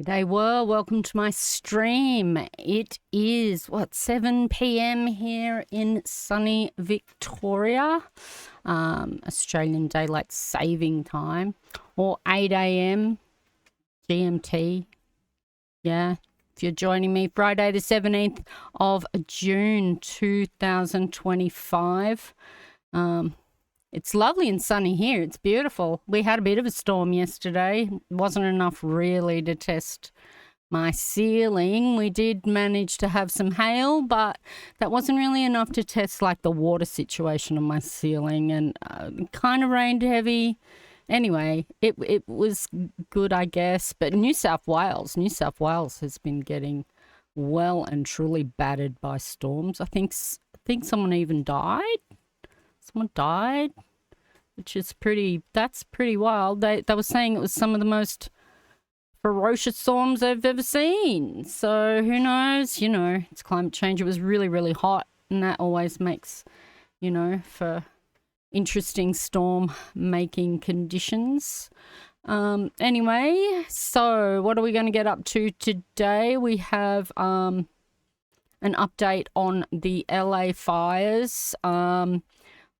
G'day world, welcome to my stream. It is, 7 p.m. here in sunny Victoria, Australian Daylight Saving Time, or 8 a.m. GMT. Yeah, if you're joining me, Friday the 17th of June 2025. It's lovely and sunny here. It's beautiful. We had a bit of a storm yesterday. Wasn't enough really to test my ceiling. We did manage to have some hail, but that wasn't really enough to test like the water situation on my ceiling, and kind of rained heavy. Anyway, it was good, I guess. But New South Wales has been getting well and truly battered by storms. I think someone even died. Someone died, which is that's pretty wild. They were saying it was some of the most ferocious storms they've ever seen. So who knows? You know, it's climate change. It was really, really hot, and that always makes, for interesting storm making conditions. Anyway, so what are we going to get up to today? We have an update on the LA fires.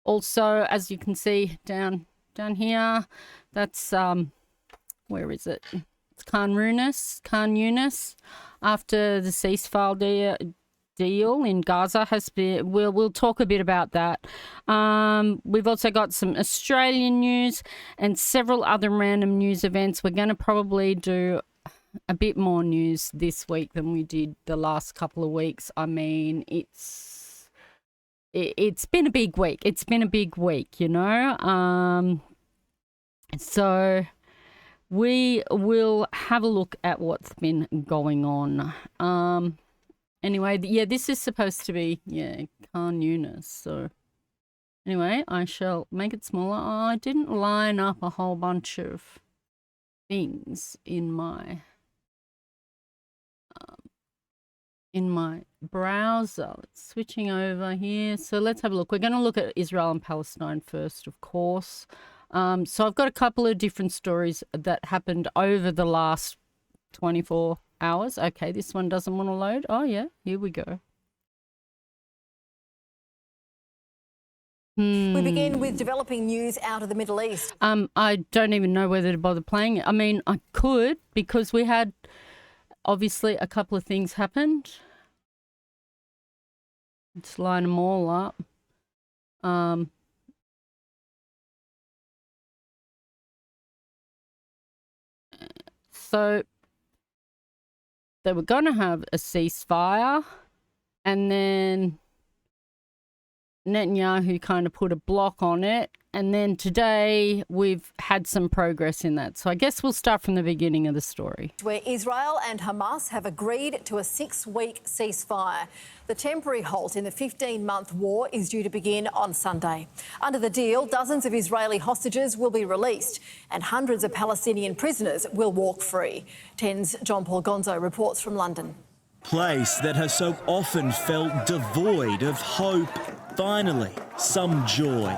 Also, as you can see down here, that's where is it? It's Khan Yunis. After the ceasefire deal in Gaza has been, we'll talk a bit about that. We've also got some Australian news and several other random news events. We're going to probably do a bit more news this week than we did the last couple of weeks. I mean, it's been a big week. So we will have a look at what's been going on. Anyway, yeah, this is supposed to be, Khan Yunis. So anyway, I shall make it smaller. I didn't line up a whole bunch of things in my browser. It's switching over here. So let's have a look. We're going to look at Israel and Palestine first, of course. So I've got a couple of different stories that happened over the last 24 hours. Okay, this one doesn't want to load. Oh, yeah, here we go. We begin with developing news out of the Middle East. I don't even know whether to bother playing it. I mean, I could, because we had, obviously, a couple of things happened. Let's line them all up. So they were going to have a ceasefire, and then Netanyahu kind of put a block on it. And then today we've had some progress in that. So I guess we'll start from the beginning of the story. Where Israel and Hamas have agreed to a 6-week ceasefire. The temporary halt in the 15-month war is due to begin on Sunday. Under the deal, dozens of Israeli hostages will be released and hundreds of Palestinian prisoners will walk free. 10's John Paul Gonzo reports from London. Place that has so often felt devoid of hope. Finally, some joy.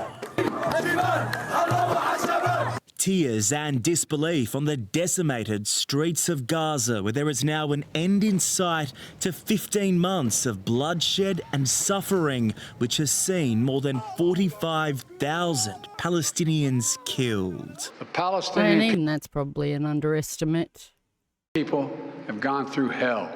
Tears and disbelief on the decimated streets of Gaza, where there is now an end in sight to 15 months of bloodshed and suffering, which has seen more than 45,000 Palestinians killed. The Palestinian And even that's probably an underestimate. people have gone through hell.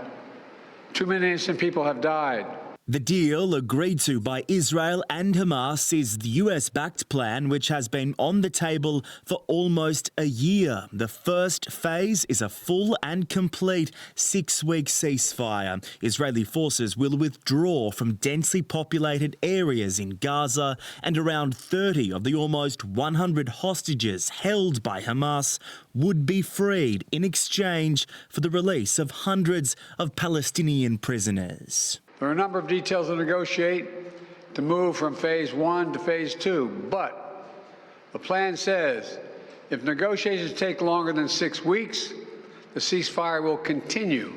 Too many innocent people have died. The deal agreed to by Israel and Hamas is the US-backed plan, which has been on the table for almost a year. The first phase is a full and complete 6-week ceasefire. Israeli forces will withdraw from densely populated areas in Gaza, and around 30 of the almost 100 hostages held by Hamas would be freed in exchange for the release of hundreds of Palestinian prisoners. There are a number of details to negotiate to move from phase 1 to phase 2, but the plan says if negotiations take longer than 6 weeks, the ceasefire will continue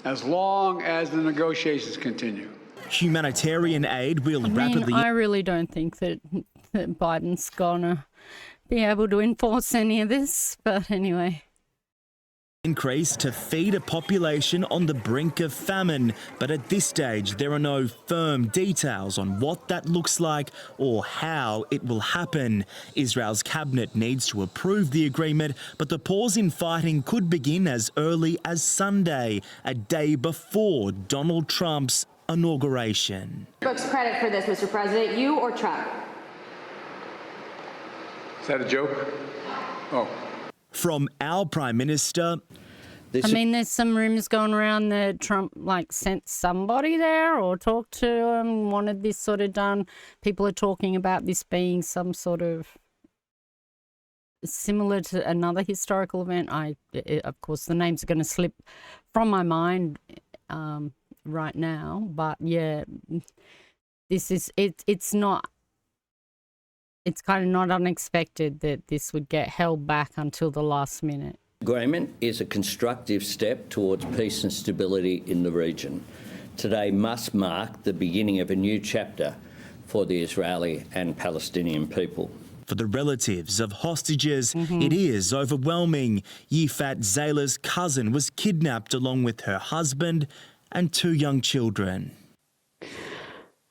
as long as the negotiations continue. Humanitarian aid will rapidly... I really don't think that Biden's gonna be able to enforce any of this, but anyway. increase to feed a population on the brink of famine, but at this stage there are no firm details on what that looks like or how it will happen. Israel's cabinet needs to approve the agreement, but the pause in fighting could begin as early as Sunday, a day before Donald Trump's inauguration. Books credit for this, Mr. President, you or Trump? Is that a joke? Oh. From our Prime Minister... I mean, there's some rumours going around that Trump, sent somebody there or talked to him, wanted this sort of done. People are talking about this being some sort of similar to another historical event. Of course, the names are going to slip from my mind right now. But, yeah, it's kind of not unexpected that this would get held back until the last minute. Agreement is a constructive step towards peace and stability in the region. Today must mark the beginning of a new chapter for the Israeli and Palestinian people. For the relatives of hostages, it is overwhelming. Yifat Zayla's cousin was kidnapped along with her husband and 2 young children.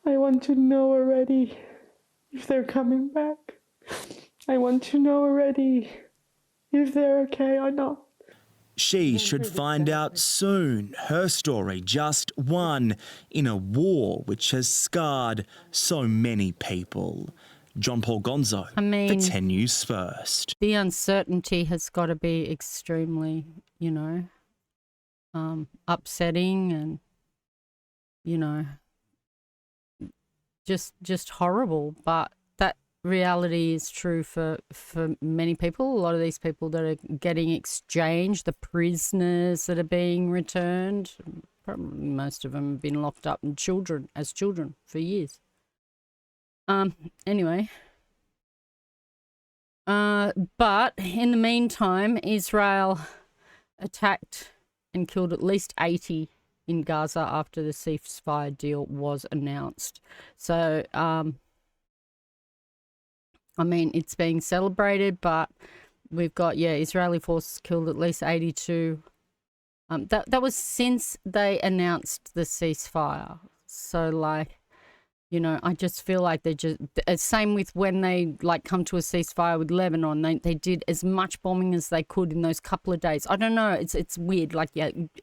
I want to know already if they're coming back. I want to know already if they're okay or not. She should find out soon. Her story just one in a war which has scarred so many people. John Paul Gonzo, for 10 News First. The uncertainty has got to be extremely, upsetting and, just horrible. But that reality is true for many people. A lot of these people that are getting exchanged, the prisoners that are being returned, probably most of them have been locked up as children for years. Anyway. But in the meantime, Israel attacked and killed at least 80 in Gaza after the ceasefire deal was announced. So, it's being celebrated, but we've got, Israeli forces killed at least 82. That was since they announced the ceasefire. So, I just feel like they're just... Same with when they, come to a ceasefire with Lebanon. They did as much bombing as they could in those couple of days. I don't know. It's weird.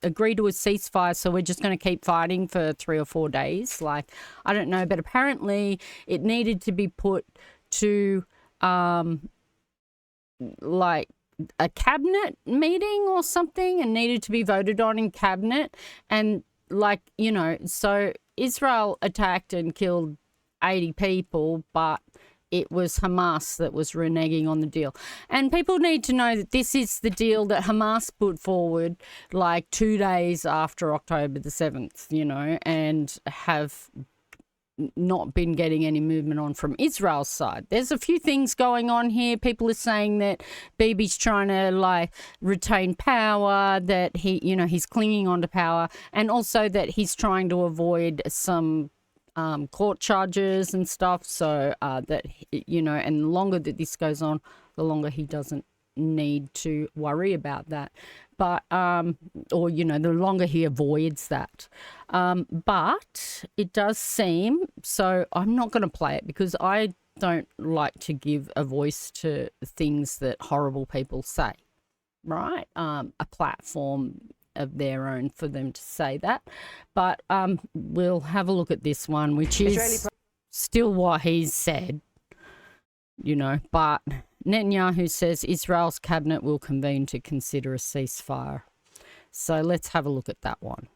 Agree to a ceasefire, so we're just going to keep fighting for 3 or 4 days. I don't know. But apparently it needed to be put to, a cabinet meeting or something and needed to be voted on in cabinet. And, so... Israel attacked and killed 80 people, but it was Hamas that was reneging on the deal. And people need to know that this is the deal that Hamas put forward 2 days after October the 7th, and have not been getting any movement on from Israel's side. There's a few things going on here. People are saying that Bibi's trying to retain power, that he's clinging on to power, and also that he's trying to avoid some court charges and stuff. So that, and the longer that this goes on, the longer he doesn't need to worry about that. But, the longer he avoids that. But it does seem, so I'm not going to play it because I don't like to give a voice to things that horrible people say, right? A platform of their own for them to say that. But we'll have a look at this one, which is still what he's said, but Netanyahu says Israel's cabinet will convene to consider a ceasefire. So let's have a look at that one.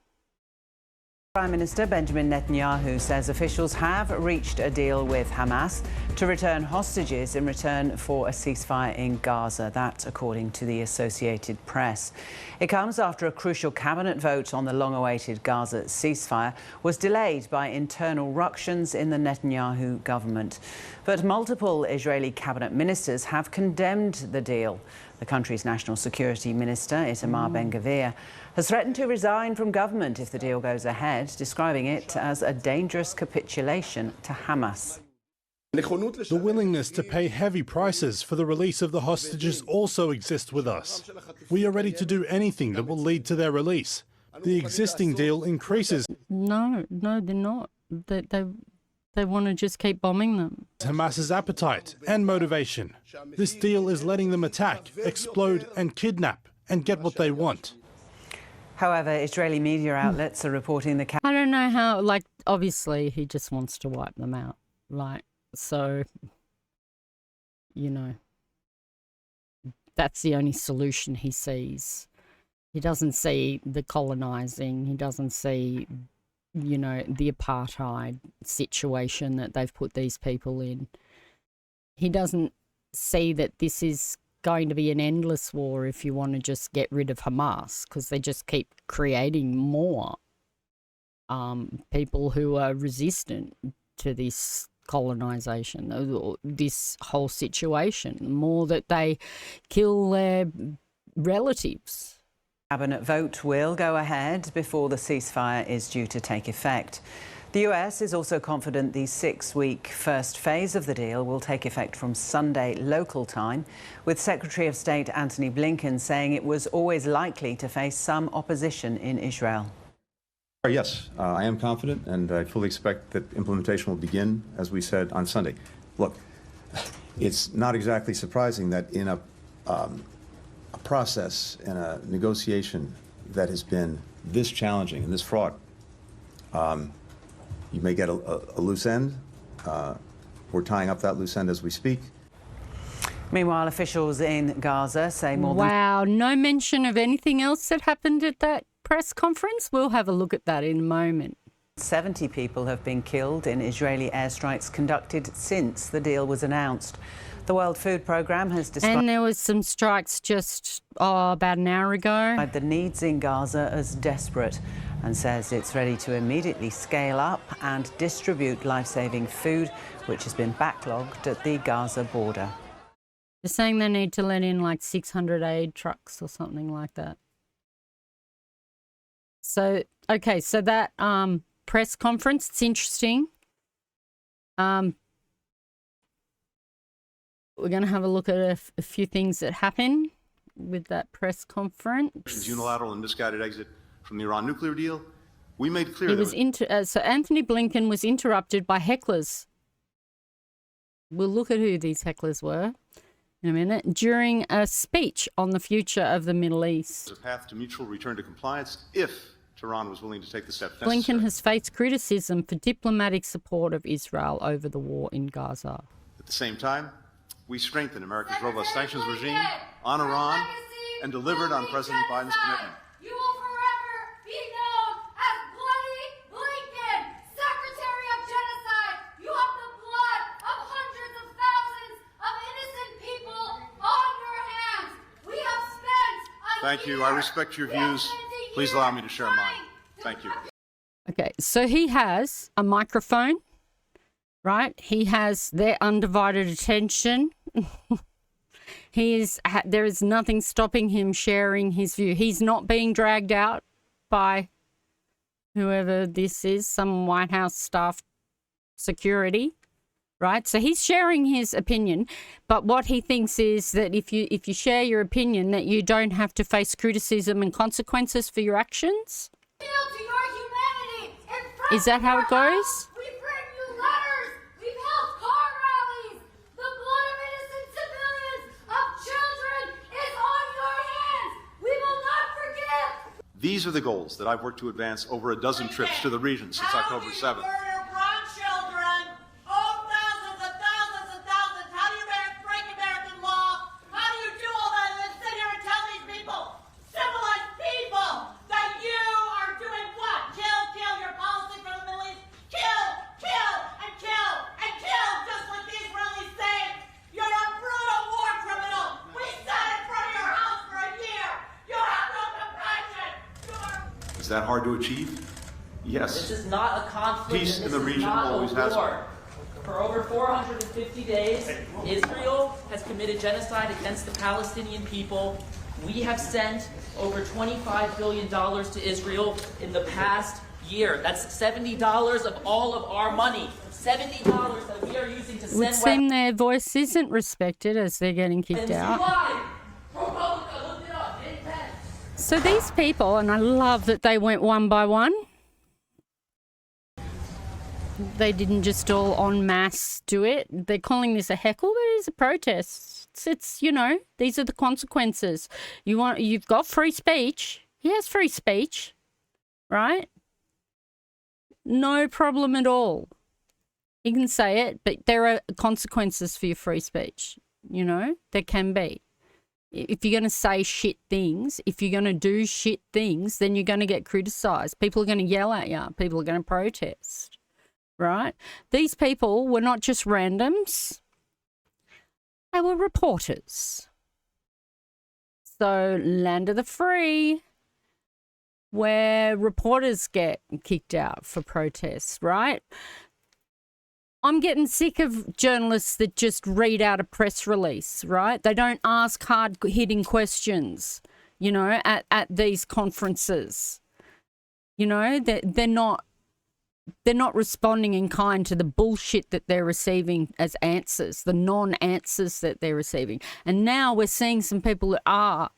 Prime Minister Benjamin Netanyahu says officials have reached a deal with Hamas to return hostages in return for a ceasefire in Gaza. That, according to the Associated Press. It comes after a crucial cabinet vote on the long-awaited Gaza ceasefire was delayed by internal ructions in the Netanyahu government. But multiple Israeli cabinet ministers have condemned the deal. The country's national security minister, Itamar Ben-Gvir, has threatened to resign from government if the deal goes ahead, describing it as a dangerous capitulation to Hamas. The willingness to pay heavy prices for the release of the hostages also exists with us. We are ready to do anything that will lead to their release. The existing deal increases. No, they're not. They want to just keep bombing them. Hamas's appetite and motivation. This deal is letting them attack, explode and kidnap and get what they want. However, Israeli media outlets are reporting the... I don't know how, like, obviously he just wants to wipe them out. Like, so, you know, that's the only solution he sees. He doesn't see the colonising. He doesn't see, you know, the apartheid situation that they've put these people in. He doesn't see that this is going to be an endless war if you want to just get rid of Hamas, because they just keep creating more people who are resistant to this colonisation, this whole situation, the more that they kill their relatives. Cabinet vote will go ahead before the ceasefire is due to take effect. The US is also confident the 6-week first phase of the deal will take effect from Sunday local time, with Secretary of State Antony Blinken saying it was always likely to face some opposition in Israel. Yes, I am confident, and I fully expect that implementation will begin, as we said, on Sunday. Look, it's not exactly surprising that in a process and a negotiation that has been this challenging and this fraught, you may get a loose end. We're tying up that loose end as we speak. Meanwhile, officials in Gaza say more than... Wow, no mention of anything else that happened at that press conference. We'll have a look at that in a moment. 70 people have been killed in Israeli airstrikes conducted since the deal was announced. The World Food Programme has described... And there was some strikes just about an hour ago. ...the needs in Gaza as desperate and says it's ready to immediately scale up and distribute life-saving food, which has been backlogged at the Gaza border. They're saying they need to let in like 600 aid trucks or something like that. So, okay, so that press conference, it's interesting. We're going to have a look at a few things that happened with that press conference. Unilateral and misguided exit from the Iran nuclear deal. We made clear so Anthony Blinken was interrupted by hecklers. We'll look at who these hecklers were in a minute. During a speech on the future of the Middle East. A path to mutual return to compliance if Tehran was willing to take the steps necessary. Blinken has faced criticism for diplomatic support of Israel over the war in Gaza. At the same time, we strengthened America's robust sanctions regime on Iran and delivered on President Biden's commitment. You will forever be known as Bloody Blinken, Secretary of Genocide. You have the blood of hundreds of thousands of innocent people on your hands. We have spent Thank you. I respect your views. Please allow me to share mine. Thank you. Okay, so he has a microphone, right? He has their undivided attention. There is nothing stopping him sharing his view. He's not being dragged out by whoever this is, some White House staff security, right? So he's sharing his opinion, but what he thinks is that if you share your opinion, that you don't have to face criticism and consequences for your actions. Is that how it goes? We've written you letters. We've held car rallies. The blood of innocent civilians, of children, is on your hands. We will not forgive. These are the goals that I've worked to advance over a dozen trips to the region since October 7th. Is that hard to achieve? Yes. This is not a conflict. Peace in the region always has been. For over 450 days, Israel has committed genocide against the Palestinian people. We have sent over $25 billion to Israel in the past year. That's $70 of all of our money. $70 that we are they're using to It would send seem their voice isn't respected as they're getting kicked out. ProPublica, look it up, in pen. So these people, and I love that they went one by one. They didn't just all en masse do it. They're calling this a heckle, but it is a protest. It's you know, these are the consequences. You've got free speech. He has free speech, right? No problem at all. You can say it, but there are consequences for your free speech. You know, there can be. If you're going to say shit things, if you're going to do shit things, then you're going to get criticised. People are going to yell at you. People are going to protest, right? These people were not just randoms. They were reporters. So, land of the free, where reporters get kicked out for protests, right? I'm getting sick of journalists that just read out a press release, right? They don't ask hard-hitting questions, you know, at these conferences. You know, they're not responding in kind to the bullshit that they're receiving as answers, the non-answers that they're receiving. And now we're seeing some people that are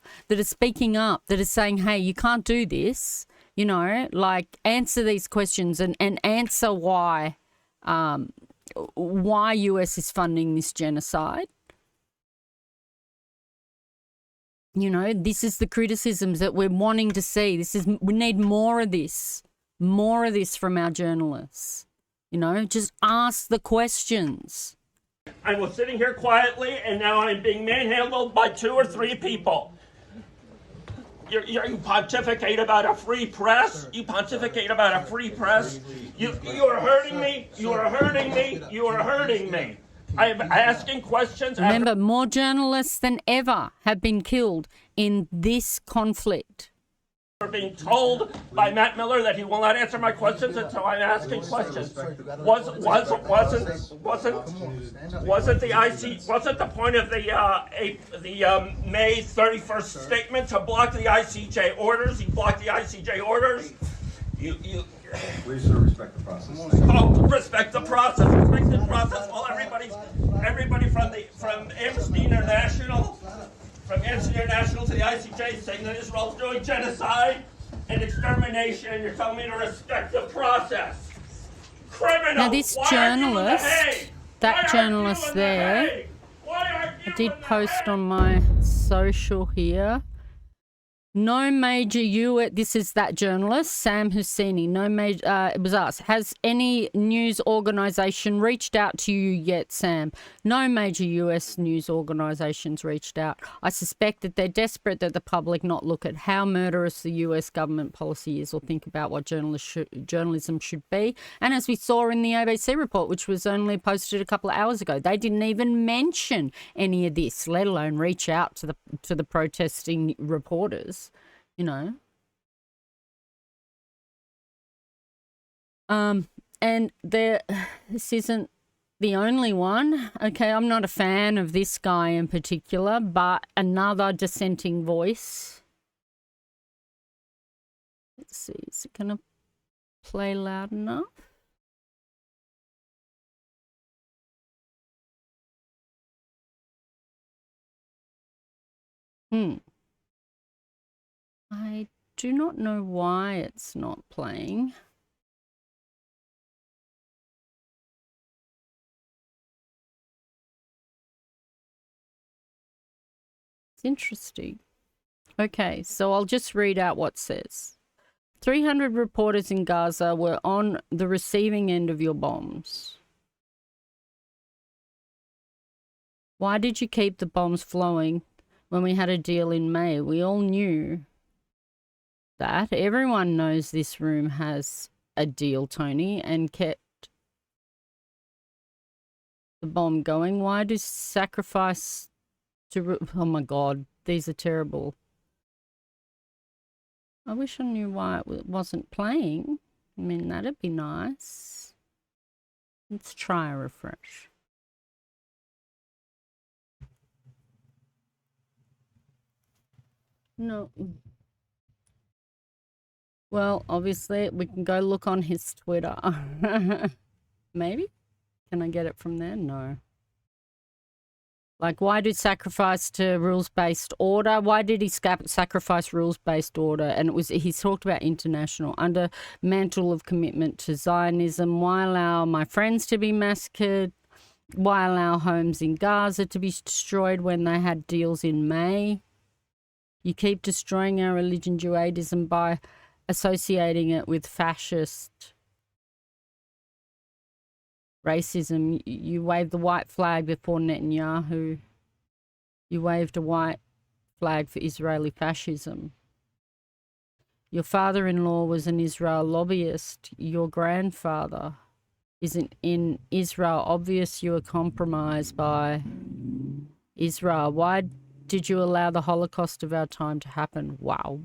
speaking up, that are saying, hey, you can't do this, you know, like answer these questions and answer why US is funding this genocide. You know, this is the criticisms that we're wanting to see. We need more of this. More of this from our journalists. You know, just ask the questions. I was sitting here quietly, and now I'm being manhandled by 2 or 3 people. You pontificate about a free press. You pontificate about a free press. You are hurting me. You are hurting me. You are hurting me. I'm asking questions. Remember, more journalists than ever have been killed in this conflict. We're being told by Matt Miller that he will not answer my questions, and so I'm asking questions. Wasn't the point of the May 31st statement to block the ICJ orders? You blocked the ICJ orders. Please, sir, respect the process. Oh, respect the process. Respect the process. Well, everybody from Amnesty International. From Amnesty International to the ICJ saying that Israel's doing genocide and extermination, and you're telling me to respect the process. Criminal! Now this journalist, that journalist there, I did post on my social here. No major US, this is that journalist, Sam Husseini, it was us. Has any news organisation reached out to you yet, Sam? No major US news organisations reached out. I suspect that they're desperate that the public not look at how murderous the US government policy is or think about what journalism should be. And as we saw in the ABC report, which was only posted a couple of hours ago, they didn't even mention any of this, let alone reach out to the protesting reporters. You know, and this isn't the only one. Okay, I'm not a fan of this guy in particular, but another dissenting voice. Let's see, is it going to play loud enough? I do not know why it's not playing. It's interesting. Okay, so I'll just read out what it says. 300 reporters in Gaza were on the receiving end of your bombs. Why did you keep the bombs flowing when we had a deal in May? We all knew that. Everyone knows this room has a deal, Tony, and kept the bomb going. Why do sacrifice to... Oh my God, these are terrible. I wish I knew why it wasn't playing. I mean, that'd be nice. Let's try a refresh. No. Well, obviously, we can go look on his Twitter. Maybe? Can I get it from there? No. Like, why did sacrifice to rules-based order? Why did he sacrifice rules-based order? And he's talked about international, under mantle of commitment to Zionism. Why allow my friends to be massacred? Why allow homes in Gaza to be destroyed when they had deals in May? You keep destroying our religion, Judaism, by associating it with fascist racism. You waved the white flag before Netanyahu. You waved a white flag for Israeli fascism. Your father-in-law was an Israel lobbyist. Your grandfather isn't in Israel. Obvious you were compromised by Israel. Why did you allow the Holocaust of our time to happen? Wow.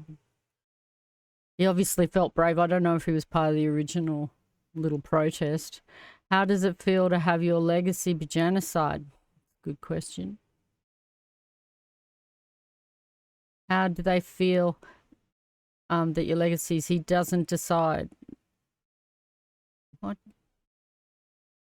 He obviously felt brave. I don't know if he was part of the original little protest. How does it feel to have your legacy be genocide? Good question. How do they feel that your legacy is he doesn't decide? What?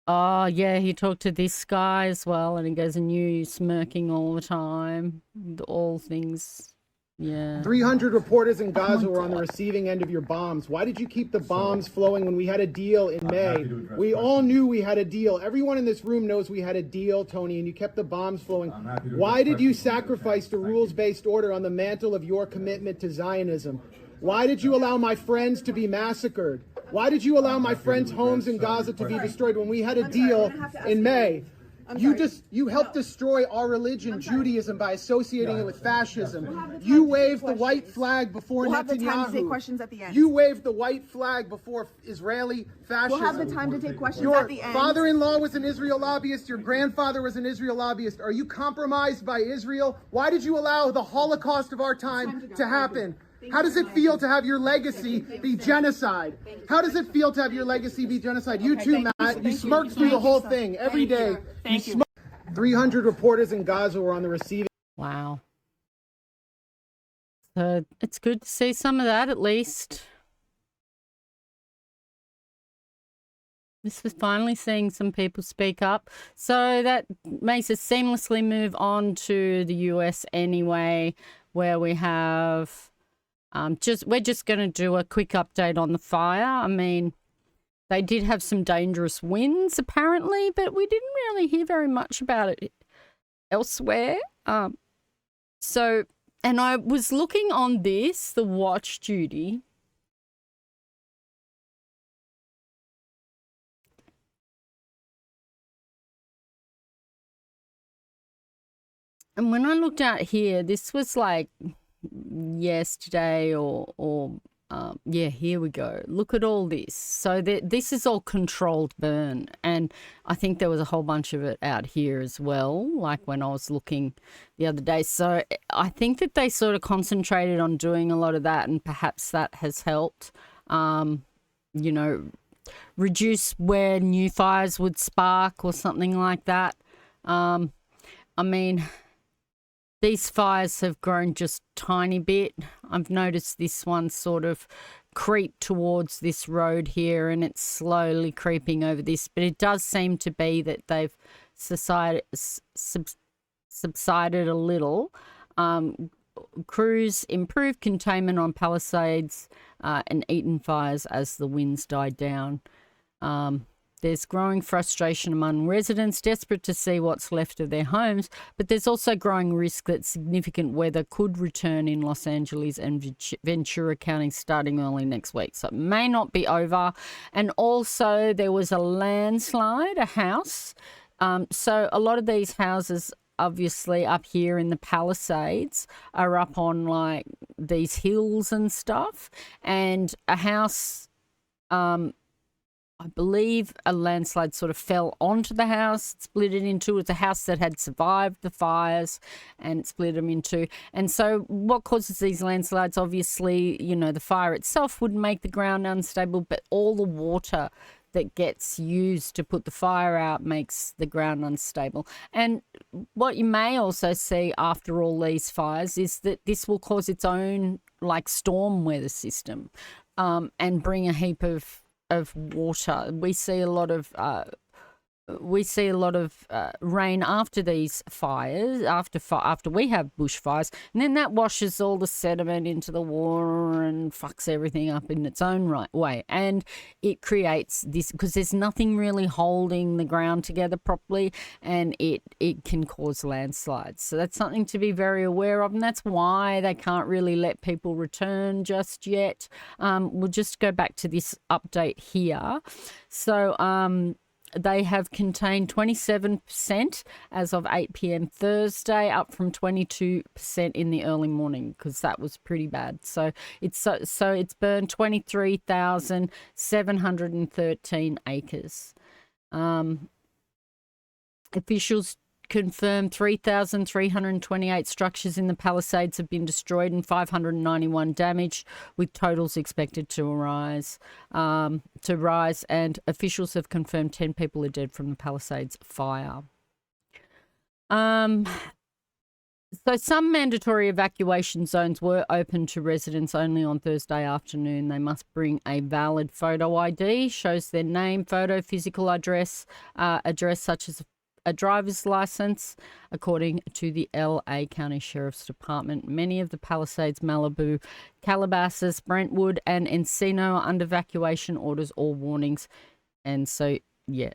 Oh, yeah, he talked to this guy as well, and he goes, and you smirking all the time. All things, yeah. 300 reporters in Gaza were on the receiving end of your bombs. Why did you keep the bombs flowing when we had a deal in May? We all knew we had a deal. Everyone in this room knows we had a deal, Tony, and you kept the bombs flowing. Why did you sacrifice the rules-based order on the mantle of your commitment to Zionism? Why did you allow my friends to be massacred? Why did you allow my friends' homes in Gaza to be destroyed when we had a deal in May? You helped destroy our religion, Judaism, by associating it with fascism. You waved the white flag before Netanyahu. We'll have the time to take questions at the end. You waved the white flag before Israeli fascism. We'll have the time to take questions Your at the end. Your father-in-law was an Israel lobbyist. Your grandfather was an Israel lobbyist. Are you compromised by Israel? Why did you allow the Holocaust of our time to happen? How does it feel to have your legacy be genocide? How does it feel to have your legacy be genocide? You too, Matt. You smirked through the whole thing every day. Thank you. 300 reporters in Gaza were on the receiving. Wow. So it's good to see some of that at least. This was finally seeing some people speak up. So that makes us seamlessly move on to the US anyway, where we have we're just going to do a quick update on the fire. I mean, they did have some dangerous winds apparently, but we didn't really hear very much about it elsewhere. So, and I was looking on this, the watch duty. And when I looked out here, this was like yesterday yeah, here we go. Look at all this. So this is all controlled burn. And I think there was a whole bunch of it out here as well, like when I was looking the other day. So I think that they sort of concentrated on doing a lot of that, and perhaps that has helped, you know, reduce where new fires would spark or something like that. I mean, these fires have grown just tiny bit. I've noticed this one sort of creep towards this road here, and it's slowly creeping over this. But it does seem to be that they've subsided a little. Crews improved containment on Palisades and Eaton fires as the winds died down. There's growing frustration among residents desperate to see what's left of their homes, but there's also growing risk that significant weather could return in Los Angeles and Ventura County starting early next week. So it may not be over. And also there was a landslide, a house. So a lot of these houses, obviously up here in the Palisades, are up on like these hills and stuff. And a house, I believe a landslide sort of fell onto the house, split it in two. It's a house that had survived the fires, and it split them in two. And so what causes these landslides? Obviously, you know, the fire itself would make the ground unstable, but all the water that gets used to put the fire out makes the ground unstable. And what you may also see after all these fires is that this will cause its own like storm weather system, and bring a heap of water. We see a lot of we see a lot of rain after these fires, after we have bushfires, and then that washes all the sediment into the water and fucks everything up in its own right way. And it creates this, because there's nothing really holding the ground together properly, and it can cause landslides. So that's something to be very aware of, and that's why they can't really let people return just yet. We'll just go back to this update here. So they have contained 27% as of 8 p.m. Thursday, up from 22% in the early morning, because that was pretty bad. So it's burned 23,713 acres. Officials confirmed 3,328 structures in the Palisades have been destroyed and 591 damaged, with totals expected to rise. And officials have confirmed 10 people are dead from the Palisades fire. So some mandatory evacuation zones were open to residents only on Thursday afternoon. They must bring a valid photo ID, shows their name, photo, physical address such as a driver's license, according to the LA County Sheriff's Department. Many of the Palisades, Malibu, Calabasas, Brentwood, and Encino are under evacuation orders or warnings. And so, yeah,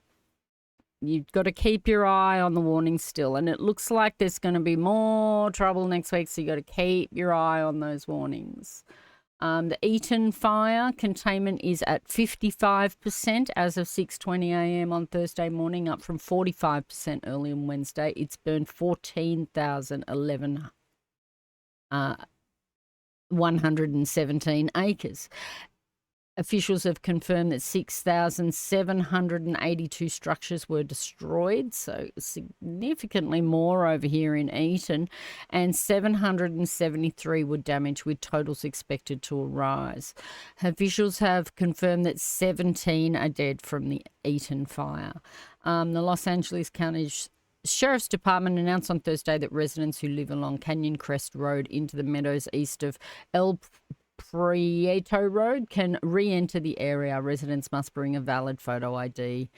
you've got to keep your eye on the warnings still. And it looks like there's going to be more trouble next week, so you got to keep your eye on those warnings. The Eaton fire containment is at 55% as of 6:20 a.m. on Thursday morning, up from 45% early on Wednesday. It's burned 117 acres. Officials have confirmed that 6,782 structures were destroyed, so significantly more over here in Eaton, and 773 were damaged, with totals expected to rise. Officials have confirmed that 17 are dead from the Eaton fire. The Los Angeles County Sheriff's Department announced on Thursday that residents who live along Canyon Crest Road into the meadows east of El Prieto Road can re-enter the area. Residents must bring a valid photo ID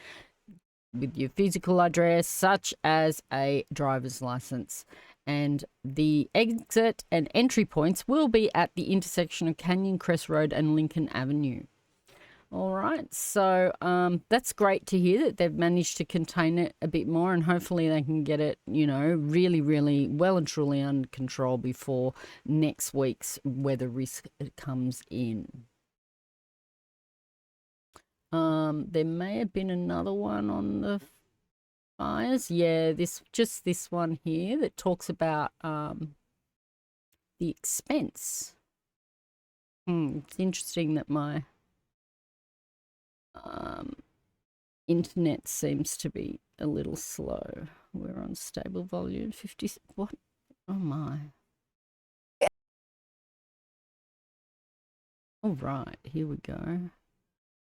with your physical address, such as a driver's license. And the exit and entry points will be at the intersection of Canyon Crest Road and Lincoln Avenue. All right, so that's great to hear that they've managed to contain it a bit more, and hopefully they can get it, really, really well and truly under control before next week's weather risk comes in. There may have been another one on the fires. Yeah, this one here that talks about the expense. It's interesting that my internet seems to be a little slow. We're on stable volume 50. What? Oh my. All right, here we go.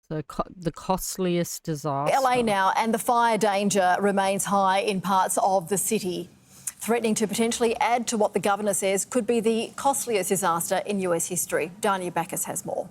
So the costliest disaster. LA now, and the fire danger remains high in parts of the city, threatening to potentially add to what the governor says could be the costliest disaster in US history. Dania Bacchus has more.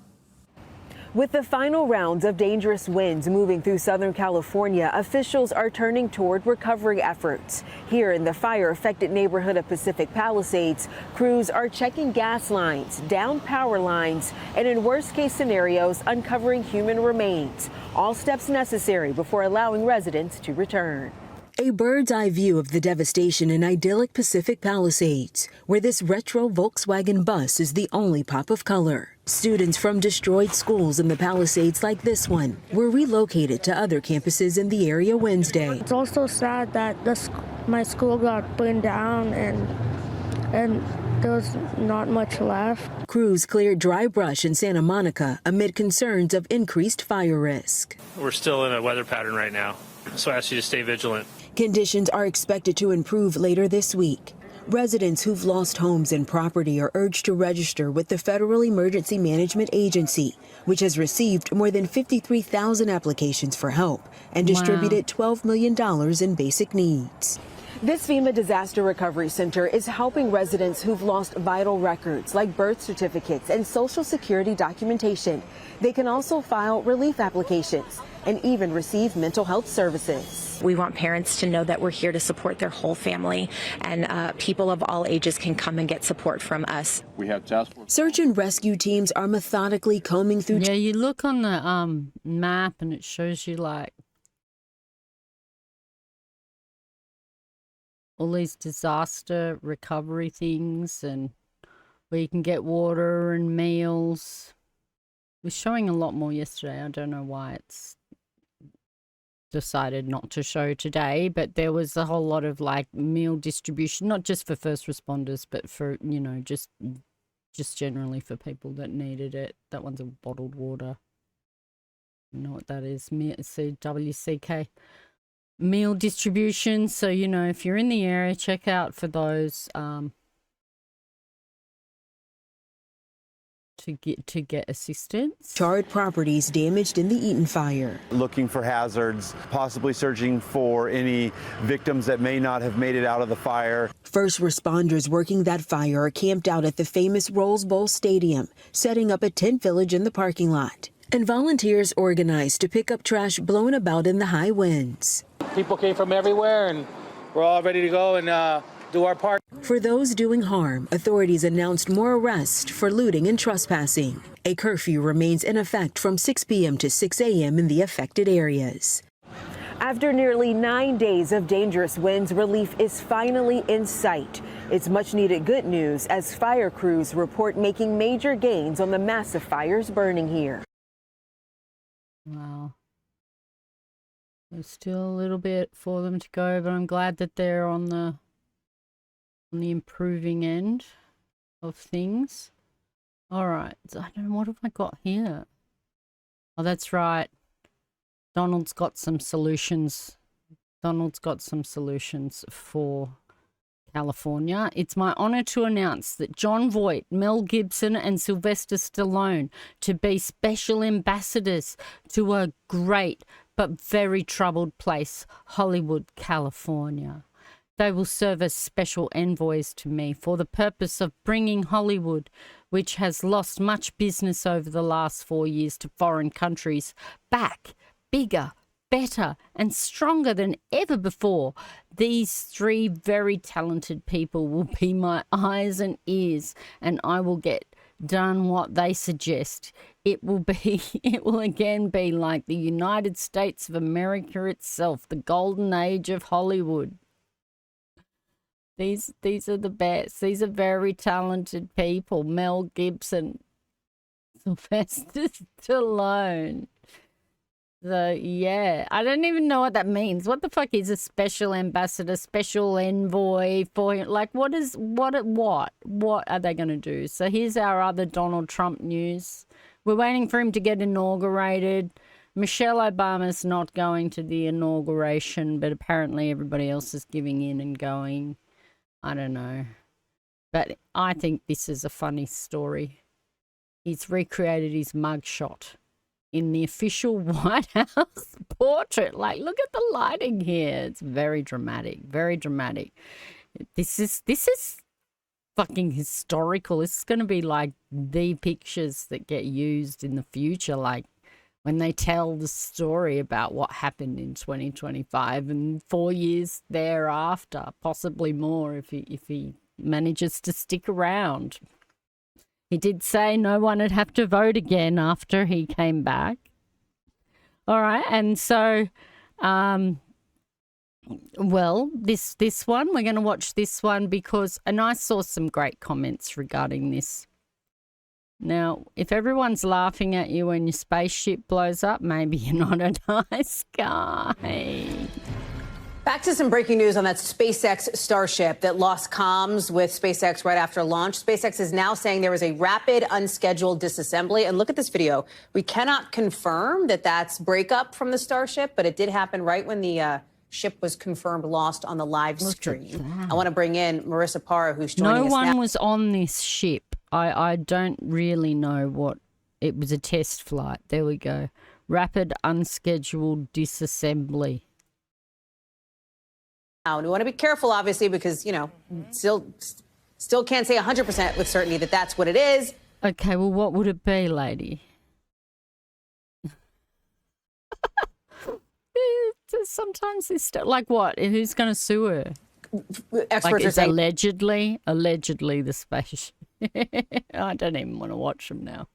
With the final rounds of dangerous winds moving through Southern California, officials are turning toward recovery efforts. Here in the fire-affected neighborhood of Pacific Palisades, crews are checking gas lines, down power lines, and in worst-case scenarios, uncovering human remains. All steps necessary before allowing residents to return. A bird's-eye view of the devastation in idyllic Pacific Palisades, where this retro Volkswagen bus is the only pop of color. Students from destroyed schools in the Palisades like this one were relocated to other campuses in the area Wednesday. It's also sad that my school got burned down and there was not much left. Crews cleared dry brush in Santa Monica amid concerns of increased fire risk. We're still in a weather pattern right now, so I ask you to stay vigilant. Conditions are expected to improve later this week. Residents who've lost homes and property are urged to register with the Federal Emergency Management Agency, which has received more than 53,000 applications for help and distributed $12 million in basic needs. This FEMA Disaster Recovery Center is helping residents who've lost vital records like birth certificates and Social Security documentation. They can also file relief applications. and even receive mental health services. We want parents to know that we're here to support their whole family, and people of all ages can come and get support from us. We have task force. Search and rescue teams are methodically combing through. Yeah, you look on the map and it shows you like all these disaster recovery things and where you can get water and meals. It was showing a lot more yesterday. I don't know why it's decided not to show today, but there was a whole lot of like meal distribution, not just for first responders, but for, you know, just generally for people that needed it. That one's a bottled water. You know what that is? WCK. Meal distribution. So, you know, if you're in the area, check out for those to get assistance. Charred properties damaged in the Eaton fire. Looking for hazards, possibly searching for any victims that may not have made it out of the fire. First responders working that fire are camped out at the famous Rose Bowl Stadium, setting up a tent village in the parking lot. And volunteers organized to pick up trash blown about in the high winds. People came from everywhere, and we're all ready to go and do our part. For those doing harm, authorities announced more arrests for looting and trespassing. A curfew remains in effect from 6 p.m. to 6 a.m. in the affected areas. After nearly 9 days of dangerous winds, relief is finally in sight. It's much needed good news as fire crews report making major gains on the massive fires burning here. Wow. There's still a little bit for them to go, but I'm glad that they're on the improving end of things. All right. I don't know, what have I got here? Oh, that's right. Donald's got some solutions. Donald's got some solutions for California. It's my honor to announce that Jon Voight, Mel Gibson, and Sylvester Stallone to be special ambassadors to a great but very troubled place, Hollywood, California. They will serve as special envoys to me for the purpose of bringing Hollywood, which has lost much business over the last 4 years to foreign countries, back, bigger, better and stronger than ever before. These three very talented people will be my eyes and ears, and I will get done what they suggest. It will again be like the United States of America itself, the golden age of Hollywood. These are the best. These are very talented people. Mel Gibson, Sylvester Stallone. So, yeah, I don't even know what that means. What the fuck is a special ambassador, special envoy for, like, what are they going to do? So here's our other Donald Trump news. We're waiting for him to get inaugurated. Michelle Obama's not going to the inauguration, but apparently everybody else is giving in and going. I don't know. But I think this is a funny story. He's recreated his mugshot in the official White House portrait. Like, look at the lighting here. It's very dramatic, very dramatic. This is fucking historical. This is going to be like the pictures that get used in the future, like when they tell the story about what happened in 2025 and 4 years thereafter, possibly more if he manages to stick around. He did say no one would have to vote again after he came back. All right, and so, well, this one, we're going to watch this one because, and I saw some great comments regarding this. Now, if everyone's laughing at you when your spaceship blows up, maybe you're not a nice guy. Back to some breaking news on that SpaceX Starship that lost comms with SpaceX right after launch. SpaceX is now saying there was a rapid, unscheduled disassembly. And look at this video. We cannot confirm that that's breakup from the Starship, but it did happen right when the ship was confirmed lost on the live stream. I want to bring in Marissa Parra, who's joining us now. No one was on this ship. I don't really know what. It was a test flight. There we go. Rapid, unscheduled disassembly. Now, and we want to be careful, obviously, because, you know, still can't say 100% with certainty that that's what it is. Okay, well, what would it be, lady? sometimes this stuff, like what? Who's going to sue her? Experts like are it's saying allegedly the space. I don't even want to watch them now.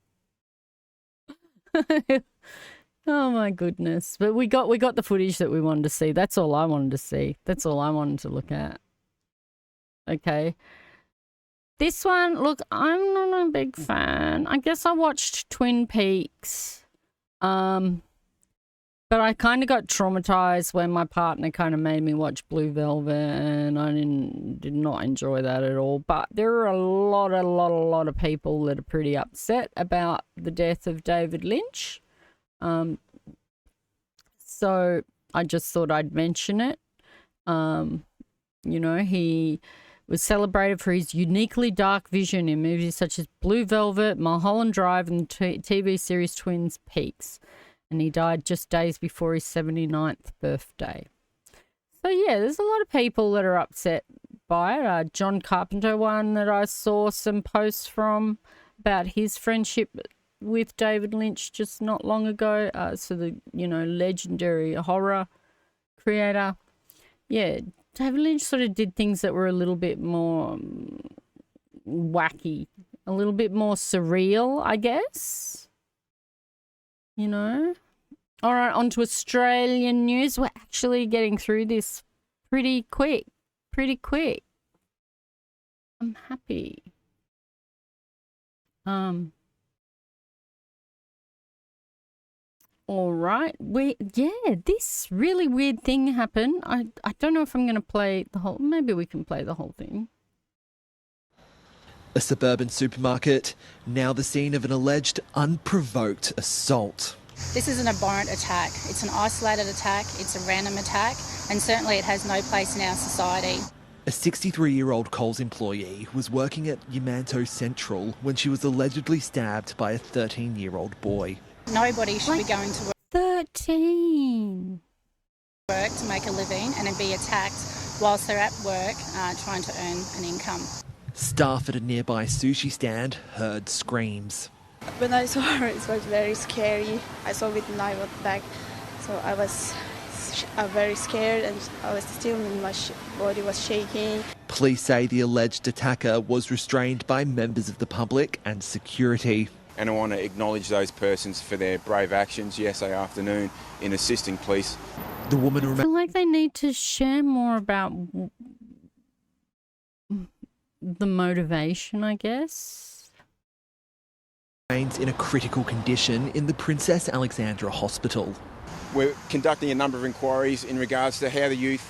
Oh my goodness! But we got the footage that we wanted to see. That's all I wanted to see. That's all I wanted to look at. Okay. This one, look, I'm not a big fan. I guess I watched Twin Peaks. But I kind of got traumatized when my partner kind of made me watch Blue Velvet, and I did not enjoy that at all. But there are a lot of people that are pretty upset about the death of David Lynch. So I just thought I'd mention it. You know, he was celebrated for his uniquely dark vision in movies such as Blue Velvet, Mulholland Drive, and the TV series Twin Peaks. And he died just days before his 79th birthday. So, yeah, there's a lot of people that are upset by it. John Carpenter, one that I saw some posts from about his friendship with David Lynch just not long ago. So, the, you know, legendary horror creator. Yeah, David Lynch sort of did things that were a little bit more wacky, a little bit more surreal, I guess. You know? All right, on to Australian news. We're actually getting through this pretty quick. I'm happy. All right. This really weird thing happened. I don't know if I'm going to play the whole... Maybe we can play the whole thing. A suburban supermarket, now the scene of an alleged unprovoked assault. This is an abhorrent attack. It's an isolated attack, it's a random attack, and certainly it has no place in our society. A 63-year-old Coles employee was working at Yamanto Central when she was allegedly stabbed by a 13-year-old boy. Nobody should be going to 13. work to make a living and then be attacked whilst they're at work trying to earn an income. Staff at a nearby sushi stand heard screams. When I saw her, it was very scary. I saw with the knife at the back, so I was very scared, and I was still, my body was shaking. Police say the alleged attacker was restrained by members of the public and security. And I want to acknowledge those persons for their brave actions yesterday afternoon in assisting police. The woman I feel like they need to share more about the motivation, I guess. Remains in a critical condition in the Princess Alexandra Hospital. We're conducting a number of inquiries in regards to how the youth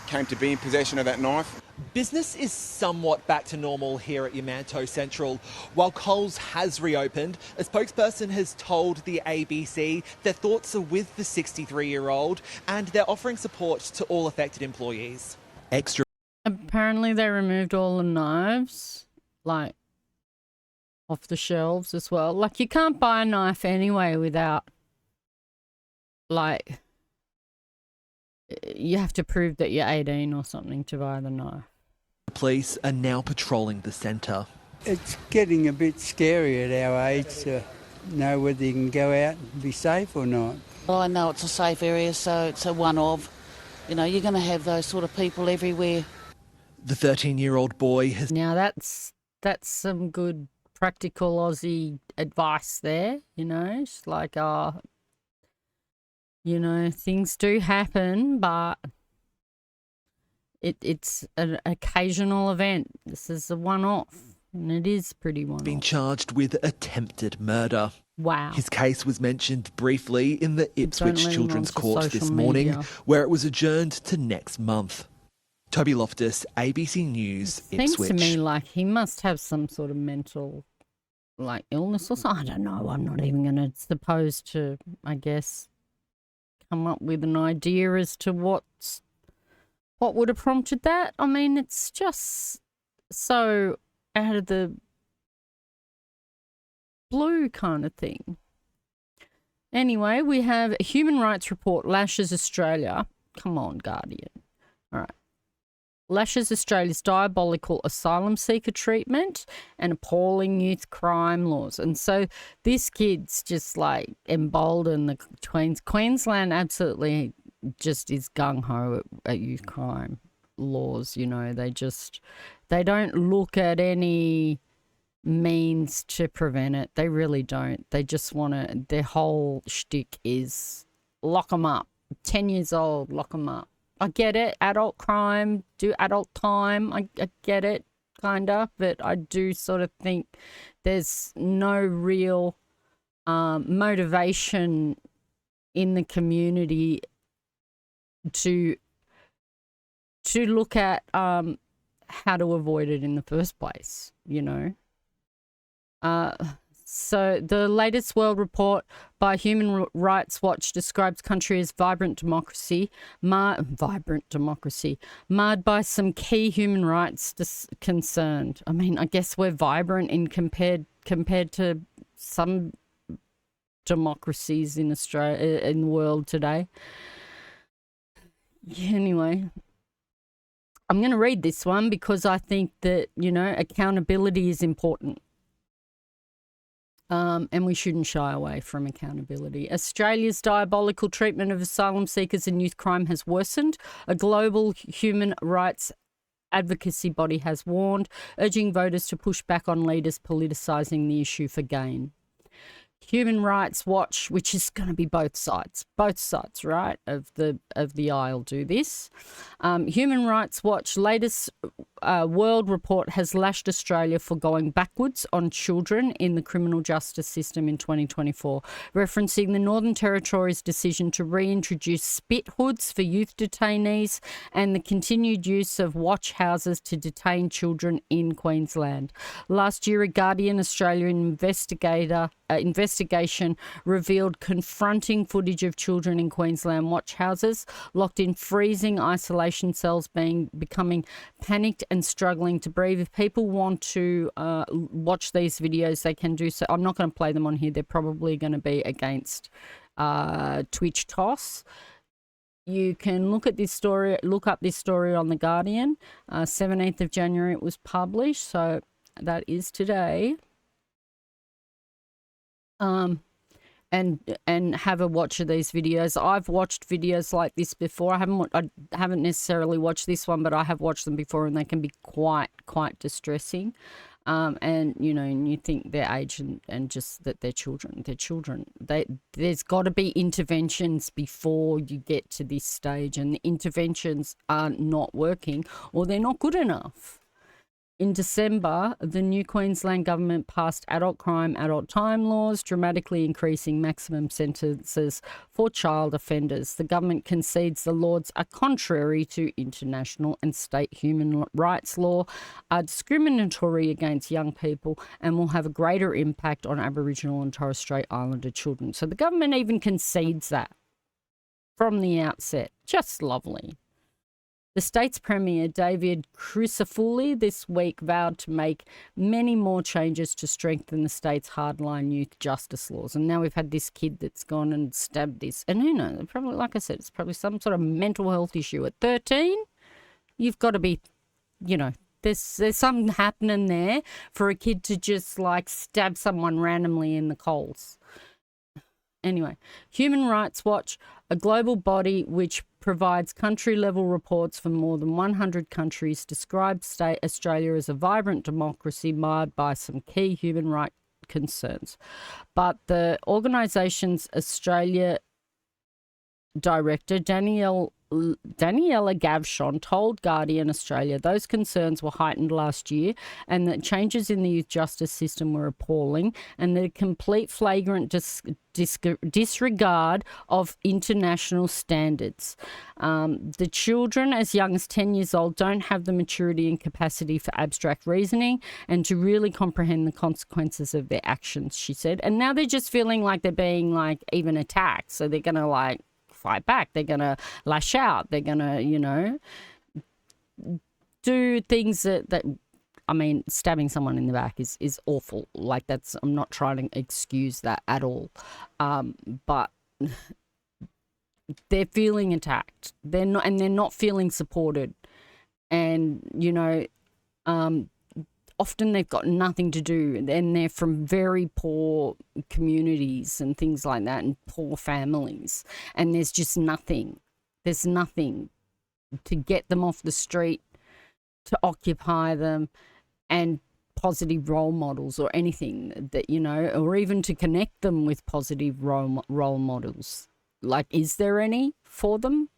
came to be in possession of that knife. Business is somewhat back to normal here at Yamanto Central. While Coles has reopened, a spokesperson has told the ABC their thoughts are with the 63-year-old and they're offering support to all affected employees. Apparently they removed all the knives, like, off the shelves as well. Like, you can't buy a knife anyway without, like, you have to prove that you're 18 or something to buy the knife. Police are now patrolling the centre. It's getting a bit scary at our age to know whether you can go out and be safe or not. Well, I know it's a safe area, so it's a one-of. You know, you're going to have those sort of people everywhere. The 13-year-old boy has... Now, that's some good practical Aussie advice there, you know. It's like, you know, things do happen, but it's an occasional event. This is a one-off, and it is pretty one-off. Been charged with attempted murder. Wow. His case was mentioned briefly in the Ipswich Children's Court this morning, media. where it was adjourned to next month. Toby Loftus, ABC News, Seems Ipswich. to me like he must have some sort of mental, like, illness or something. I don't know. I'm not even going to suppose to, I guess, come up with an idea as to what would have prompted that. I mean, it's just so out of the blue kind of thing. Anyway, we have a human rights report lashes Australia. Come on, Guardian. All right. Lashes Australia's diabolical asylum seeker treatment and appalling youth crime laws. And so this kid's just like emboldened the Queensland absolutely just is gung-ho at youth crime laws, you know. They don't look at any means to prevent it. They really don't. They just want to, their whole shtick is lock them up. 10 years old, lock them up. I get it, adult crime, do adult time, I get it, kind of, but I do sort of think there's no real motivation in the community to look at how to avoid it in the first place, you know. So the latest world report by Human Rights Watch describes country as vibrant democracy, marred by some key human rights concerned. I mean, I guess we're vibrant in compared to some democracies in Australia, in the world today. Anyway, I'm going to read this one because I think that, you know, accountability is important. And we shouldn't shy away from accountability. Australia's diabolical treatment of asylum seekers and youth crime has worsened. A global human rights advocacy body has warned, urging voters to push back on leaders politicising the issue for gain. Human Rights Watch, which is going to be both sides, right, of the aisle do this. Human Rights Watch latest world report has lashed Australia for going backwards on children in the criminal justice system in 2024, referencing the Northern Territory's decision to reintroduce spit hoods for youth detainees and the continued use of watch houses to detain children in Queensland. Last year, a Guardian Australia investigation revealed confronting footage of children in Queensland watch houses locked in freezing isolation cells becoming panicked and struggling to breathe. If people want to watch these videos, they can do so. I'm not going to play them on here. They're probably going to be against Twitch toss. You can look up this story on The Guardian. 17th of January it was published, so that is today. And have a watch of these videos. I've watched videos like this before. I haven't necessarily watched this one, but I have watched them before, and they can be quite distressing. And you know, and you think their age and just that they're children. There's got to be interventions before you get to this stage, and the interventions are not working or they're not good enough. In December, the new Queensland government passed adult crime, adult time laws, dramatically increasing maximum sentences for child offenders. The government concedes the laws are contrary to international and state human rights law, are discriminatory against young people, and will have a greater impact on Aboriginal and Torres Strait Islander children. So the government even concedes that from the outset. Just lovely. The state's Premier, David Crisafulli, this week vowed to make many more changes to strengthen the state's hardline youth justice laws. And now we've had this kid that's gone and stabbed this. And who knows, probably, like I said, it's probably some sort of mental health issue. At 13, you've got to be, you know, there's something happening there for a kid to just like stab someone randomly in the coals. Anyway, Human Rights Watch, a global body which provides country-level reports for more than 100 countries, describes Australia as a vibrant democracy marred by some key human rights concerns. But the organisation's Australia director, Daniela Gavshon, told Guardian Australia those concerns were heightened last year and that changes in the youth justice system were appalling and the complete flagrant disregard of international standards. The children as young as 10 years old don't have the maturity and capacity for abstract reasoning and to really comprehend the consequences of their actions, she said. And now they're just feeling like they're being like even attacked. So they're going to like fight back. They're going to lash out. They're going to, you know, do things that I mean, stabbing someone in the back is awful. Like that's, I'm not trying to excuse that at all. But they're feeling attacked. They're not feeling supported. And, you know, often they've got nothing to do and they're from very poor communities and things like that and poor families. And there's just nothing. There's nothing to get them off the street, to occupy them, and positive role models or anything that, you know, or even to connect them with positive role models. Like, is there any for them?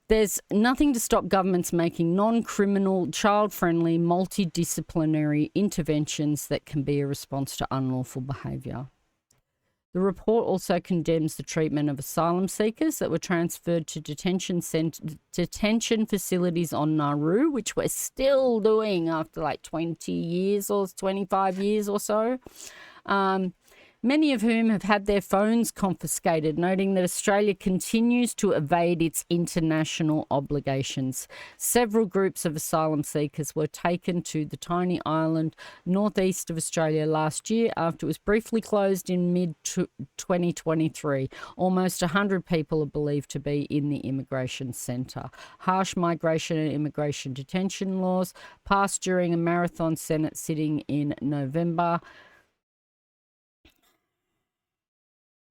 There's nothing to stop governments making non-criminal, child-friendly, multidisciplinary interventions that can be a response to unlawful behaviour. The report also condemns the treatment of asylum seekers that were transferred to detention facilities on Nauru, which we're still doing after like 20 years or 25 years or so. Many of whom have had their phones confiscated, noting that Australia continues to evade its international obligations. Several groups of asylum seekers were taken to the tiny island northeast of Australia last year after it was briefly closed in mid-2023. Almost 100 people are believed to be in the immigration centre. Harsh migration and immigration detention laws passed during a marathon Senate sitting in November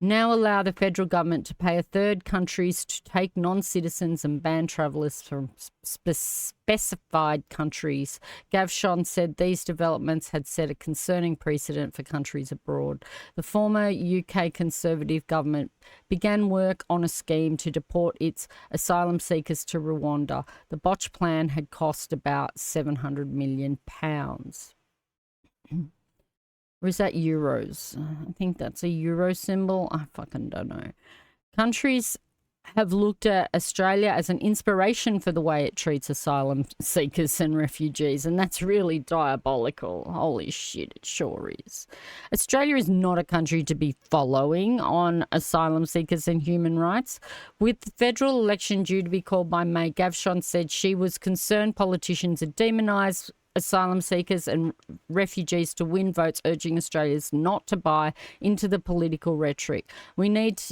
now allow the federal government to pay third countries to take non-citizens and ban travellers from specified countries. Gavshon said these developments had set a concerning precedent for countries abroad. The former UK Conservative government began work on a scheme to deport its asylum seekers to Rwanda. The botched plan had cost about £700 million. Or is that euros? I think that's a euro symbol. I fucking don't know. Countries have looked at Australia as an inspiration for the way it treats asylum seekers and refugees, and that's really diabolical. Holy shit, it sure is. Australia is not a country to be following on asylum seekers and human rights. With the federal election due to be called by May, Gavshon said she was concerned politicians had demonised asylum seekers and refugees to win votes, urging Australians not to buy into the political rhetoric. We need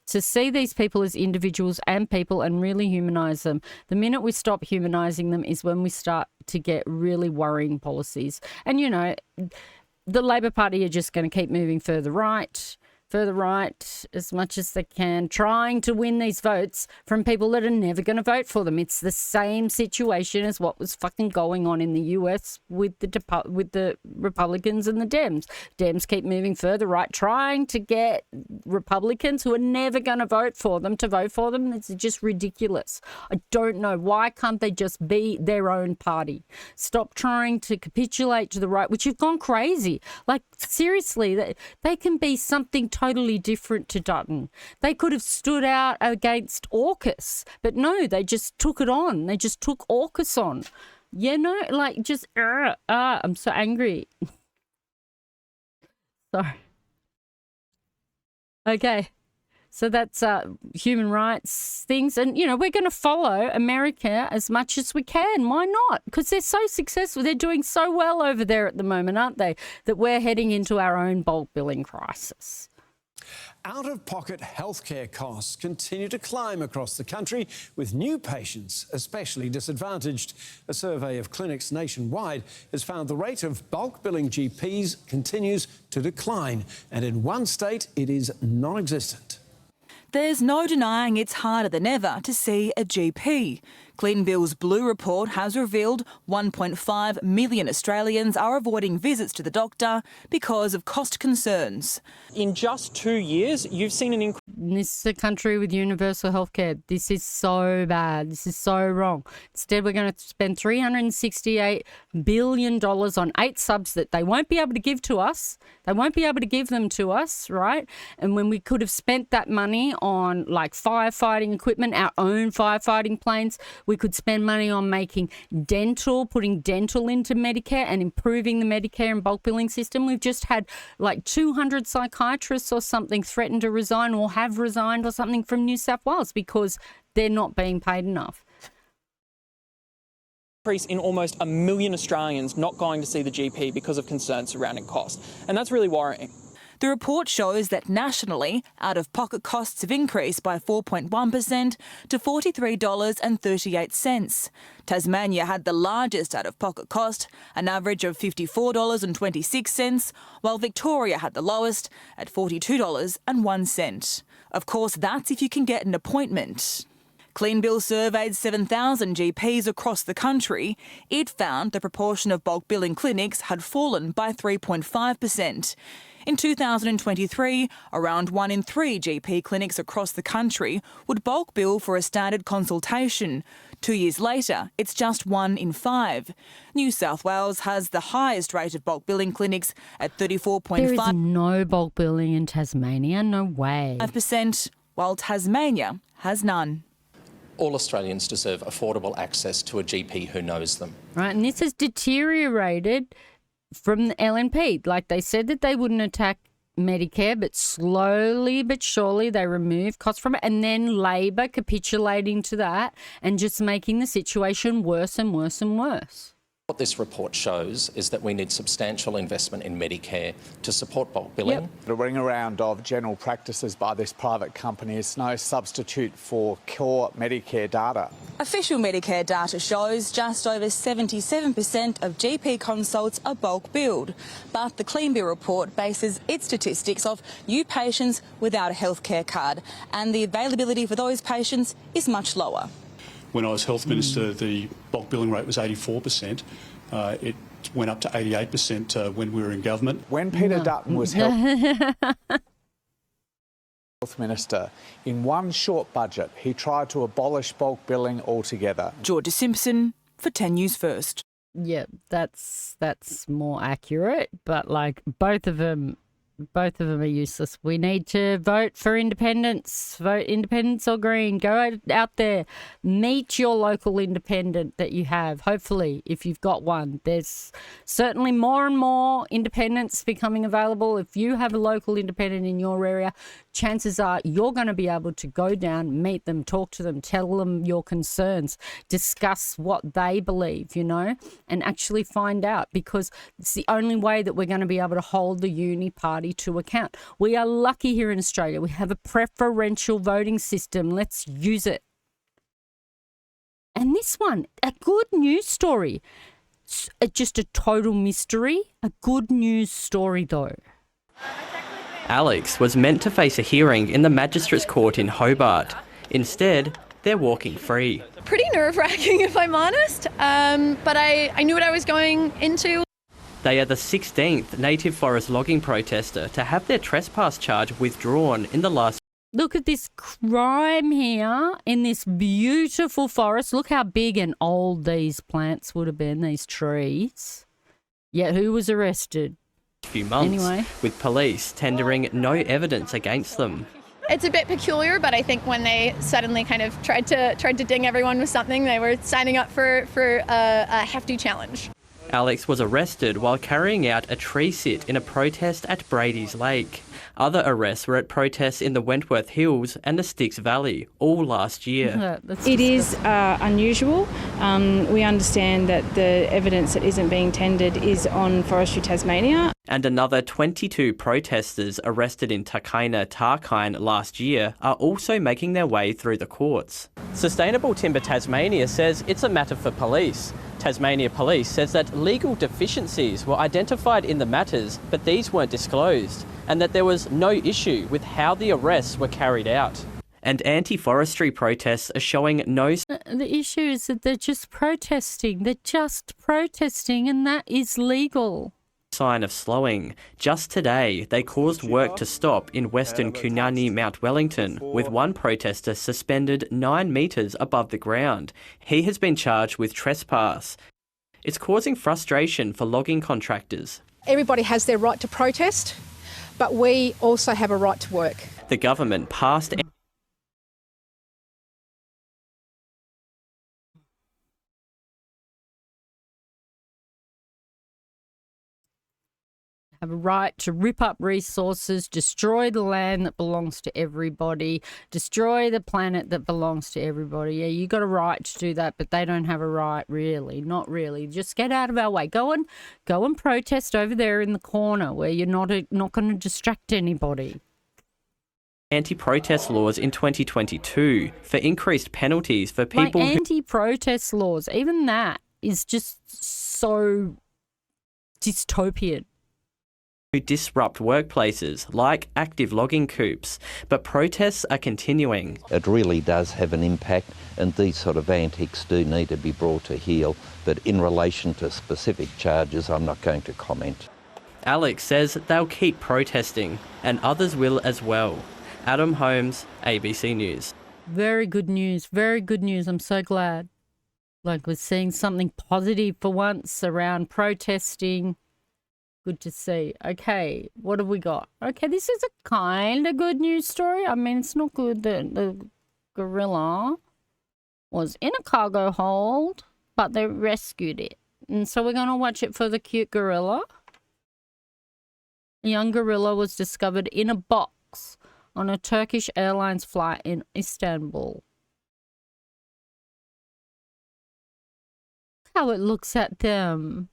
to see these people as individuals and people and really humanise them. The minute we stop humanising them is when we start to get really worrying policies. And, you know, the Labor Party are just going to keep moving further right as much as they can, trying to win these votes from people that are never going to vote for them. It's the same situation as what was fucking going on in the US with the Republicans and the Dems. Dems keep moving further right, trying to get Republicans who are never going to vote for them to vote for them. It's just ridiculous. I don't know. Why can't they just be their own party? Stop trying to capitulate to the right, which have gone crazy. Like, seriously, they can be something totally different to Dutton. They could have stood out against AUKUS, but no, they just took it on. They just took AUKUS on. You know, like, just, I'm so angry. Sorry. Okay. So that's human rights things. And, you know, we're going to follow America as much as we can. Why not? Because they're so successful. They're doing so well over there at the moment, aren't they? That we're heading into our own bulk billing crisis. Out-of-pocket healthcare costs continue to climb across the country, with new patients especially disadvantaged. A survey of clinics nationwide has found the rate of bulk billing GPs continues to decline, and in one state it is non-existent. There's no denying it's harder than ever to see a GP. Cleanbill's Blue Report has revealed 1.5 million Australians are avoiding visits to the doctor because of cost concerns. In just 2 years, you've seen an increase. This is a country with universal healthcare. This is so bad. This is so wrong. Instead, we're going to spend $368 billion on 8 subs that they won't be able to give to us. They won't be able to give them to us, right? And when we could have spent that money on, like, firefighting equipment, our own firefighting planes, we could spend money on making dental, putting dental into Medicare and improving the Medicare and bulk billing system. We've just had like 200 psychiatrists or something threaten to resign or have resigned or something from New South Wales because they're not being paid enough. Increase in almost 1 million Australians not going to see the GP because of concerns surrounding cost. And that's really worrying. The report shows that nationally, out-of-pocket costs have increased by 4.1% to $43.38. Tasmania had the largest out-of-pocket cost, an average $54.26, while Victoria had the lowest at $42.01. Of course, that's if you can get an appointment. CleanBill surveyed 7,000 GPs across the country. It found the proportion of bulk billing clinics had fallen by 3.5%. In 2023, around 1 in 3 GP clinics across the country would bulk bill for a standard consultation. 2 years later, it's just 1 in 5. New South Wales has the highest rate of bulk billing clinics at 34.5%. There is no bulk billing in Tasmania, no way. 5%, while Tasmania has none. All Australians deserve affordable access to a GP who knows them. Right, and this has deteriorated from the LNP. Like, they said that they wouldn't attack Medicare, but slowly but surely they remove costs from it, and then Labor capitulating to that and just making the situation worse and worse and worse. What this report shows is that we need substantial investment in Medicare to support bulk billing. The ring around of general practices by this private company is no substitute for core Medicare data. Official Medicare data shows just over 77% of GP consults are bulk billed, but the CleanBill report bases its statistics off new patients without a healthcare card, and the availability for those patients is much lower. When I was Health Minister, the bulk billing rate was 84%. It went up to 88% when we were in government. When Peter Dutton was Health Minister, in one short budget, he tried to abolish bulk billing altogether. Georgia Simpson for 10 News First. Yeah, that's more accurate, but like both of them are useless. We need to vote for independence. Vote independence or green. Go out there, meet your local independent that you have. Hopefully, if you've got one, there's certainly more and more independents becoming available. If you have a local independent in your area, chances are you're going to be able to go down, meet them, talk to them, tell them your concerns, discuss what they believe, and actually find out, because it's the only way that we're going to be able to hold the uni party to account. We are lucky here in Australia. We have a preferential voting system. Let's use it. And this one, a good news story. It's just a total mystery. A good news story, though. Alex was meant to face a hearing in the Magistrates Court in Hobart. Instead, they're walking free. Pretty nerve-wracking, if I'm honest, but I knew what I was going into. They are the 16th native forest logging protester to have their trespass charge withdrawn in the last... Look at this crime here in this beautiful forest. Look how big and old these plants would have been, these trees. Yet who was arrested? Few months, anyway, with police tendering no evidence against them. It's a bit peculiar, but I think when they suddenly kind of tried to ding everyone with something, they were signing up for a hefty challenge. Alex was arrested while carrying out a tree sit in a protest at Brady's Lake. Other arrests were at protests in the Wentworth Hills and the Styx Valley, all last year. It is unusual. We understand that the evidence that isn't being tendered is on Forestry Tasmania. And another 22 protesters arrested in Tarkine last year are also making their way through the courts. Sustainable Timber Tasmania says it's a matter for police. Tasmania Police says that legal deficiencies were identified in the matters, but these weren't disclosed, and that there was no issue with how the arrests were carried out. And anti-forestry protests are showing no... The issue is that they're just protesting. They're just protesting, and that is legal. Sign of slowing. Just today, they caused work to stop in Western Kunani, Mount Wellington, with one protester suspended 9 metres above the ground. He has been charged with trespass. It's causing frustration for logging contractors. Everybody has their right to protest, but we also have a right to work. The government passed... have a right to rip up resources, destroy the land that belongs to everybody, destroy the planet that belongs to everybody. Yeah, you got a right to do that, but they don't have a right, really. Not really. Just get out of our way. Go and protest over there in the corner where you're not going to distract anybody. Anti-protest laws in 2022 for increased penalties for people who... Anti-protest laws, even that is just so dystopian. who disrupt workplaces like active logging coops, but protests are continuing. It really does have an impact, and these sort of antics do need to be brought to heel, but in relation to specific charges, I'm not going to comment. Alex says they'll keep protesting, and others will as well. Adam Holmes, ABC News. Very good news. Very good news. I'm so glad. Like we're seeing something positive for once around protesting. Good to see. Okay, what have we got? Okay, this is a kind of good news story. I mean, it's not good that the gorilla was in a cargo hold, but they rescued it. And so we're going to watch it for the cute gorilla. A young gorilla was discovered in a box on a Turkish Airlines flight in Istanbul. How it looks at them.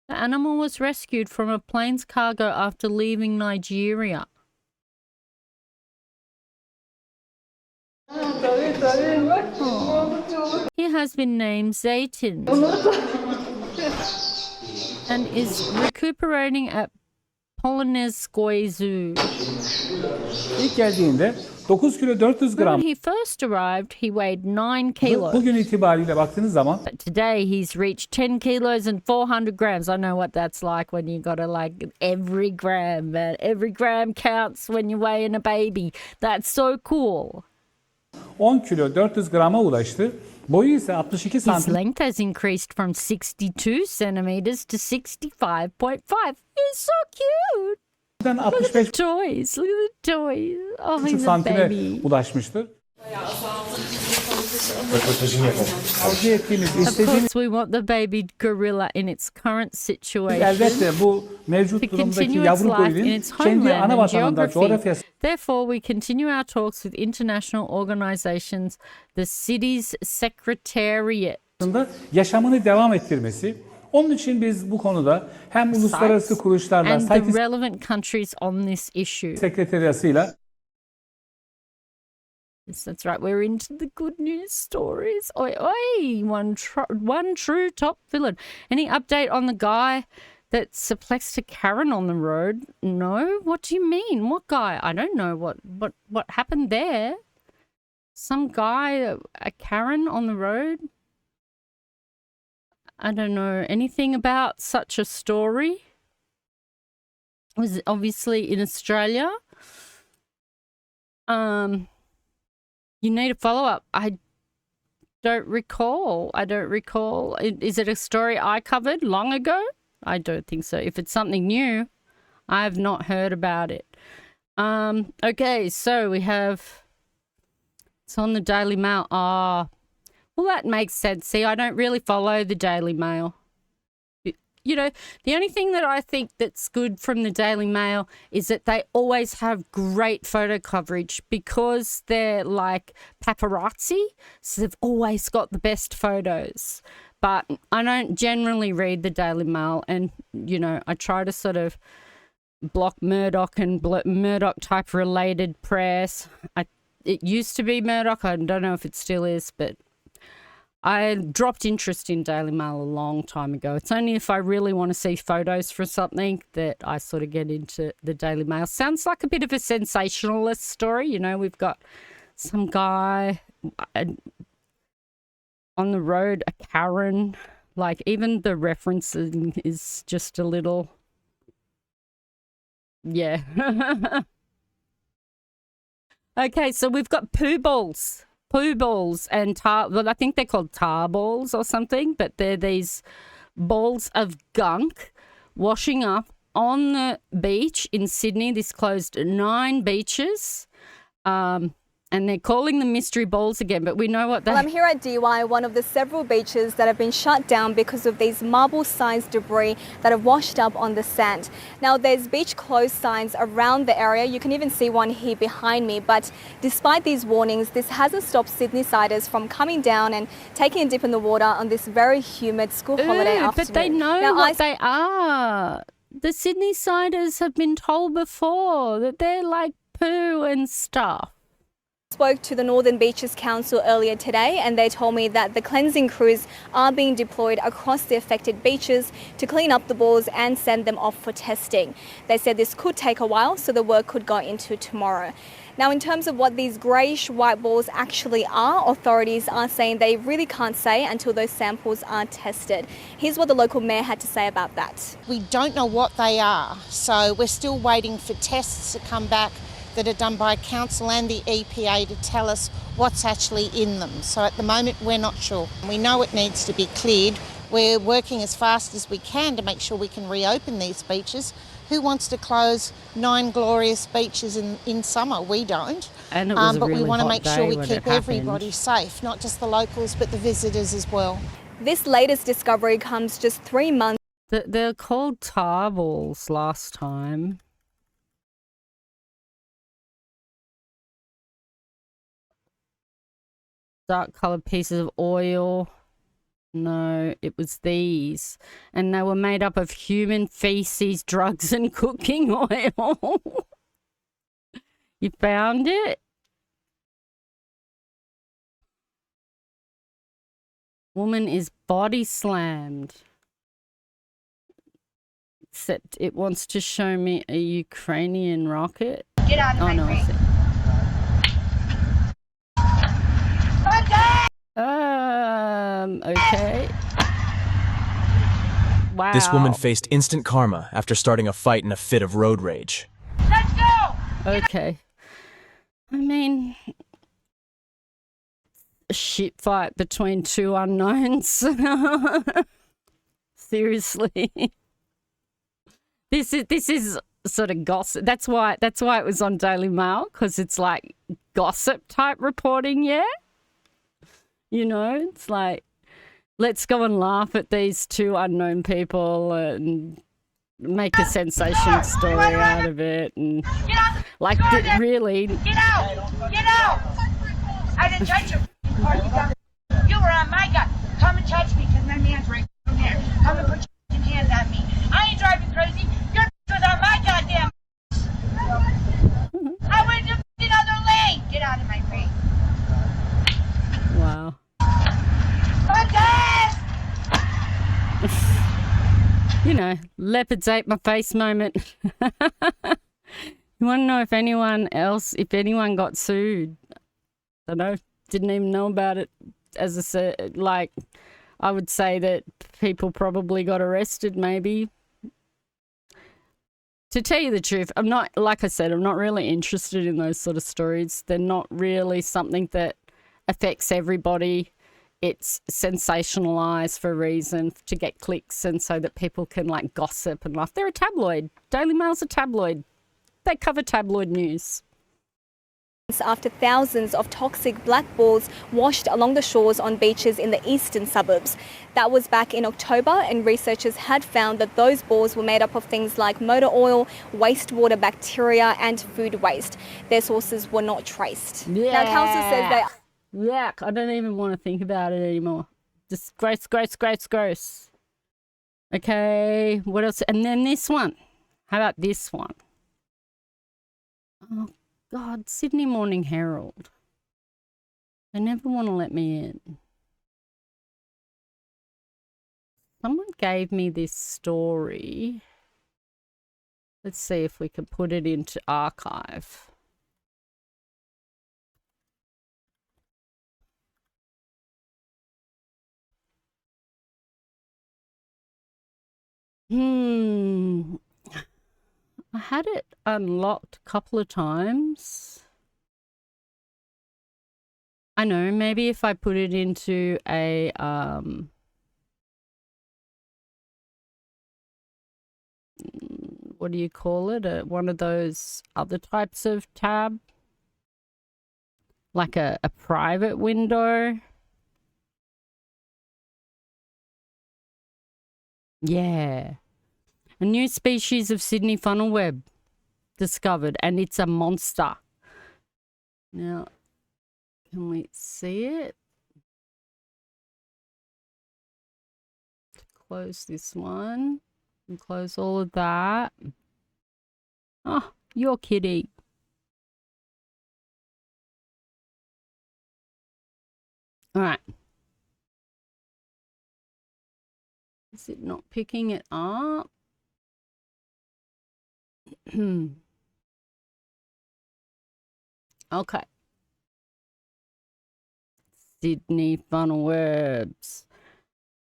The animal was rescued from a plane's cargo after leaving Nigeria. Oh. He has been named Zeytin and is recuperating at Polonezskoye Zoo. İlk geldiğinde 9 kilo 400 gram. When he first arrived, he weighed 9 kilos. Bugün itibariyle baktığınız zaman. But today he's reached 10 kilos and 400 grams. I know what that's like when you gotta like every gram, man. Every gram counts when you're weighing a baby. That's so cool. 10 kilo 400 grama ulaştı. Boyu ise 62 santim. His length has increased from 62 centimeters to 65.5. He's so cute. Look at the toys. Look at the toys. Oh, he's a baby. Ulaşmıştır. Of course, we want the baby gorilla in its current situation Elbette bu mevcut to durumdaki continue its yavru life in gorilin its kendi homeland ana and vatanında geography. coğrafyası. Therefore, we continue our talks with international organizations, the city's secretariat, yaşamını devam ettirmesi. Onun için biz bu konuda hem uluslararası kuruluşlarla, and the relevant countries on this issue. sekreteriyasıyla Yes, that's right. We're into the good news stories. Oi, oi, one true top villain. Any update on the guy that suplexed a Karen on the road? No? What do you mean? What guy? I don't know what happened there. Some guy, a Karen on the road? I don't know anything about such a story. It was obviously in Australia. You need a follow-up. I don't recall. Is it a story I covered long ago? I don't think so. If it's something new, I have not heard about it. Okay, so we have... It's on the Daily Mail. Well, that makes sense. See, I don't really follow the Daily Mail. You know, the only thing that I think that's good from the Daily Mail is that they always have great photo coverage because they're like paparazzi. So they've always got the best photos. But I don't generally read the Daily Mail and, you know, I try to sort of block Murdoch and Murdoch type related press. It used to be Murdoch. I don't know if it still is, but I dropped interest in Daily Mail a long time ago. It's only if I really want to see photos for something that I sort of get into the Daily Mail. Sounds like a bit of a sensationalist story. You know, we've got some guy on the road, a Karen. Like, even the referencing is just a little... Yeah. Okay, so we've got poo balls and I think they're called tar balls or something, but they're these balls of gunk washing up on the beach in Sydney. This closed 9 beaches, and they're calling them mystery balls again, but we know what they... Well, I'm here at DY, one of the several beaches that have been shut down because of these marble-sized debris that have washed up on the sand. Now, there's beach closed signs around the area. You can even see one here behind me, but despite these warnings, this hasn't stopped Sydney-siders from coming down and taking a dip in the water on this very humid school holiday afternoon. But they know what they are. The Sydney-siders have been told before that they're like poo and stuff. spoke to the Northern Beaches Council earlier today, and they told me that the cleansing crews are being deployed across the affected beaches to clean up the balls and send them off for testing. They said this could take a while, so the work could go into tomorrow. Now, in terms of what these greyish white balls actually are, authorities are saying they really can't say until those samples are tested. Here's what the local mayor had to say about that. We don't know what they are, so we're still waiting for tests to come back that are done by council and the EPA to tell us what's actually in them. So at the moment we're not sure. We know it needs to be cleared. We're working as fast as we can to make sure we can reopen these beaches. Who wants to close 9 glorious beaches in summer? We don't. And it was a but really we want to hot make sure day we when keep it everybody safe, not just the locals but the visitors as well. This latest discovery comes just 3 months. They're called tar balls last time. Dark coloured pieces of oil. No, it was these. And they were made up of human feces, drugs and cooking oil. You found it? Woman is body slammed. Except it wants to show me a Ukrainian rocket. Get out of my face. Okay. Wow. This woman faced instant karma after starting a fight in a fit of road rage. Let's go! Okay. I mean, a shit fight between two unknowns. Seriously. This is sort of gossip. That's why it was on Daily Mail, because it's like gossip type reporting, yeah? You know, it's like, let's go and laugh at these two unknown people and make a sensation story out of it. And like, really. Get out! Get out! I didn't touch you. You were on my gun. Come and touch me, because my man's right there. Come and put your hands on me. I ain't driving crazy. Your was on my goddamn. I went to the other lane. Get out of my face. Wow. You know, leopards ate my face moment. You want to know if anyone got sued? I don't know. Didn't even know about it. As I said, like, I would say that people probably got arrested, maybe. To tell you the truth, I'm not really interested in those sort of stories. They're not really something that affects everybody. It's sensationalized for a reason, to get clicks and so that people can like gossip and laugh. They're a tabloid. Daily Mail's a tabloid. They cover tabloid news. After thousands of toxic black balls washed along the shores on beaches in the eastern suburbs. That was back in October, and researchers had found that those balls were made up of things like motor oil, wastewater bacteria and food waste. Their sources were not traced. Yeah. Now, council says they... Yuck, I don't even want to think about it anymore. Just gross. Okay, what else? And then this one. How about this one? Oh, God, Sydney Morning Herald. They never want to let me in. Someone gave me this story. Let's see if we can put it into archive. I had it unlocked a couple of times. I know, maybe if I put it into a what do you call it? One of those other types of tab, like a private window. Yeah. A new species of Sydney funnel web discovered, and it's a monster. Now, can we see it? Close this one and close all of that. Oh, you're kidding. All right. Is it not picking it up? Okay. Sydney funnel webs.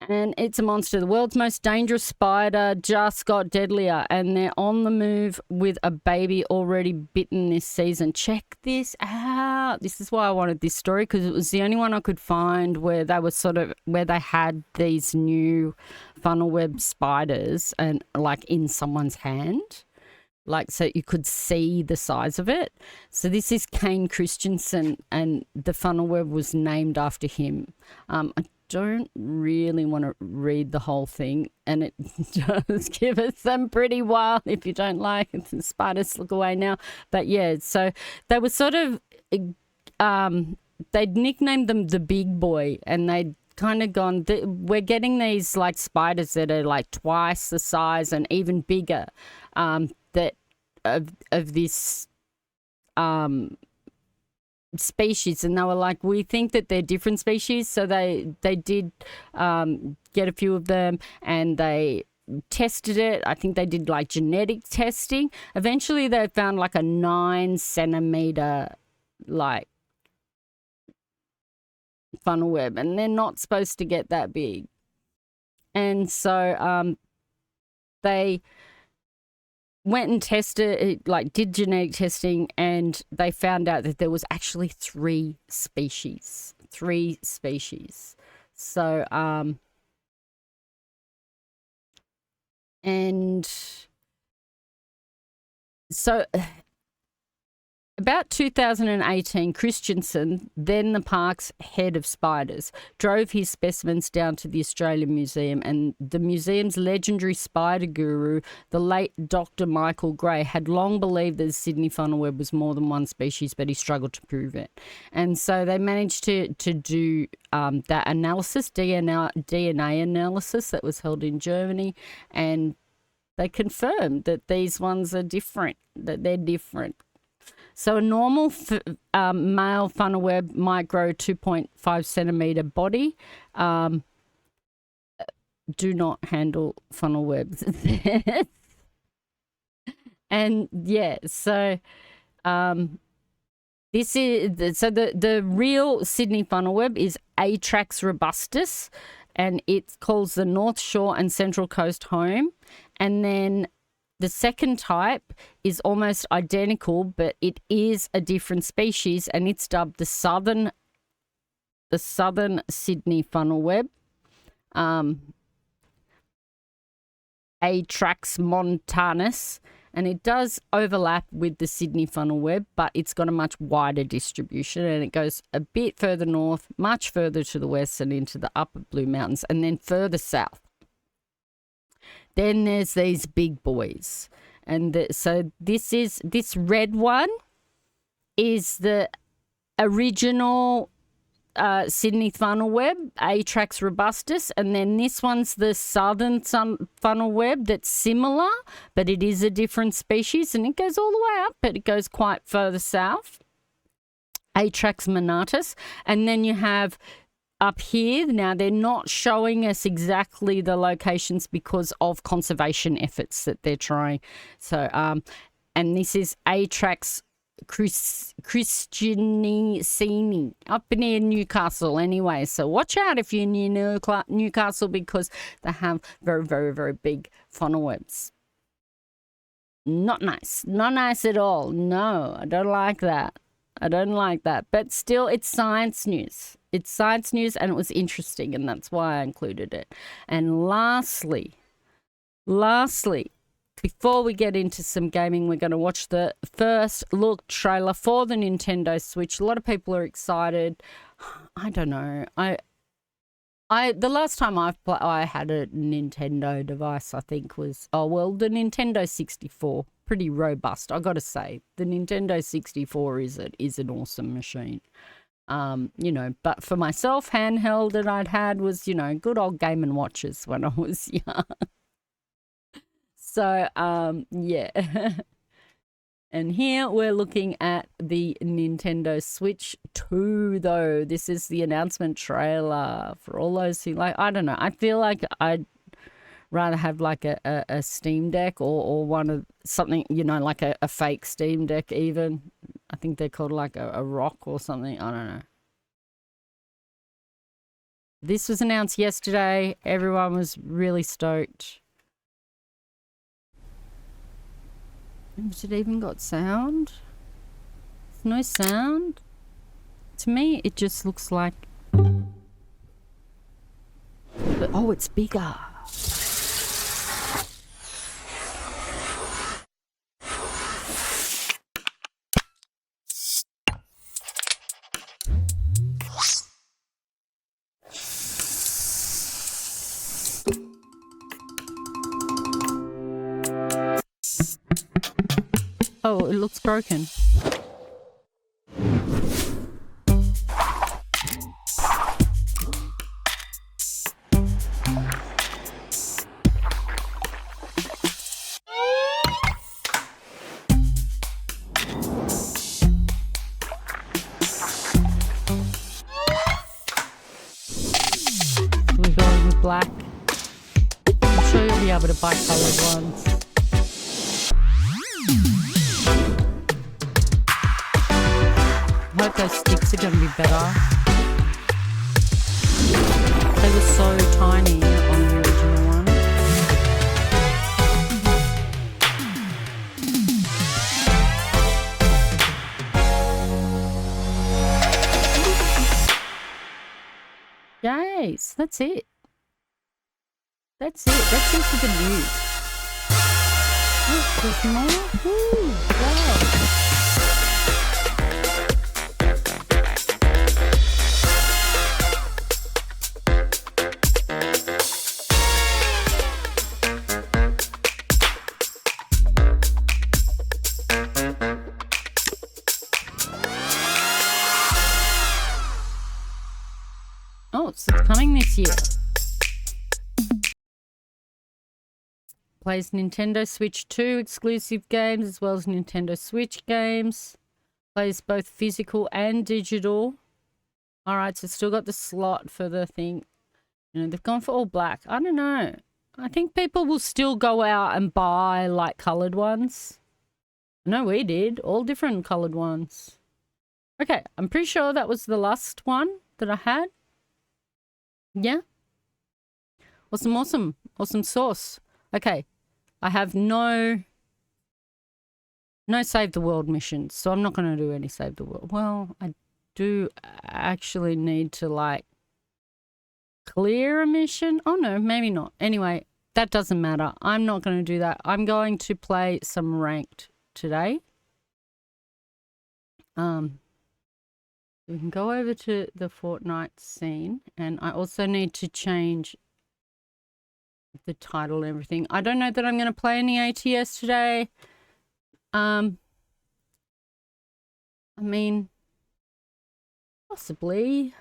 And it's a monster. The world's most dangerous spider just got deadlier, and they're on the move with a baby already bitten this season. Check this out. This is why I wanted this story, because it was the only one I could find where they were where they had these new funnel web spiders and like in someone's hand. Like, so you could see the size of it. So this is Kane Christensen, and the funnel web was named after him. I don't really want to read the whole thing, and it does give us some pretty wild, if you don't like it, the spiders look away now. But yeah, so they were sort of, they'd nicknamed them the big boy, and they'd kind of gone, we're getting these like spiders that are like twice the size and even bigger. That of this species, and they were like, we think that they're different species, so they did get a few of them, and they tested it. I think they did like genetic testing. Eventually they found like a 9 centimeter like funnel web, and they're not supposed to get that big. And so they went and tested it, like did genetic testing, and they found out that there was actually 3 species. So and so about 2018, Christensen, then the park's head of spiders, drove his specimens down to the Australian Museum, and the museum's legendary spider guru, the late Dr. Michael Gray, had long believed that the Sydney funnel web was more than one species, but he struggled to prove it. And so they managed to do that analysis, DNA analysis that was held in Germany, and they confirmed that these ones are different, that they're different. So a normal male funnel web might grow 2.5 centimetre body. Do not handle funnel webs. And yeah, so this is the real Sydney funnel web is Atrax robustus, and it calls the North Shore and Central Coast home. And then the second type is almost identical, but it is a different species, and it's dubbed the southern Sydney funnel web, Atrax montanus, and it does overlap with the Sydney funnel web, but it's got a much wider distribution, and it goes a bit further north, much further to the west and into the upper Blue Mountains, and then further south. Then there's these big boys. And so this red one is the original Sydney funnel web, Atrax robustus. And then this one's the southern funnel web that's similar, but it is a different species. And it goes all the way up, but it goes quite further south, Atrax monatus. And then you have up here, now they're not showing us exactly the locations because of conservation efforts that they're trying. So, and this is Atrax christianicini up near Newcastle anyway. So watch out if you're near Newcastle, because they have very, very, very big funnel webs. Not nice. Not nice at all. No, I don't like that. But still, it's science news. It's science news, and it was interesting, and that's why I included it. And lastly, before we get into some gaming, we're going to watch the first look trailer for the Nintendo Switch. A lot of people are excited. I don't know. The last time I had a Nintendo device, I think was, the Nintendo 64. Pretty robust, I got to say. The Nintendo 64 is an awesome machine. But for myself, handheld that I'd had was, good old Game & Watches when I was young. So, yeah. And here we're looking at the Nintendo Switch 2, though. This is the announcement trailer for all those who, like, I don't know. I feel like I'd rather have like a Steam Deck or one of something, you know, like a fake Steam Deck even. I think they're called like a Rock or something. I don't know. This was announced yesterday. Everyone was really stoked. Has it even got sound? There's no sound. To me, it just looks like... Oh, it's bigger. Oh, it looks broken. We're going with black. I'm sure you'll be able to buy coloured ones. I hope those sticks are going to be better. They were so tiny on the original one. Yes, that's it. That's it. That's it for the news. Oh, there's more? Woo, wow. Oh, so it's coming this year. Plays Nintendo Switch 2 exclusive games as well as Nintendo Switch games. Plays both physical and digital. Alright, so it's still got the slot for the thing. You know, they've gone for all black. I don't know. I think people will still go out and buy like coloured ones. No, we did. All different coloured ones. Okay, I'm pretty sure that was the last one that I had. Yeah. Awesome, awesome. Awesome sauce. Okay. I have no Save the World missions, so I'm not going to do any Save the World. Well, I do actually need to, like, clear a mission. Oh, no, maybe not. Anyway, that doesn't matter. I'm not going to do that. I'm going to play some ranked today. We can go over to the Fortnite scene, and I also need to change the title and everything. I don't know that I'm going to play any ATS today. I mean, possibly.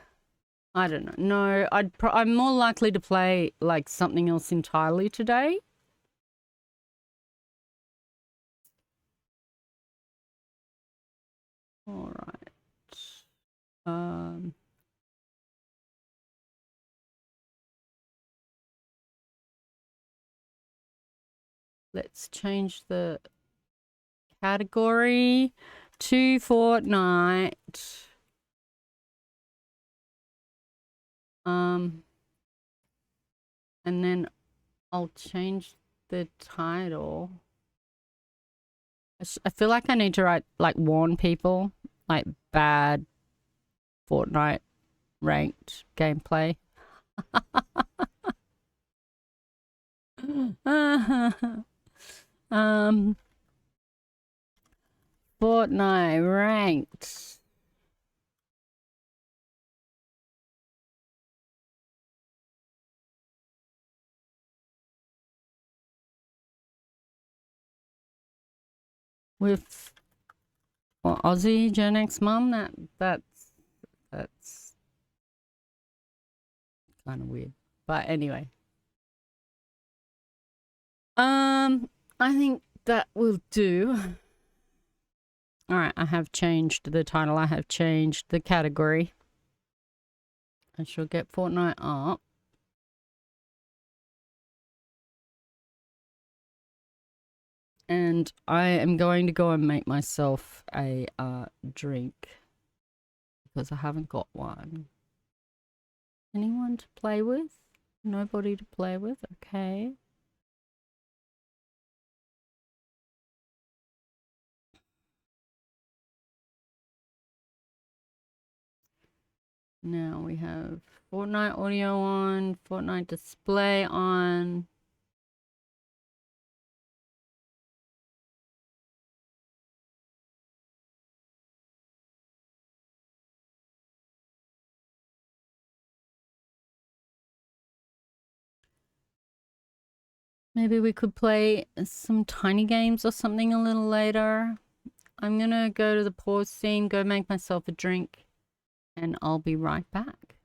I don't know. No, I'm more likely to play like something else entirely today. All right. Let's change the category to Fortnite. And then I'll change the title. I feel like I need to write, like, warn people, like, bad Fortnite ranked gameplay. Fortnite ranked. With Aussie genx mum, that's kind of weird. But anyway. I think that will do. All right, I have changed the title. I have changed the category. I shall get Fortnite up. And I am going to go and make myself a drink because I haven't got one. Anyone to play with? Nobody to play with? Okay. Now we have Fortnite audio on, Fortnite display on. Maybe we could play some tiny games or something a little later. I'm gonna go to the pause scene, go make myself a drink, and I'll be right back.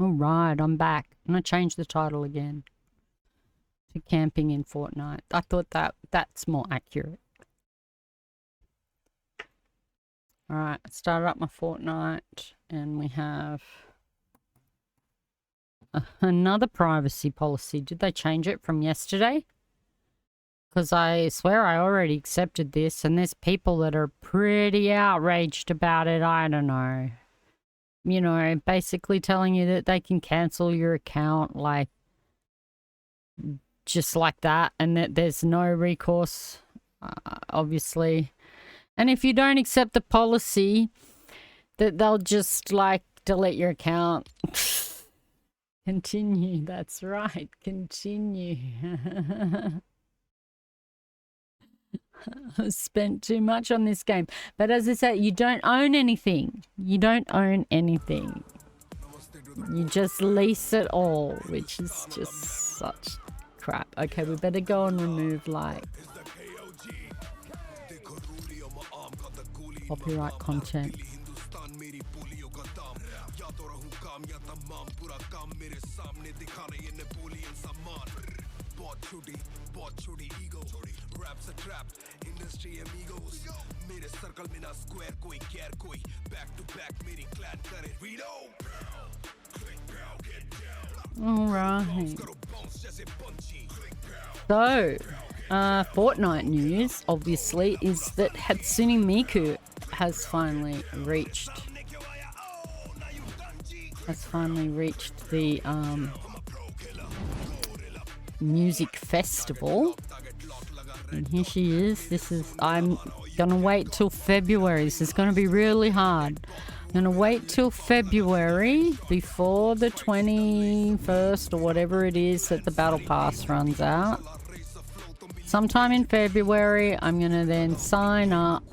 All right, I'm back. I'm going to change the title again to Camping in Fortnite. I thought that's more accurate. All right, I started up my Fortnite, and we have another privacy policy. Did they change it from yesterday? Because I swear I already accepted this, and there's people that are pretty outraged about it. I don't know. You know, basically telling you that they can cancel your account, like, just like that, and that there's no recourse, obviously. And if you don't accept the policy, that they'll just, like, delete your account. Continue, that's right, continue. I spent too much on this game. But as I said, you don't own anything. You don't own anything. You just lease it all, which is just such crap. Okay, we better go and remove, like, copyright content. All right. So, Fortnite news, obviously, is that Hatsune Miku has finally reached the music festival. And here she is. I'm gonna wait till February. This is gonna be really hard. I'm gonna wait till February before the 21st or whatever it is that the battle pass runs out. Sometime in February, I'm gonna then sign up,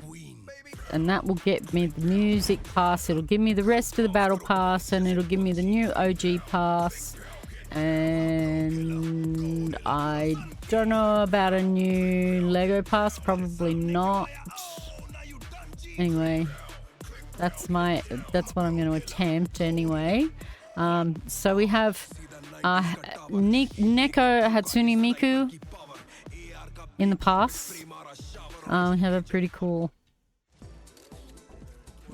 and that will get me the music pass. It'll give me the rest of the battle pass, and it'll give me the new OG pass. And I don't know about a new Lego pass, probably not. Anyway, that's what I'm going to attempt anyway. So we have Neko Hatsune Miku in the pass. We have a pretty cool.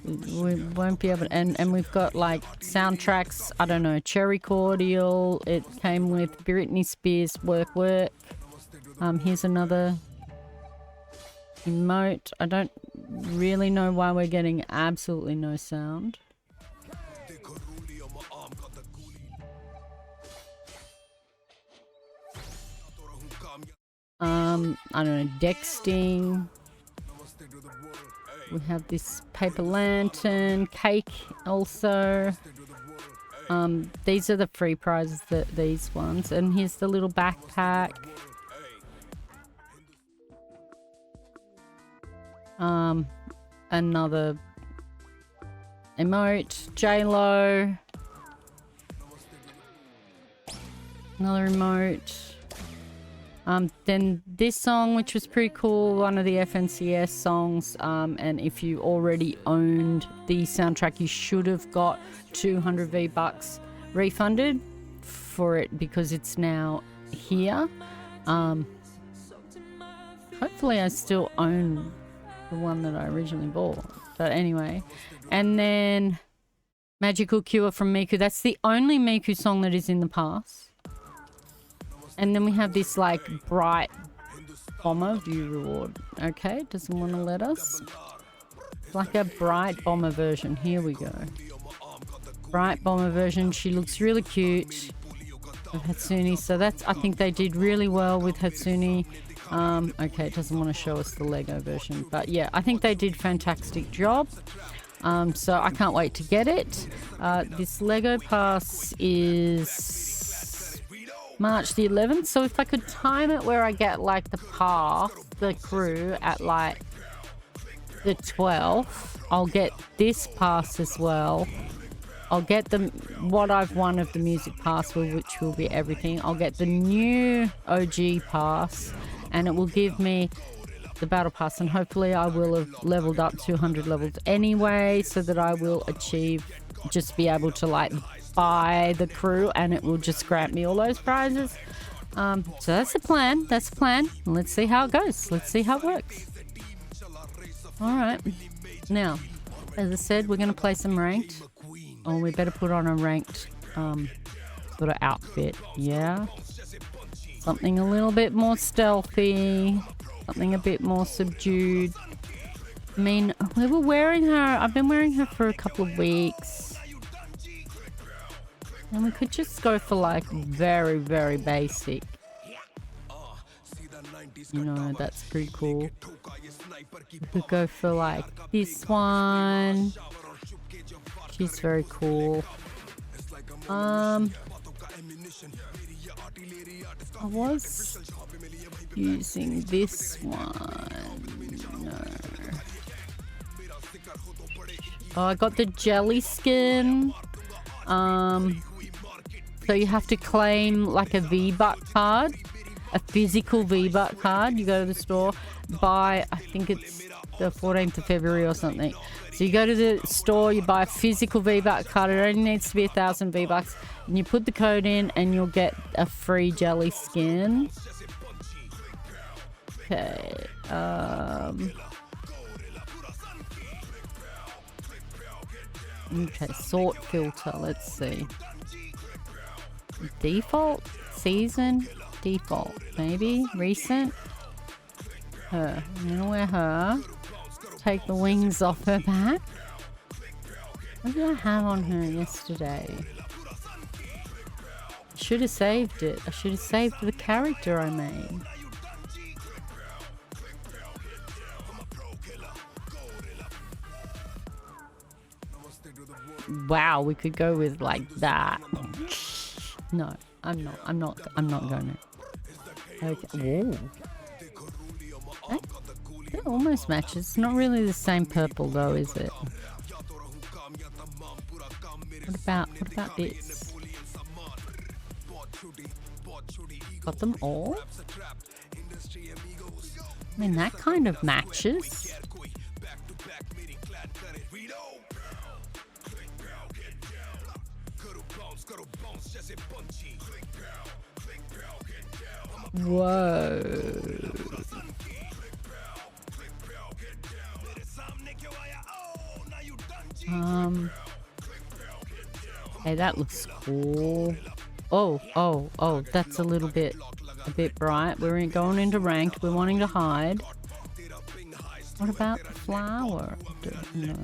We won't be able to, and we've got like soundtracks. I don't know, Cherry Cordial. It came with Britney Spears' Work. Here's another emote. I don't really know why we're getting absolutely no sound. I don't know, Dexting. We have this paper lantern, cake also. These are the free prizes, these ones. And here's the little backpack. Another emote, J-Lo. Another emote. Then this song, which was pretty cool, one of the FNCS songs, and if you already owned the soundtrack, you should have got 200 V-Bucks refunded for it because it's now here. Hopefully I still own the one that I originally bought, but anyway. And then Magical Cure from Miku. That's the only Miku song that is in the pass. And then we have this like bright bomber view reward. Okay, doesn't want to let us. It's like a bright bomber version. Here we go. Bright bomber version. She looks really cute. With Hatsune. So that's, I think they did really well with Hatsune. Okay, it doesn't want to show us the Lego version. But yeah, I think they did fantastic job. So I can't wait to get it. This Lego pass is March the 11th, so if I could time it where I get like the crew at like the 12th, I'll get this pass as well. I'll get what I've won of the music pass, which will be everything. I'll get the new OG pass, and it will give me the battle pass, and hopefully I will have leveled up 200 levels anyway, so that I will just be able to like by the crew and it will just grant me all those prizes. So that's the plan. That's the plan. Let's see how it goes. Let's see how it works. All right. Now, as I said, we're going to play some ranked. Oh, we better put on a ranked sort of outfit. Yeah. Something a little bit more stealthy. Something a bit more subdued. I mean, we were wearing her. I've been wearing her for a couple of weeks. And we could just go for like very, very basic. You know, that's pretty cool. We could go for like this one. She's very cool. I was using this one. No. Oh, I got the jelly skin. So you have to claim like a V-Buck card, a physical V-Buck card. You go to the store, buy, I think it's the 14th of February or something. So you go to the store, you buy a physical V-Buck card. It only needs to be 1,000 V-Bucks. And you put the code in and you'll get a free jelly skin. Okay. Okay, sort filter, let's see. Default? Season? Default. Maybe? Recent? Her. I'm gonna wear her. Take the wings off her back. What did I have on her yesterday? I should have saved it. I should have saved the character I made. Wow, we could go with like that. No, I'm not going to. Okay. Whoa. That almost matches. It's not really the same purple though, is it? What about this? Got them all? I mean, that kind of matches. Whoa. Hey, that looks cool. Oh, that's a bit bright. We're going into ranked. We're wanting to hide. What about the flower? No.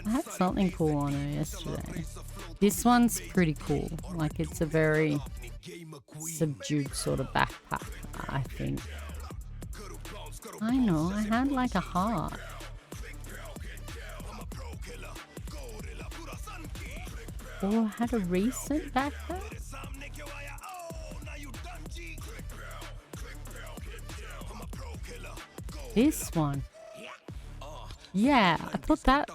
I had something cool on her yesterday. This one's pretty cool. Like, it's a very subdued sort of backpack, I think. I know, I had like a heart. Or I had a recent backpack? This one. Yeah, I thought that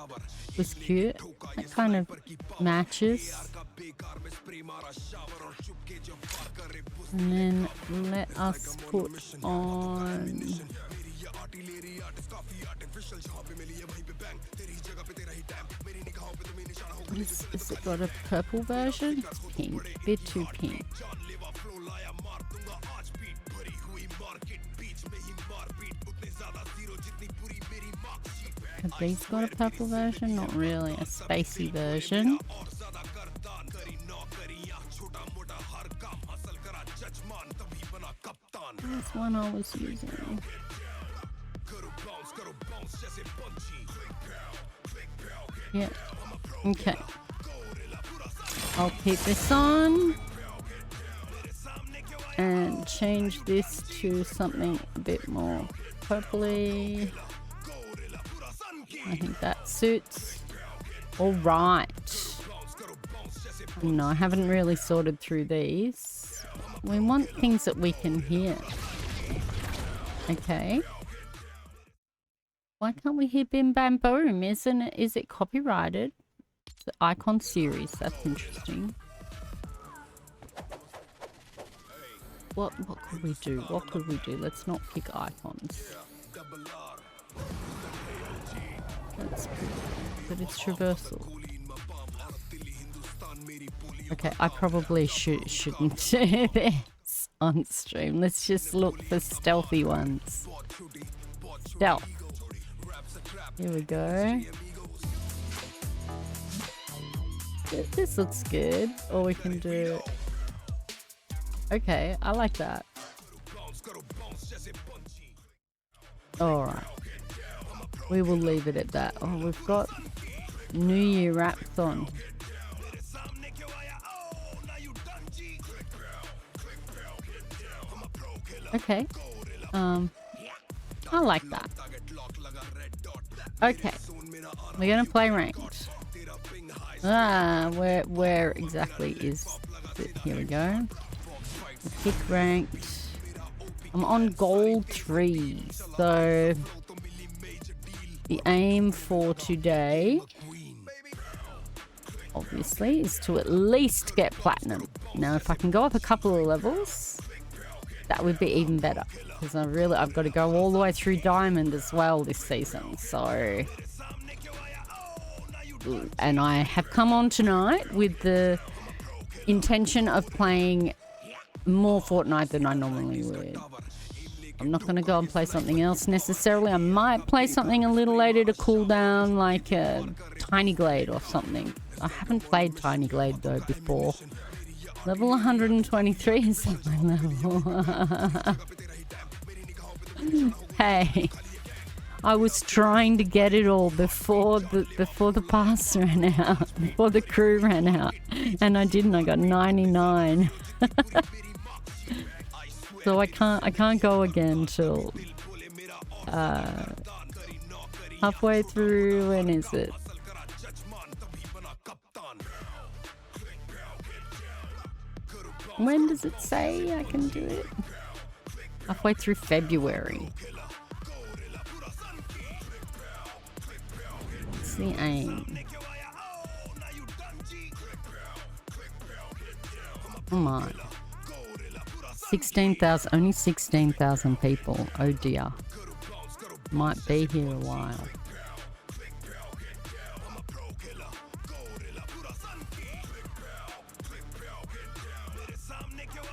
was cute. That kind of matches. And then let us put on... Is it got a purple version? It's pink. A bit too pink. Have these got a purple version? Not really. A spacey version. That's one I was using. Yeah. Okay. I'll keep this on and change this to something a bit more purpley. I think that suits. All right. No, I haven't really sorted through these. We want things that we can hear. Okay. Why can't we hear Bim Bam Boom? Is it copyrighted? The icon series. That's interesting. What could we do? What could we do? Let's not pick icons. That's good. But it's traversal. Okay, I probably shouldn't do this on stream. Let's just look for stealthy ones. Stealth. Here we go. This looks good. Or we can do... Okay, I like that. Alright. We will leave it at that. Oh, we've got New Year wraps on. Okay. I like that. Okay. We're gonna play ranked. Where exactly is it? Here we go. Pick ranked. I'm on gold 3, so the aim for today, obviously, is to at least get platinum. Now, if I can go up a couple of levels, that would be even better, because I've got to go all the way through diamond as well this season. So, and I have come on tonight with the intention of playing more Fortnite than I normally would. I'm not going to go and play something else necessarily. I might play something a little later to cool down, like Tiny Glade or something. I haven't played Tiny Glade though before. Level 123 is my level. Hey, I was trying to get it all before the pass ran out, before the crew ran out, and I didn't. I got 99. So I can't go again till halfway through. When is it? When does it say I can do it? Halfway through February. What's the aim? Come on. 16,000, only 16,000 people. Oh dear. Might be here a while.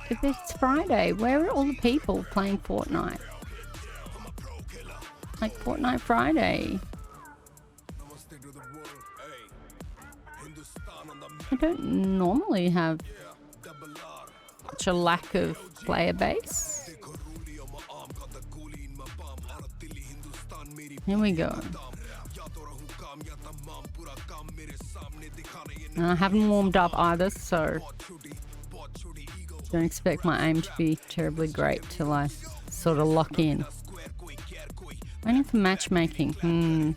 If it's Friday, where are all the people playing Fortnite? Like Fortnite Friday. I don't normally have such a lack of player base. Here we go. And I haven't warmed up either, so don't expect my aim to be terribly great till I sort of lock in. Waiting for matchmaking. Feel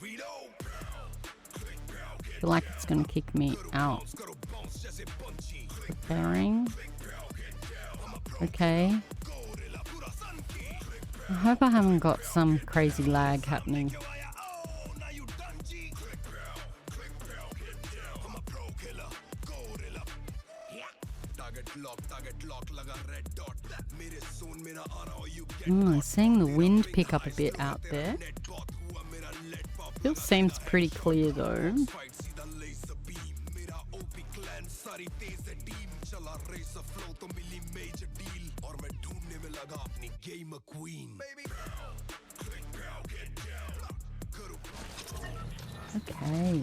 like it's going to kick me out. Preparing. Okay. I hope I haven't got some crazy lag happening. Seeing the wind pick up a bit out there. Still seems pretty clear though. Okay.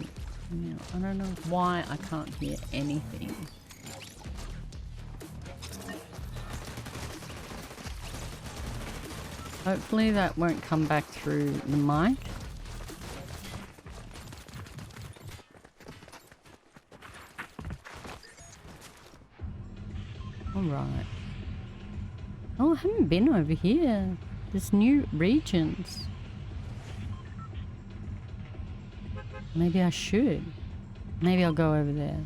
Now, I don't know why I can't hear anything. Hopefully that won't come back through the mic. Alright. Oh, I haven't been over here. There's new regions. Maybe I should. Maybe I'll go over there.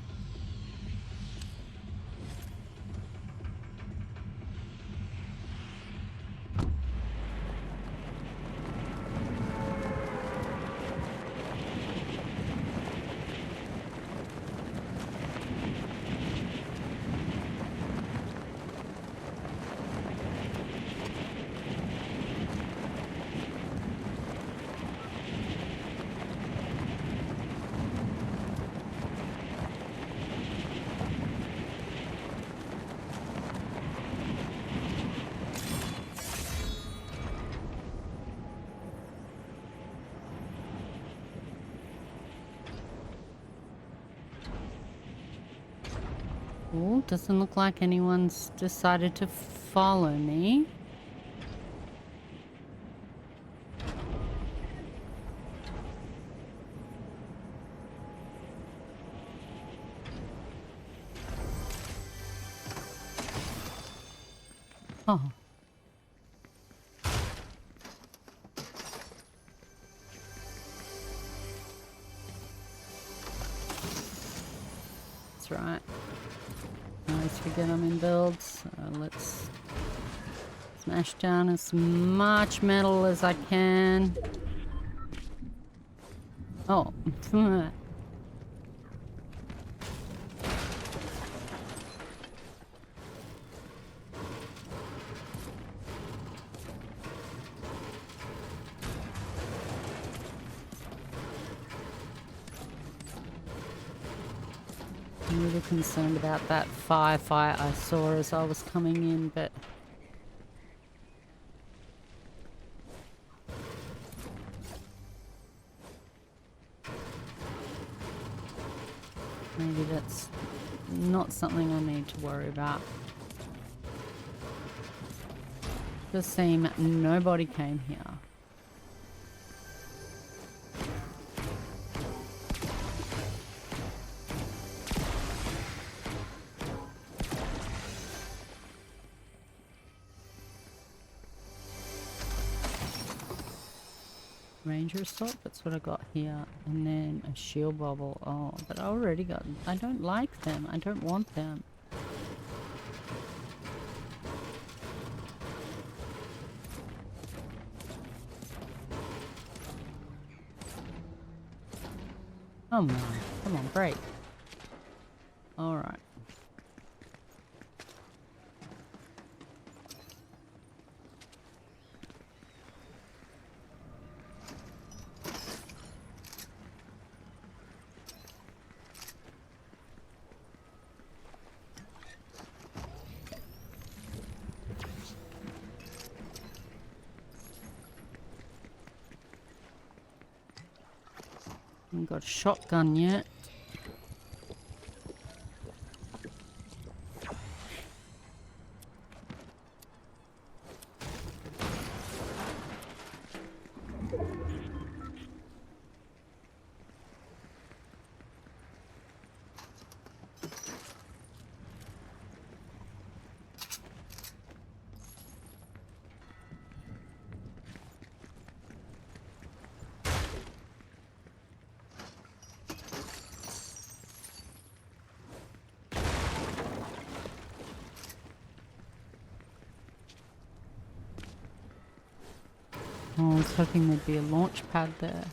Oh, doesn't look like anyone's decided to follow me. Oh. That's right. I always forget I'm in builds. So let's smash down as much metal as I can. Oh. I'm really concerned about that firefight I saw as I was coming in, but maybe that's not something I need to worry about. Does seem nobody came here. Ranger assault, that's what I got here, and then a shield bubble. Oh, but I already got, I don't like them, I don't want them. Oh man, come on, break. Alright. Haven't got a shotgun yet. Oh, I was hoping there'd be a launch pad there.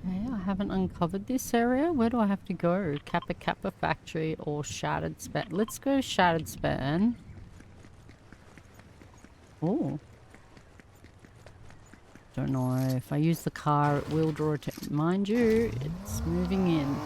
Okay, I haven't uncovered this area. Where do I have to go? Kappa Kappa Factory or Shattered Span? Let's go Shattered Span. Oh. Don't know. If I use the car, it will draw attention. Mind you, it's moving in.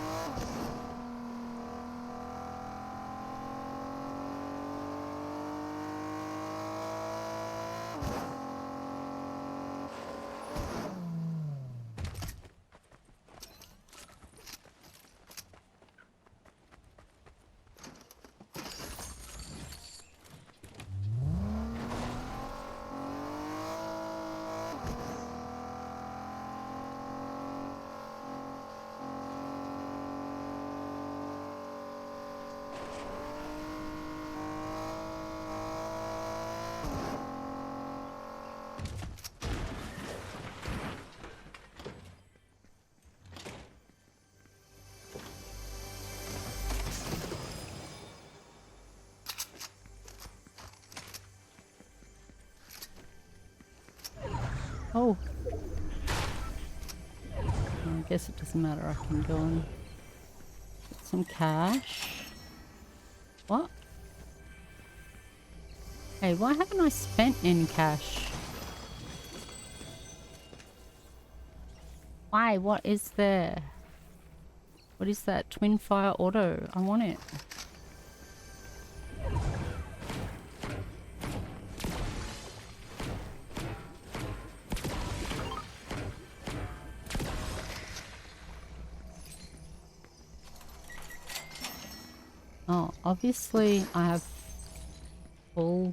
Oh. I guess it doesn't matter. I can go and get some cash. What? Hey, why haven't I spent any cash? Why? What is there? What is that? Twin Fire Auto. I want it. Oh, obviously I have full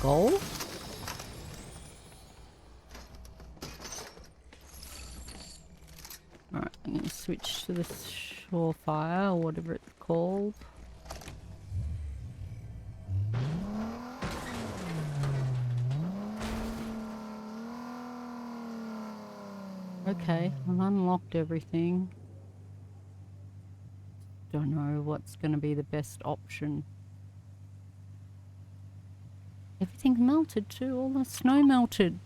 goal. Alright, I'm going to switch to the Surefire or whatever it's called. Okay, I've unlocked everything. Don't know what's going to be the best option. Everything's melted too, all the snow melted.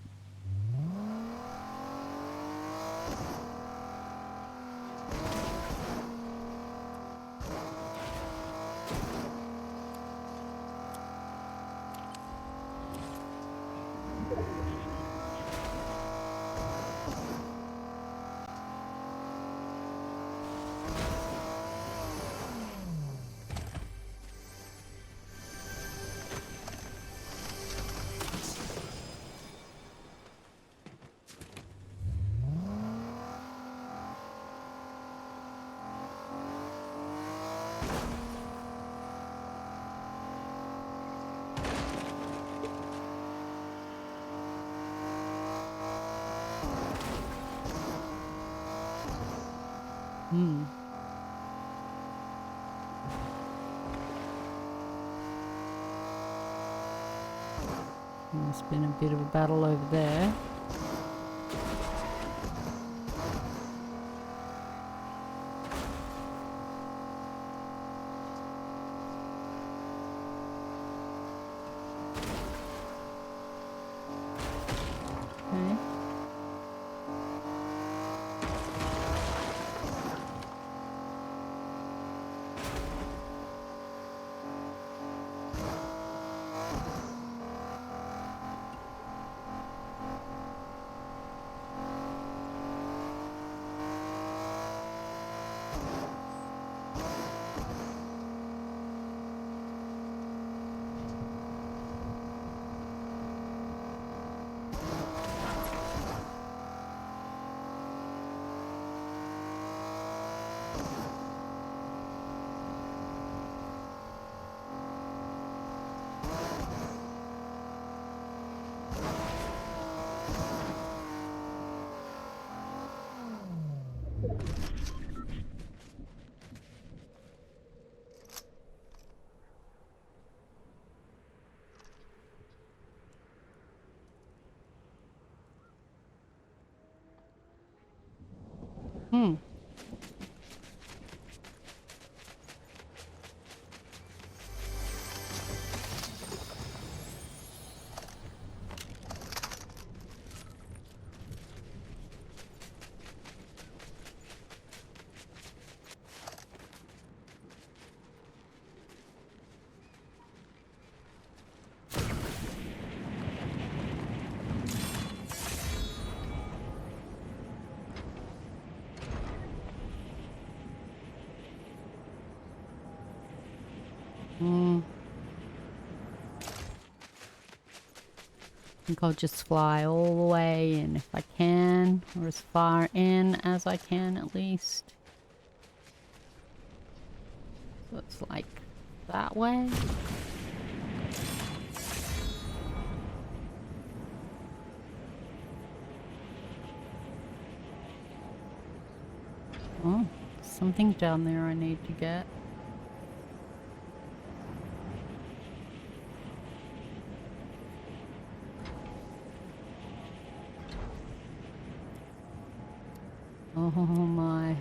There's been a bit of a battle over there. Okay. I think I'll just fly all the way in if I can, or as far in as I can at least. So it's like that way. Oh, something down there I need to get. Oh my.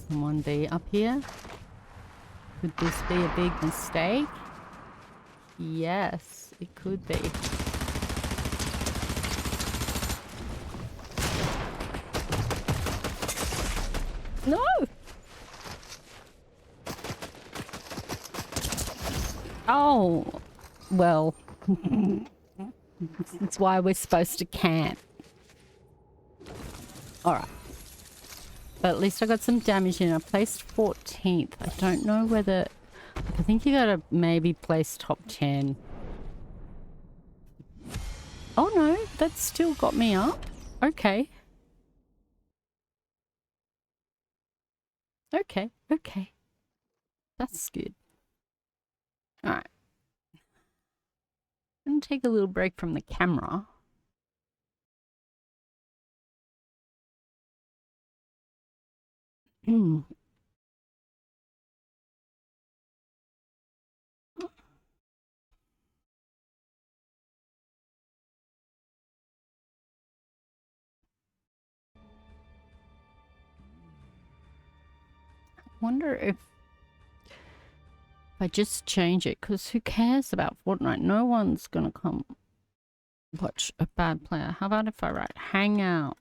Someone be up here? Could this be a big mistake? Yes, it could be. No! Oh, well, that's why we're supposed to camp. Alright. But at least I got some damage in. I placed 14th. I don't know whether... I think you gotta maybe place top 10. Oh no, that's still got me up. Okay. Okay, okay. That's good. Alright. I'm gonna take a little break from the camera. Wonder if I just change it, because who cares about Fortnite? No one's gonna come watch a bad player. How about if I write hangout?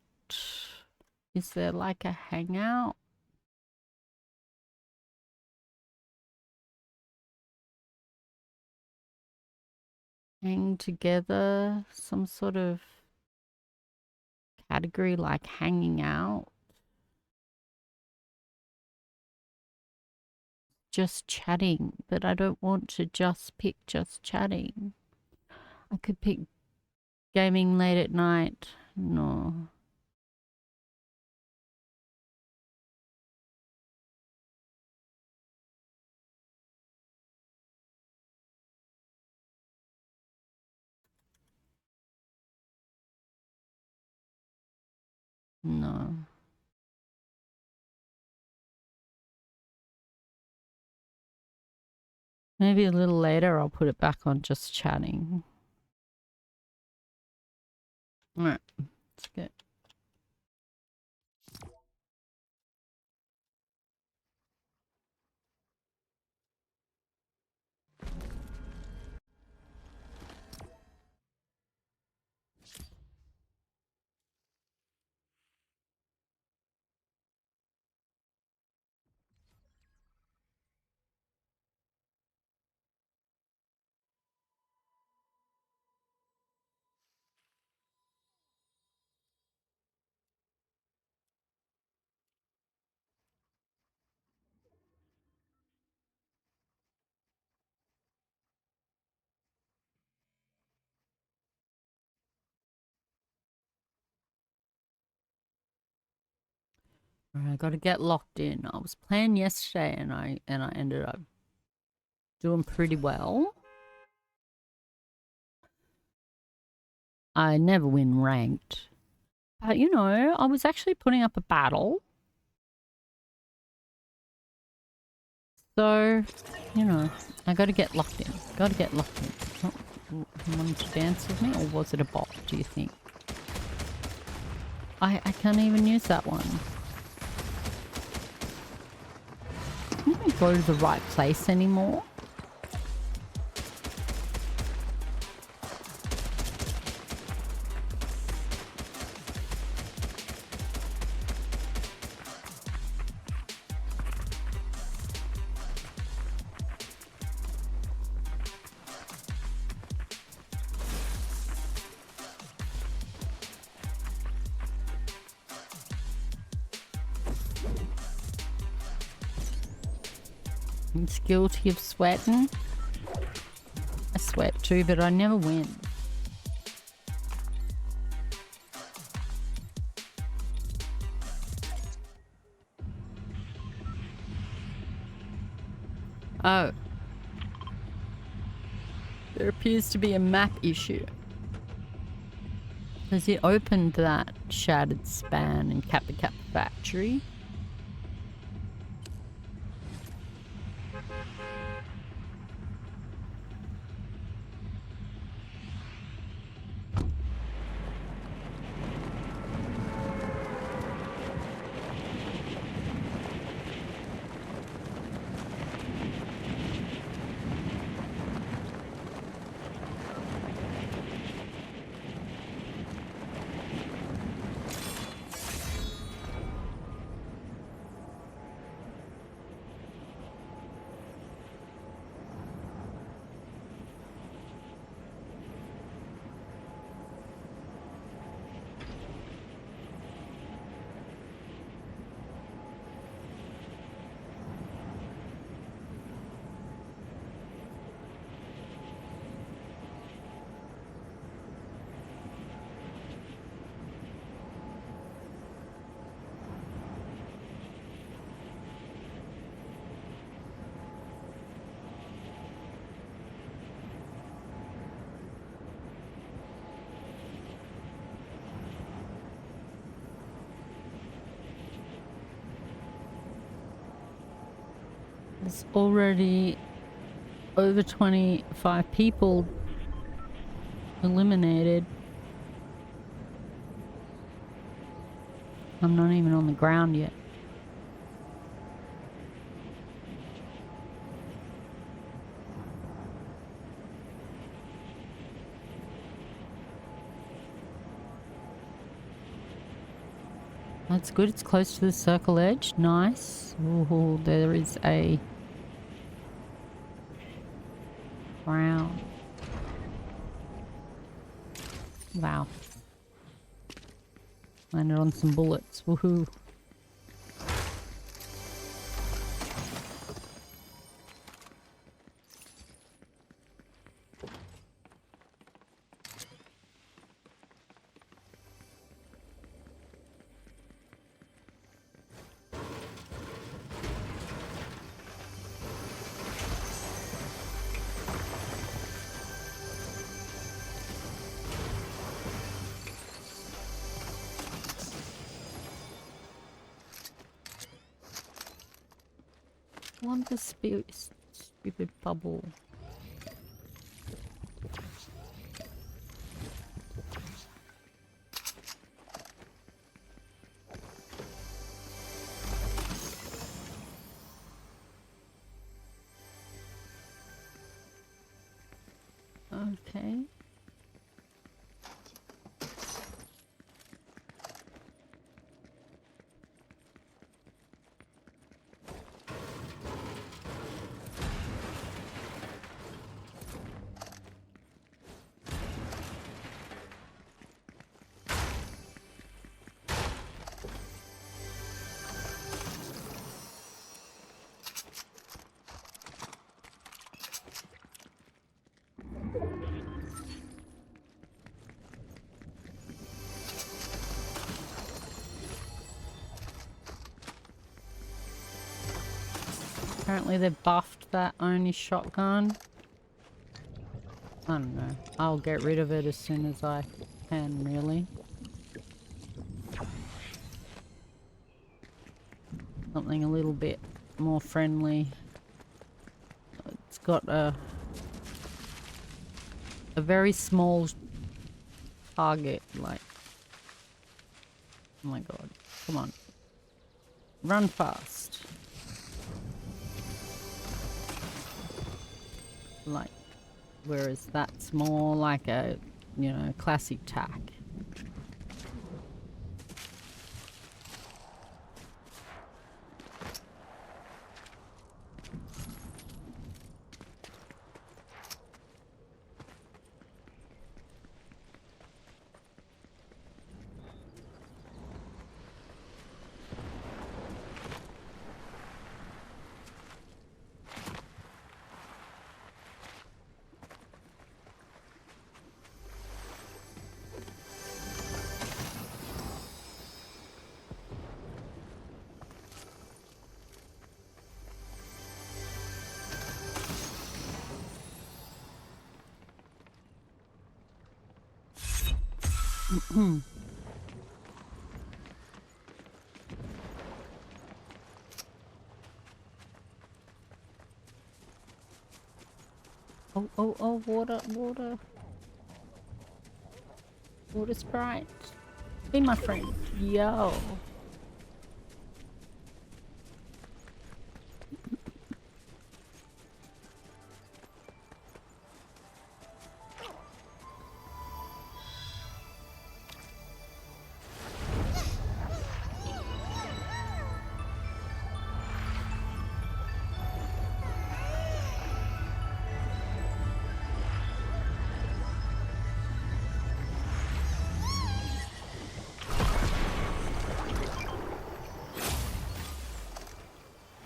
Is there like a hangout? Hang together, some sort of category like hanging out. Just chatting, but I don't want to just pick just chatting. I could pick gaming late at night. No. No. Maybe a little later I'll put it back on just chatting. Alright, let's get. I got to get locked in. I was playing yesterday and I ended up doing pretty well. I never win ranked. But you know, I was actually putting up a battle. So, you know, I got to get locked in. Got to get locked in. Oh, you wanted to dance with me, or was it a bot, do you think? I can't even use that one. Can I go to the right place anymore? It's guilty of sweating. I sweat too, but I never win. Oh. There appears to be a map issue. Because it opened that Shattered Span and Kappa Kappa Factory. There's already over 25 people eliminated. I'm not even on the ground yet. That's good. It's close to the circle edge. Nice. Oh, there is a crown. Wow. Landed on some bullets. Woohoo. I want the stupid bubble. Okay. Apparently they've buffed that only shotgun. I don't know. I'll get rid of it as soon as I can, really. Something a little bit more friendly. It's got a very small target, like... Oh my god. Come on. Run fast. Like, whereas that's more like a, you know, classic tack. Oh, water. Water sprite. Be my friend. Yo.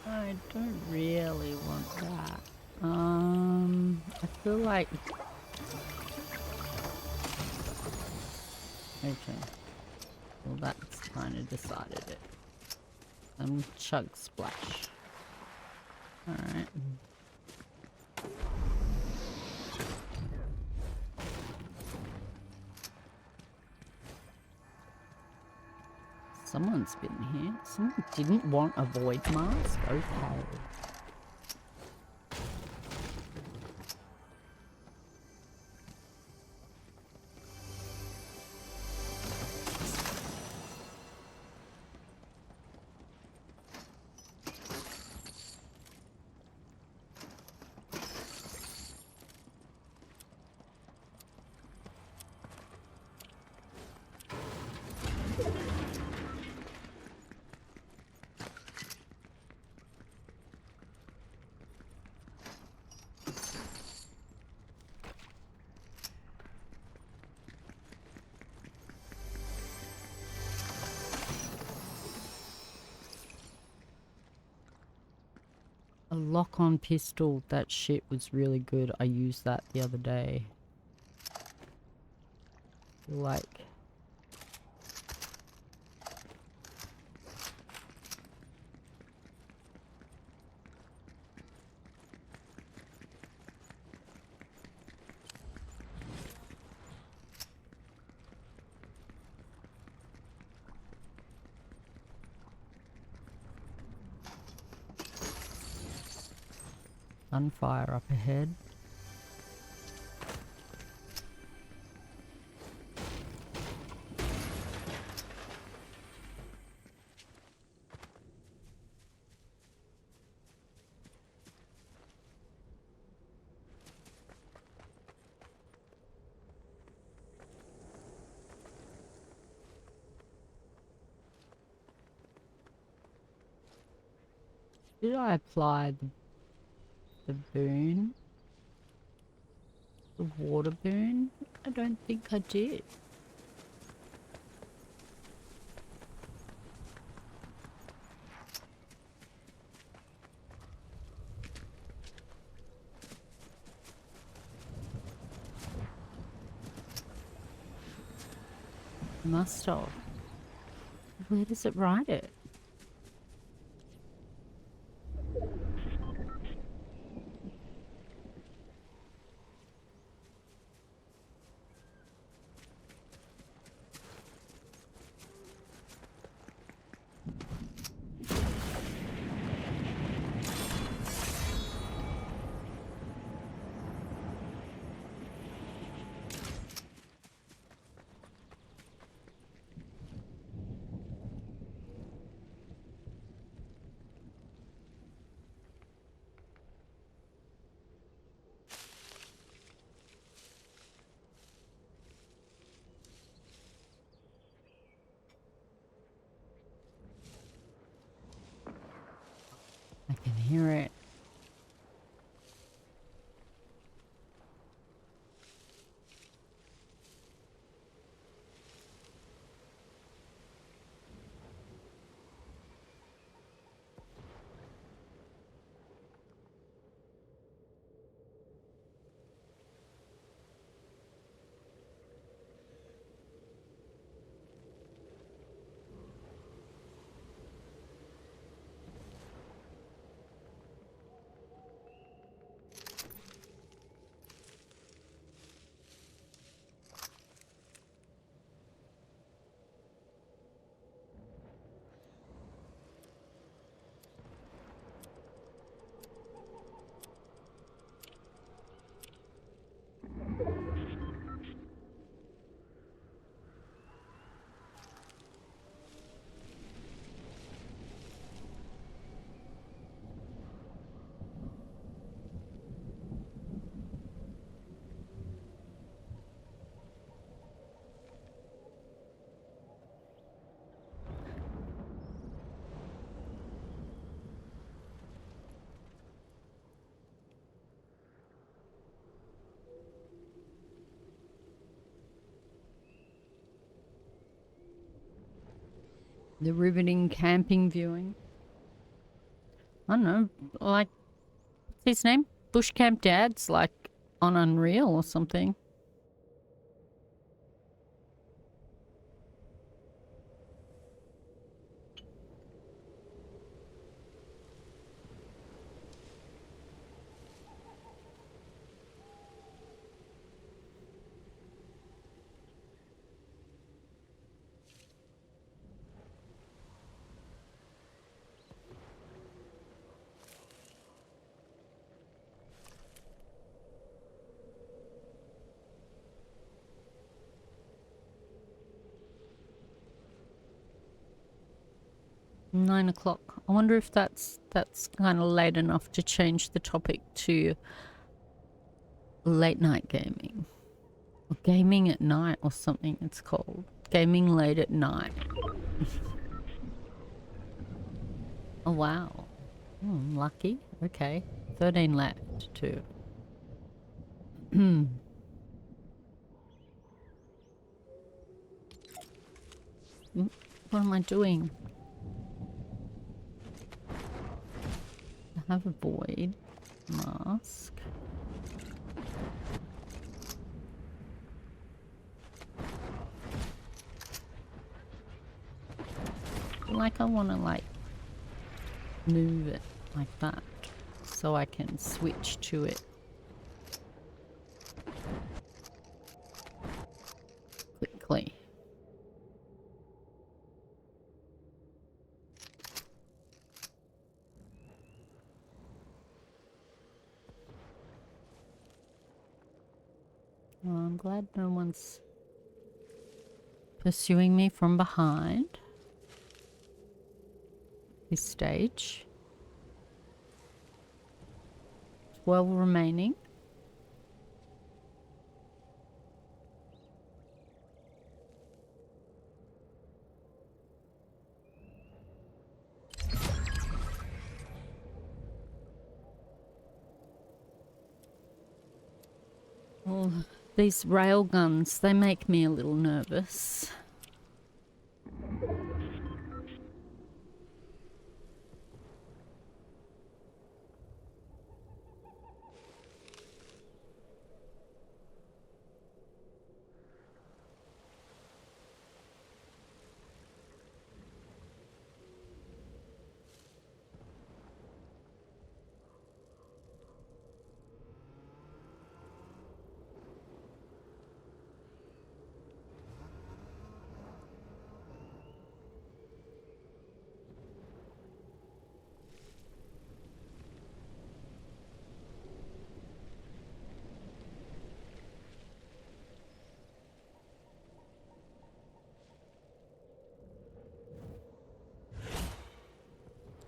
I don't really want that. I feel like... Okay. Well, that's kind of decided it. Chug splash. Alright. Someone's been here. Someone didn't want a void mask? Okay. A lock-on pistol. That shit was really good. I used that the other day. Like... Gunfire up ahead. Did I apply the boon? The water boon? I don't think I did. Must have. Where does it write it? I can hear it. The riveting camping viewing. I don't know, like, what's his name? Bush Camp Dad's like on Unreal or something. Nine o'clock. I wonder if that's kind of late enough to change the topic to late night gaming. Or gaming at night or something it's called. Gaming late at night. Oh wow. I'm lucky. Okay. 13 left too. What am I doing? have a void mask. Like I want to like move it like that so I can switch to it quickly. Well, I'm glad no one's pursuing me from behind this stage. 12 remaining. Oh, these rail guns, they make me a little nervous.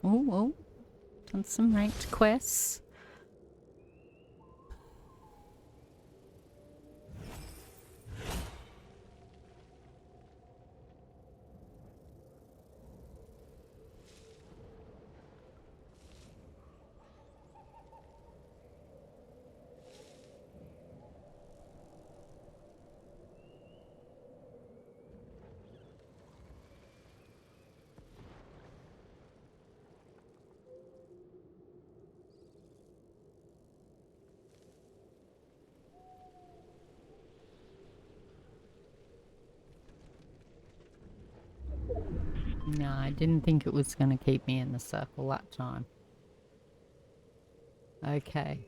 Oh, done some ranked quests. No, I didn't think it was going to keep me in the circle that time. Okay.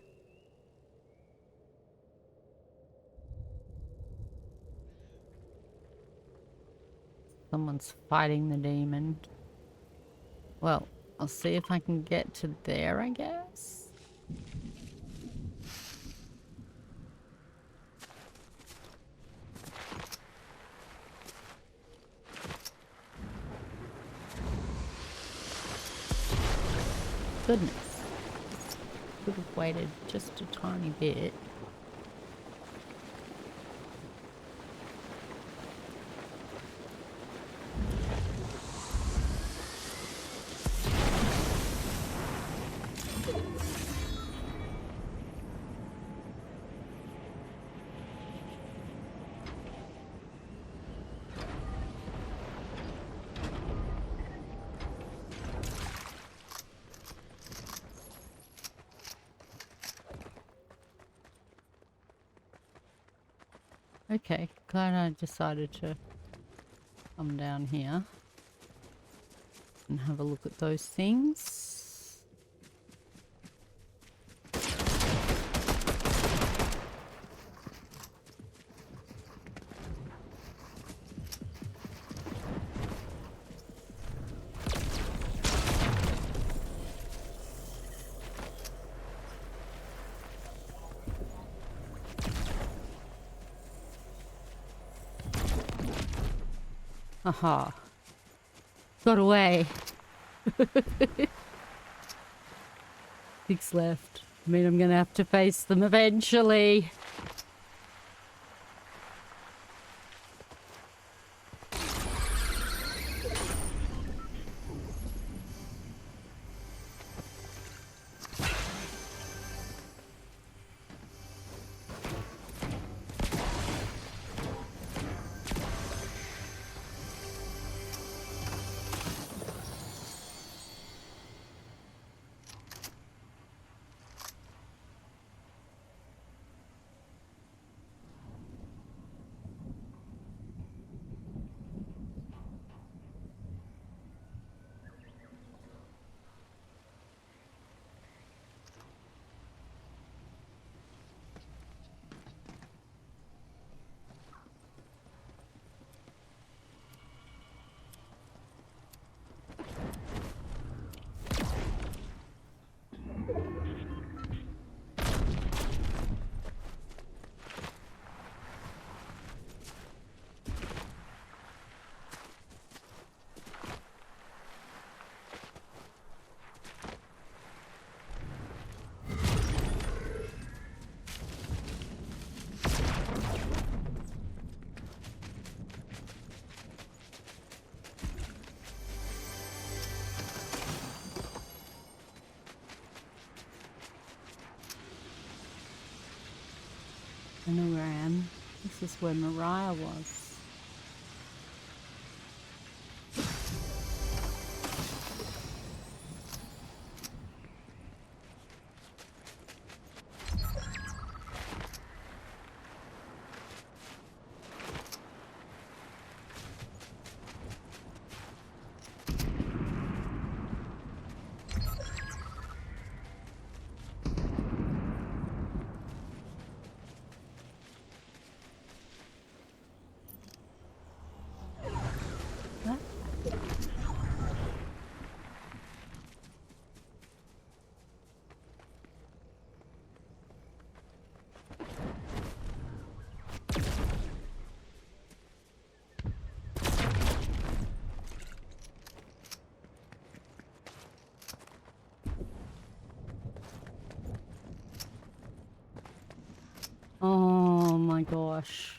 Someone's fighting the demon. Well, I'll see if I can get to there, I guess. Goodness. Could have waited just a tiny bit. Okay, glad I decided to come down here and have a look at those things. Aha. Got away. 6 left. I mean, I'm gonna have to face them eventually. I know where I am. This is where Mariah was. Oh my gosh.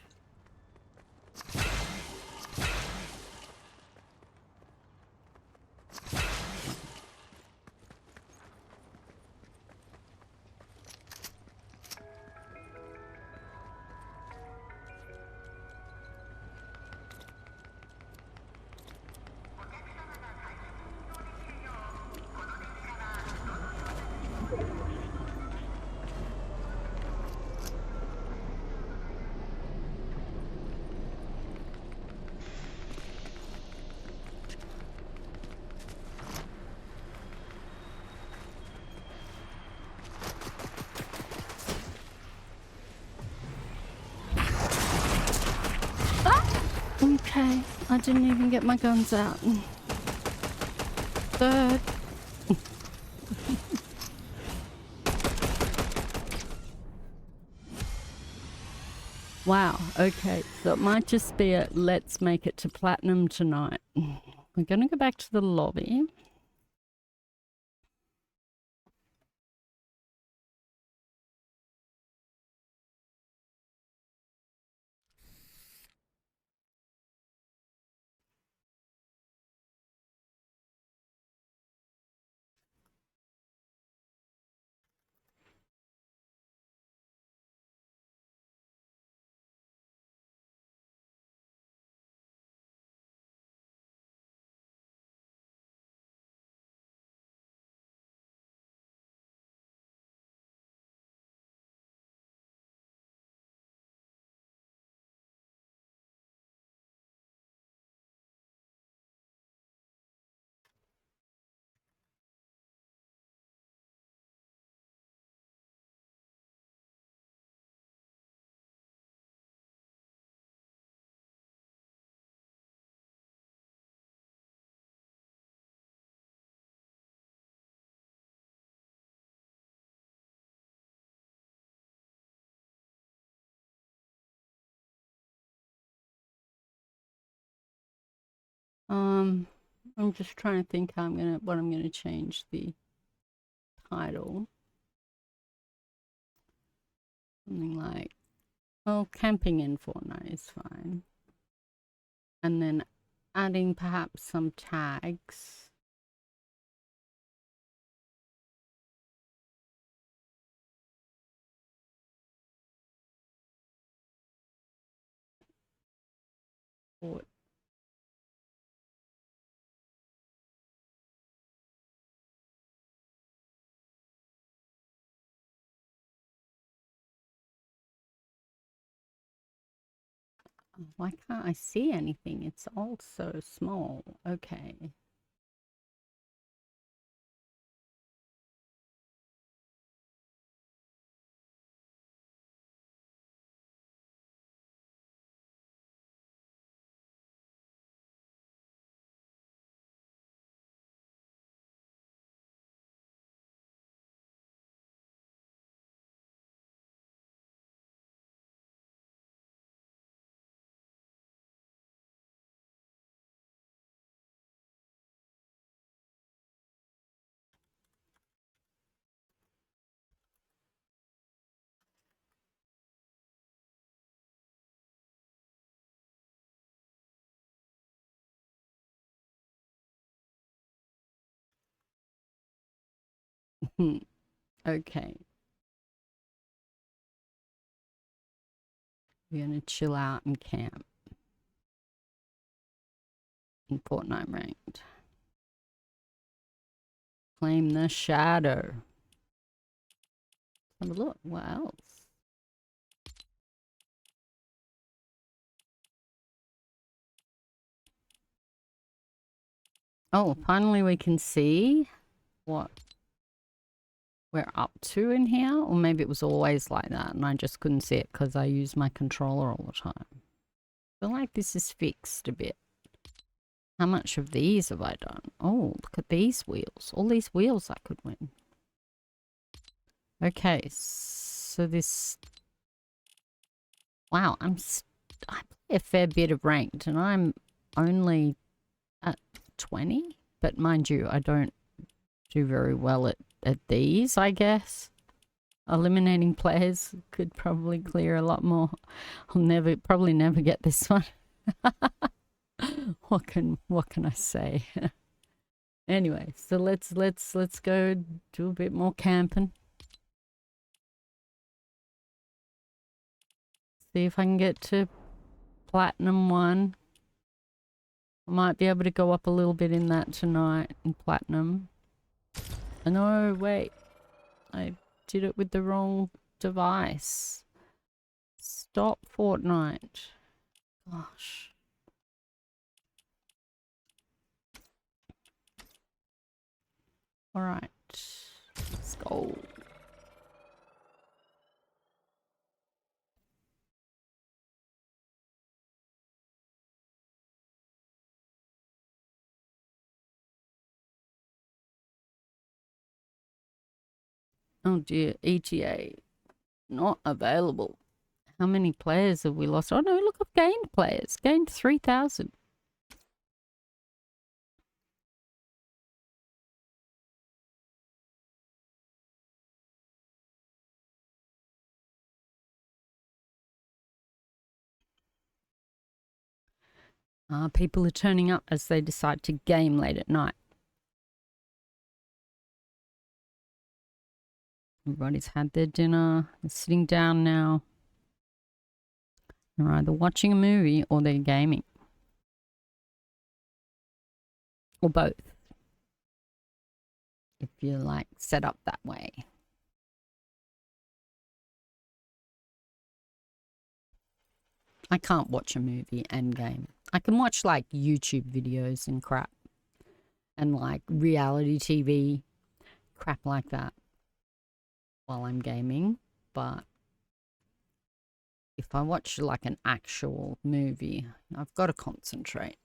Okay, I didn't even get my guns out. Third. Wow, okay, so it might just be a let's make it to platinum tonight. We're gonna go back to the lobby. I'm just trying to think how what I'm gonna change the title. Something like, oh, camping in Fortnite is fine. And then adding perhaps some tags. Or why can't I see anything? It's all so small. Okay. Okay. We're going to chill out and camp in Fortnite ranked. Claim the shadow. Have a look. What else? Oh, finally we can see what we're up to in here. Or maybe it was always like that and I just couldn't see it because I use my controller all the time. I feel like this is fixed a bit. How much of these have I done? Oh, look at these wheels. All these wheels I could win. Okay, so this... Wow, I play a fair bit of ranked and I'm only at 20. But mind you, I don't do very well at these, I guess. Eliminating players could probably clear a lot more. I'll probably never get this one. What can I say? Anyway, so let's go do a bit more camping. See if I can get to Platinum 1. I might be able to go up a little bit in that tonight in Platinum. No, wait. I did it with the wrong device. Stop Fortnite. Gosh. Alright. Let's go. Oh dear, ETA not available. How many players have we lost? Oh no, look, I've gained players. Gained 3,000. People are turning up as they decide to game late at night. Everybody's had their dinner. They're sitting down now. They're either watching a movie or they're gaming. Or both. If you're like set up that way. I can't watch a movie and game. I can watch like YouTube videos and crap. And like reality TV, crap like that. While I'm gaming, but if I watch like an actual movie, I've got to concentrate.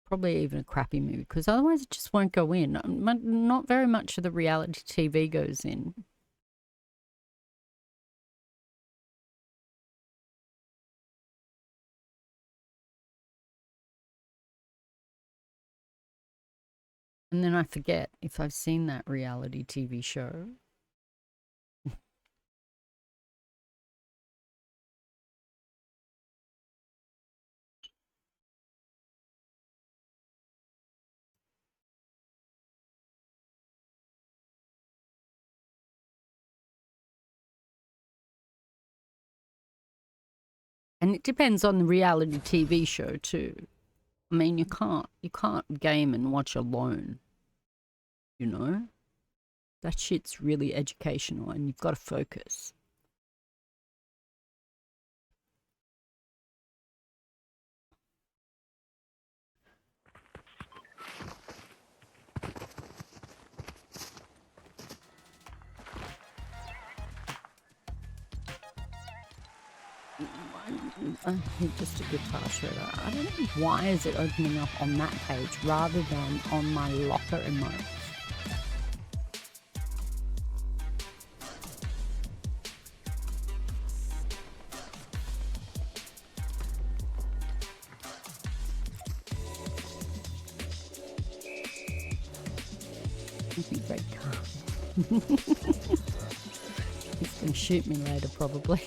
Probably even a crappy movie, because otherwise it just won't go in. Not very much of the reality TV goes in. And then I forget if I've seen that reality TV show. And it depends on the reality TV show too. I mean, you can't game and watch alone. You know? That shit's really educational and you've got to focus. Just a guitar shredder. I don't know why is it opening up on that page rather than on my locker emote. Great car. He's gonna shoot me later probably.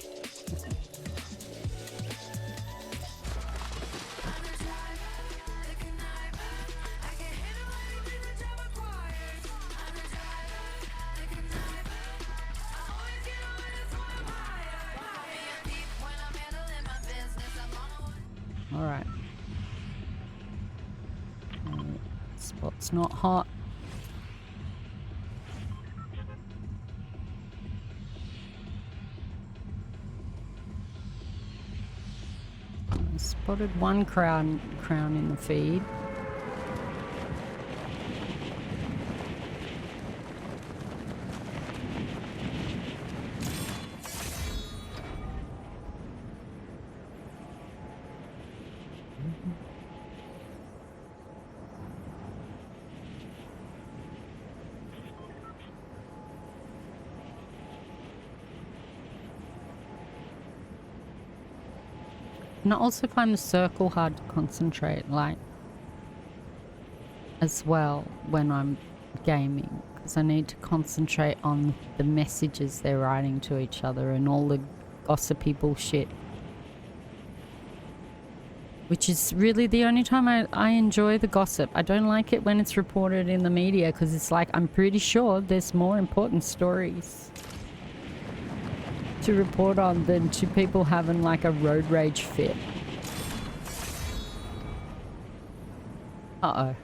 All right. Spot's not hot. I spotted one crown in the feed. And I also find the circle hard to concentrate, like, as well when I'm gaming, because I need to concentrate on the messages they're writing to each other and all the gossipy bullshit. Which is really the only time I enjoy the gossip. I don't like it when it's reported in the media, because it's like, I'm pretty sure there's more important stories to report on than to people having like a road rage fit. Uh-oh.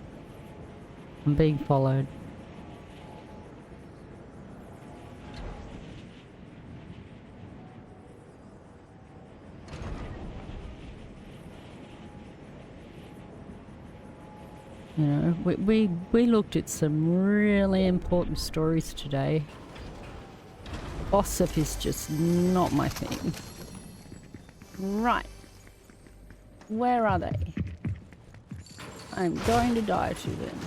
I'm being followed. You know, we looked at some really important stories today. Gossip is just not my thing. Right. Where are they? I'm going to die to them.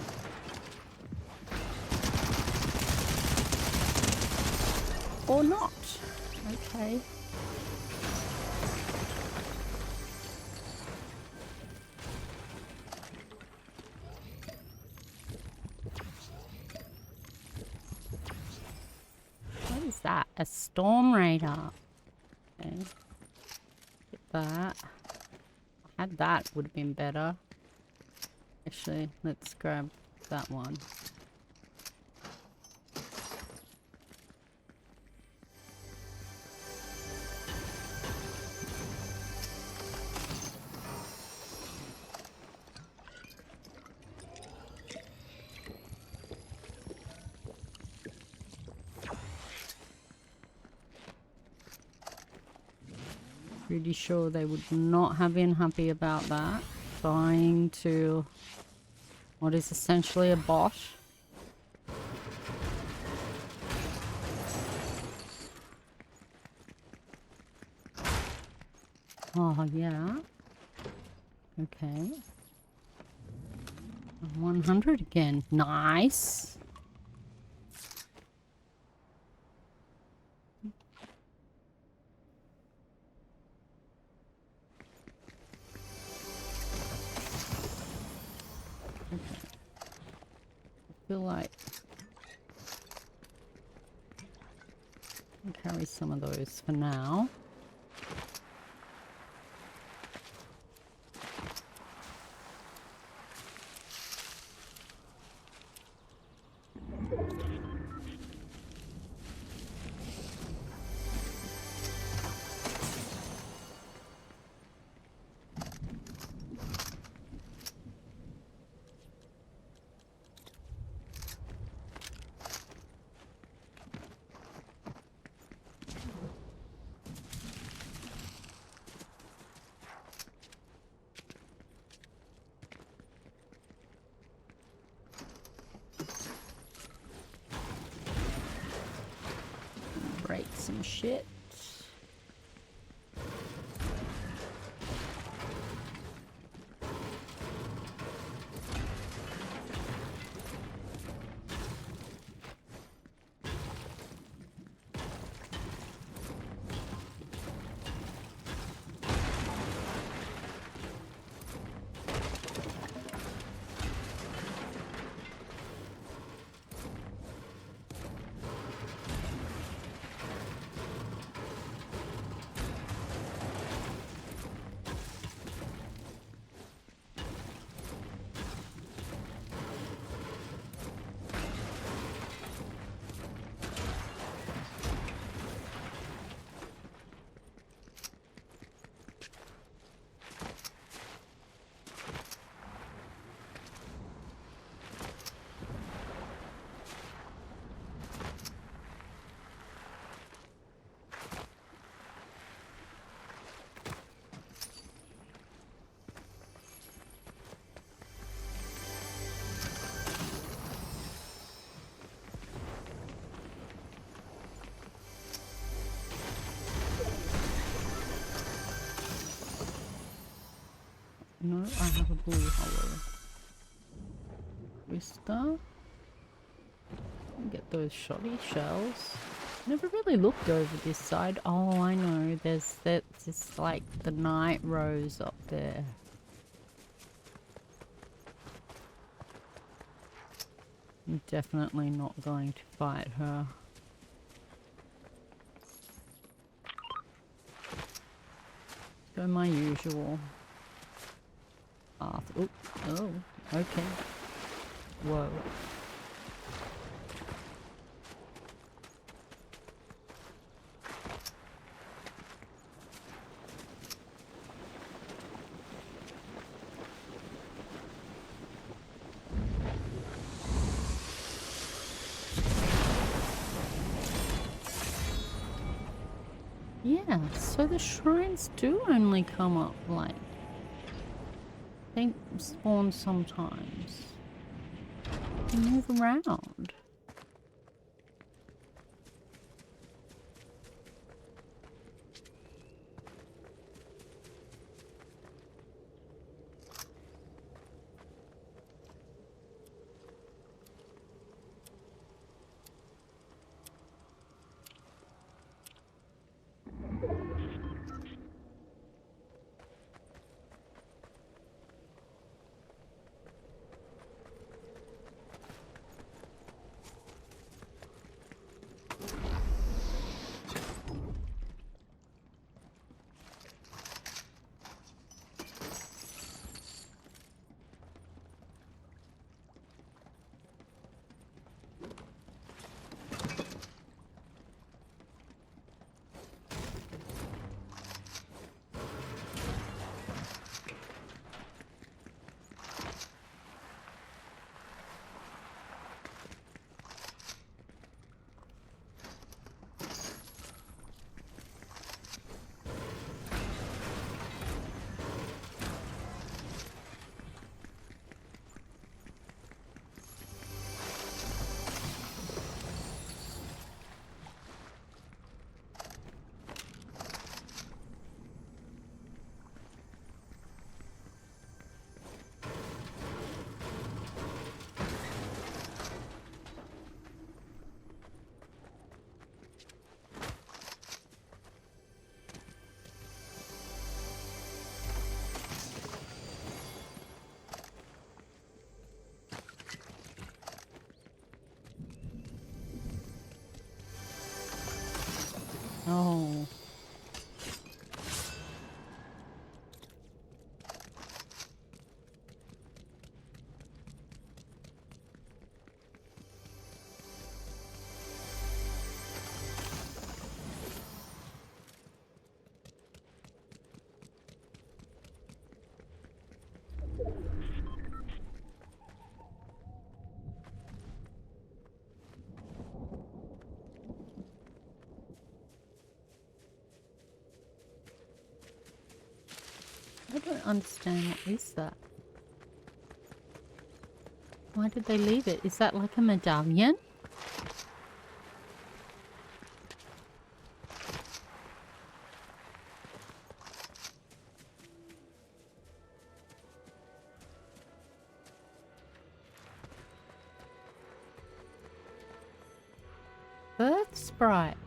Or not. Okay. What is that? A storm radar. Okay. Get that. Had that would have been better. Actually, let's grab that one. Pretty sure they would not have been happy about that. Trying to... what is essentially a bot. Oh, yeah. Okay. 100 again. Nice. I feel like I'll carry some of those for now. Break some shit. No, I have a blue hollow. Vista. Get those shoddy shells. Never really looked over this side. Oh, I know. There's just like the night rose up there. I'm definitely not going to fight her. Go my usual path. Oh, oh, okay. Whoa. Yeah, so the shrines do only come up, like, they spawn sometimes. They move around. Oh. I don't understand, what is that? Why did they leave it? Is that like a medallion? Earth sprite.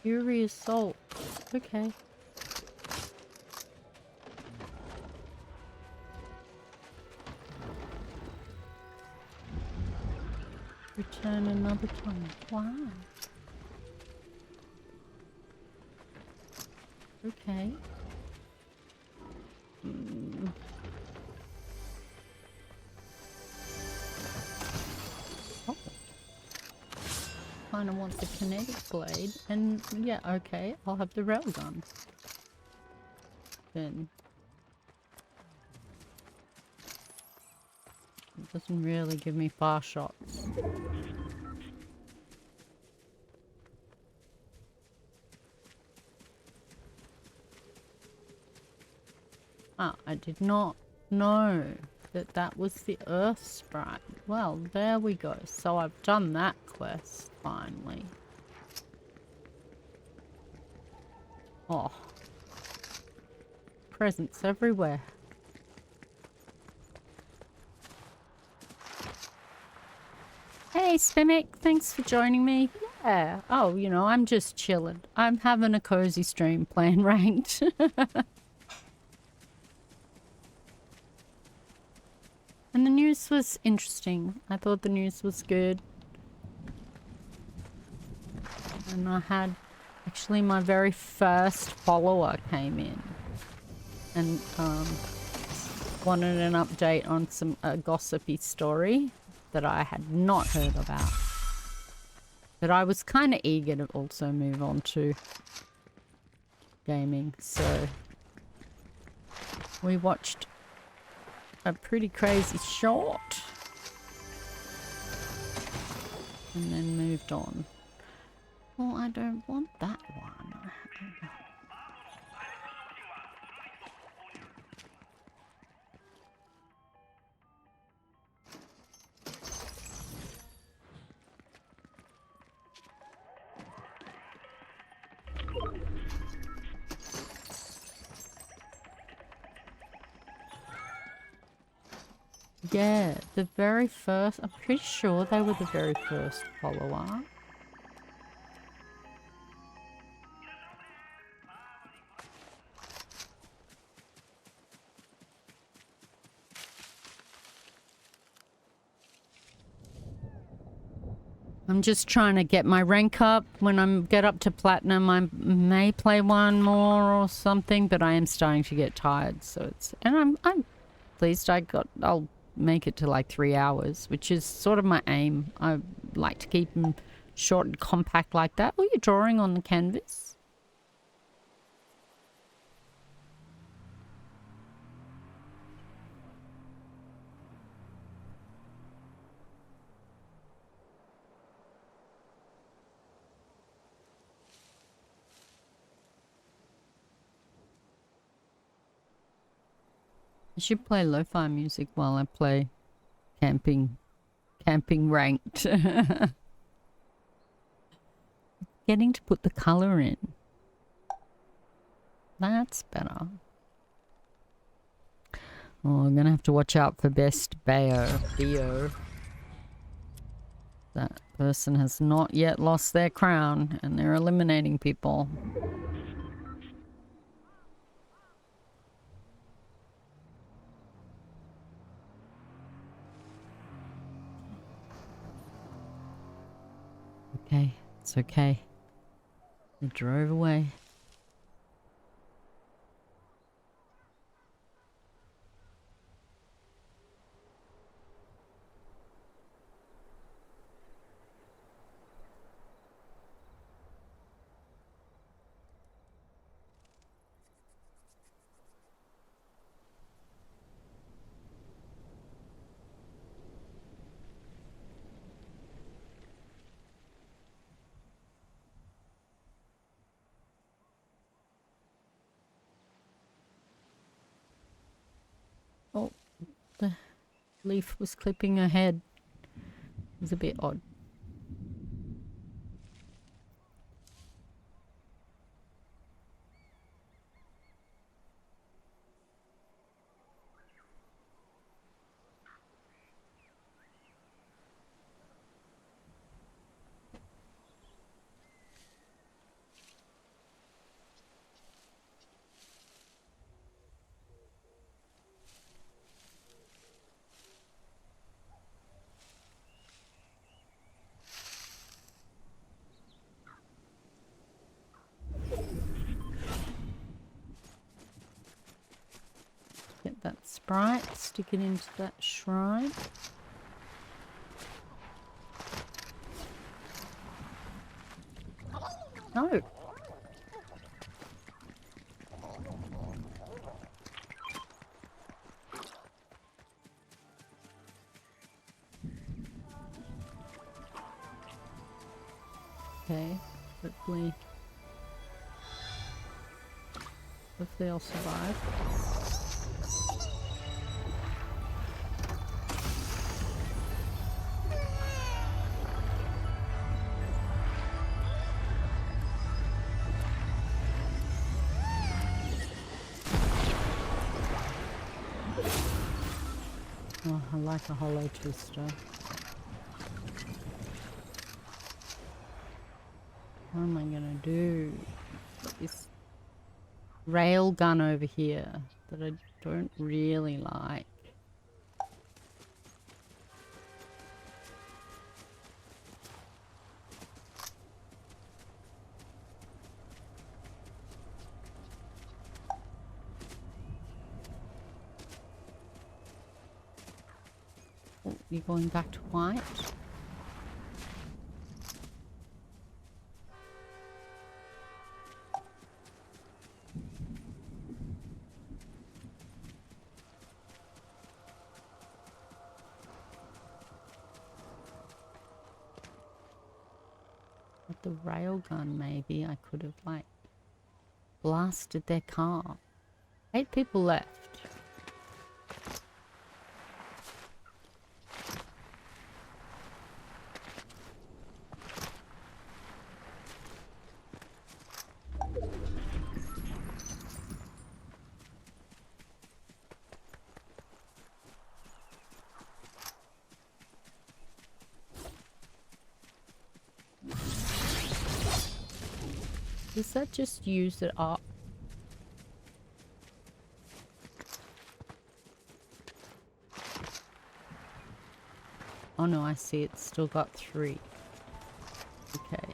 Fury assault. Okay. Return another time. Wow. Okay. Oh. Kind of want the kinetic blade, and yeah, okay, I'll have the railgun. Then it doesn't really give me far shots. Ah, I did not know that that was the Earth Sprite. Well, there we go. So I've done that quest, finally. Oh. Presents everywhere. Hey, Spimic, thanks for joining me. Yeah. Oh, you know, I'm just chilling. I'm having a cozy stream playing ranked. And the news was interesting. I thought the news was good. And I had actually my very first follower came in and wanted an update on some gossipy story that I had not heard about. But I was kind of eager to also move on to gaming, so we watched a pretty crazy short and then moved on. Well, I don't want that one. Yeah, the very first, I'm pretty sure they were the very first follower. I'm just trying to get my rank up. When I get up to platinum, I may play one more or something, but I am starting to get tired. So it's, and I'm pleased I'll make it to like 3 hours, which is sort of my aim. I like to keep them short and compact like that. Oh, you're drawing on the canvas? I should play lo-fi music while I play camping ranked. Getting to put the color in. That's better. Oh, I'm gonna have to watch out for best Bio. That person has not yet lost their crown and they're eliminating people. Okay, it's okay. They drove away. Oh, the leaf was clipping her head. It was a bit odd. Get that sprite, stick it into that shrine. No. Okay, hopefully I'll survive. Oh, I like a hollow twister. What am I gonna do? Got this rail gun over here that I don't really like. Oh, you're going back to white? With the railgun, maybe I could have, like, blasted their car. 8 people left. Does that just use it up? Oh no, I see it's still got 3. Okay.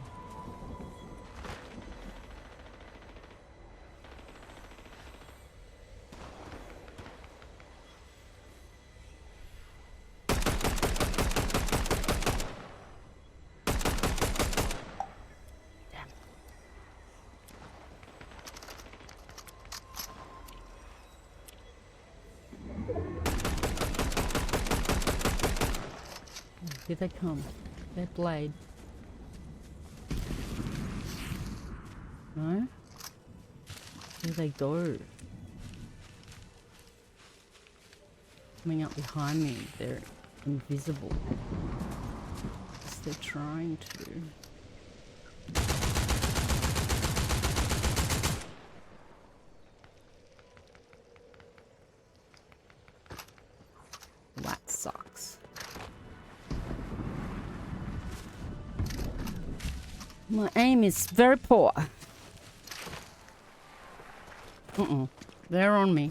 Here they come. Their blade. No? Here they go. Coming up behind me. They're invisible. Yes, they're trying to. That sucks. My aim is very poor. They're on me.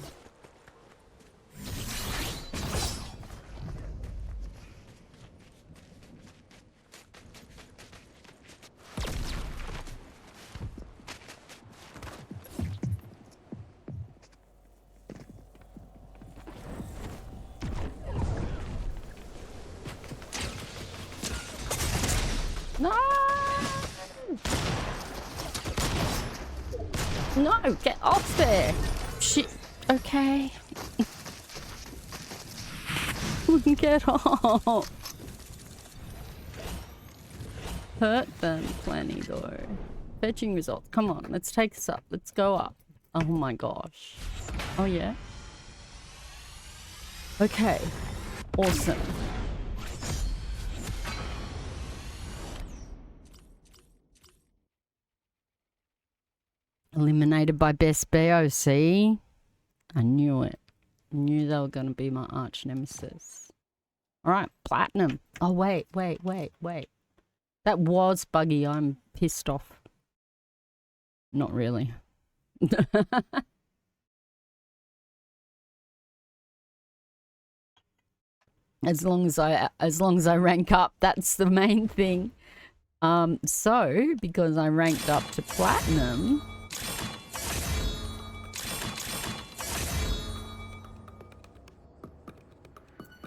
No! No, get off there! Shit. Okay. Get off! Hurt them plenty though. Fetching results. Come on, let's take this up. Let's go up. Oh my gosh. Oh yeah? Okay. Awesome. Eliminated by best BOC. I knew it. I knew they were going to be my arch nemesis. Alright, platinum. Oh, wait. That was buggy. I'm pissed off. Not really. As long as I rank up, that's the main thing. So, because I ranked up to platinum,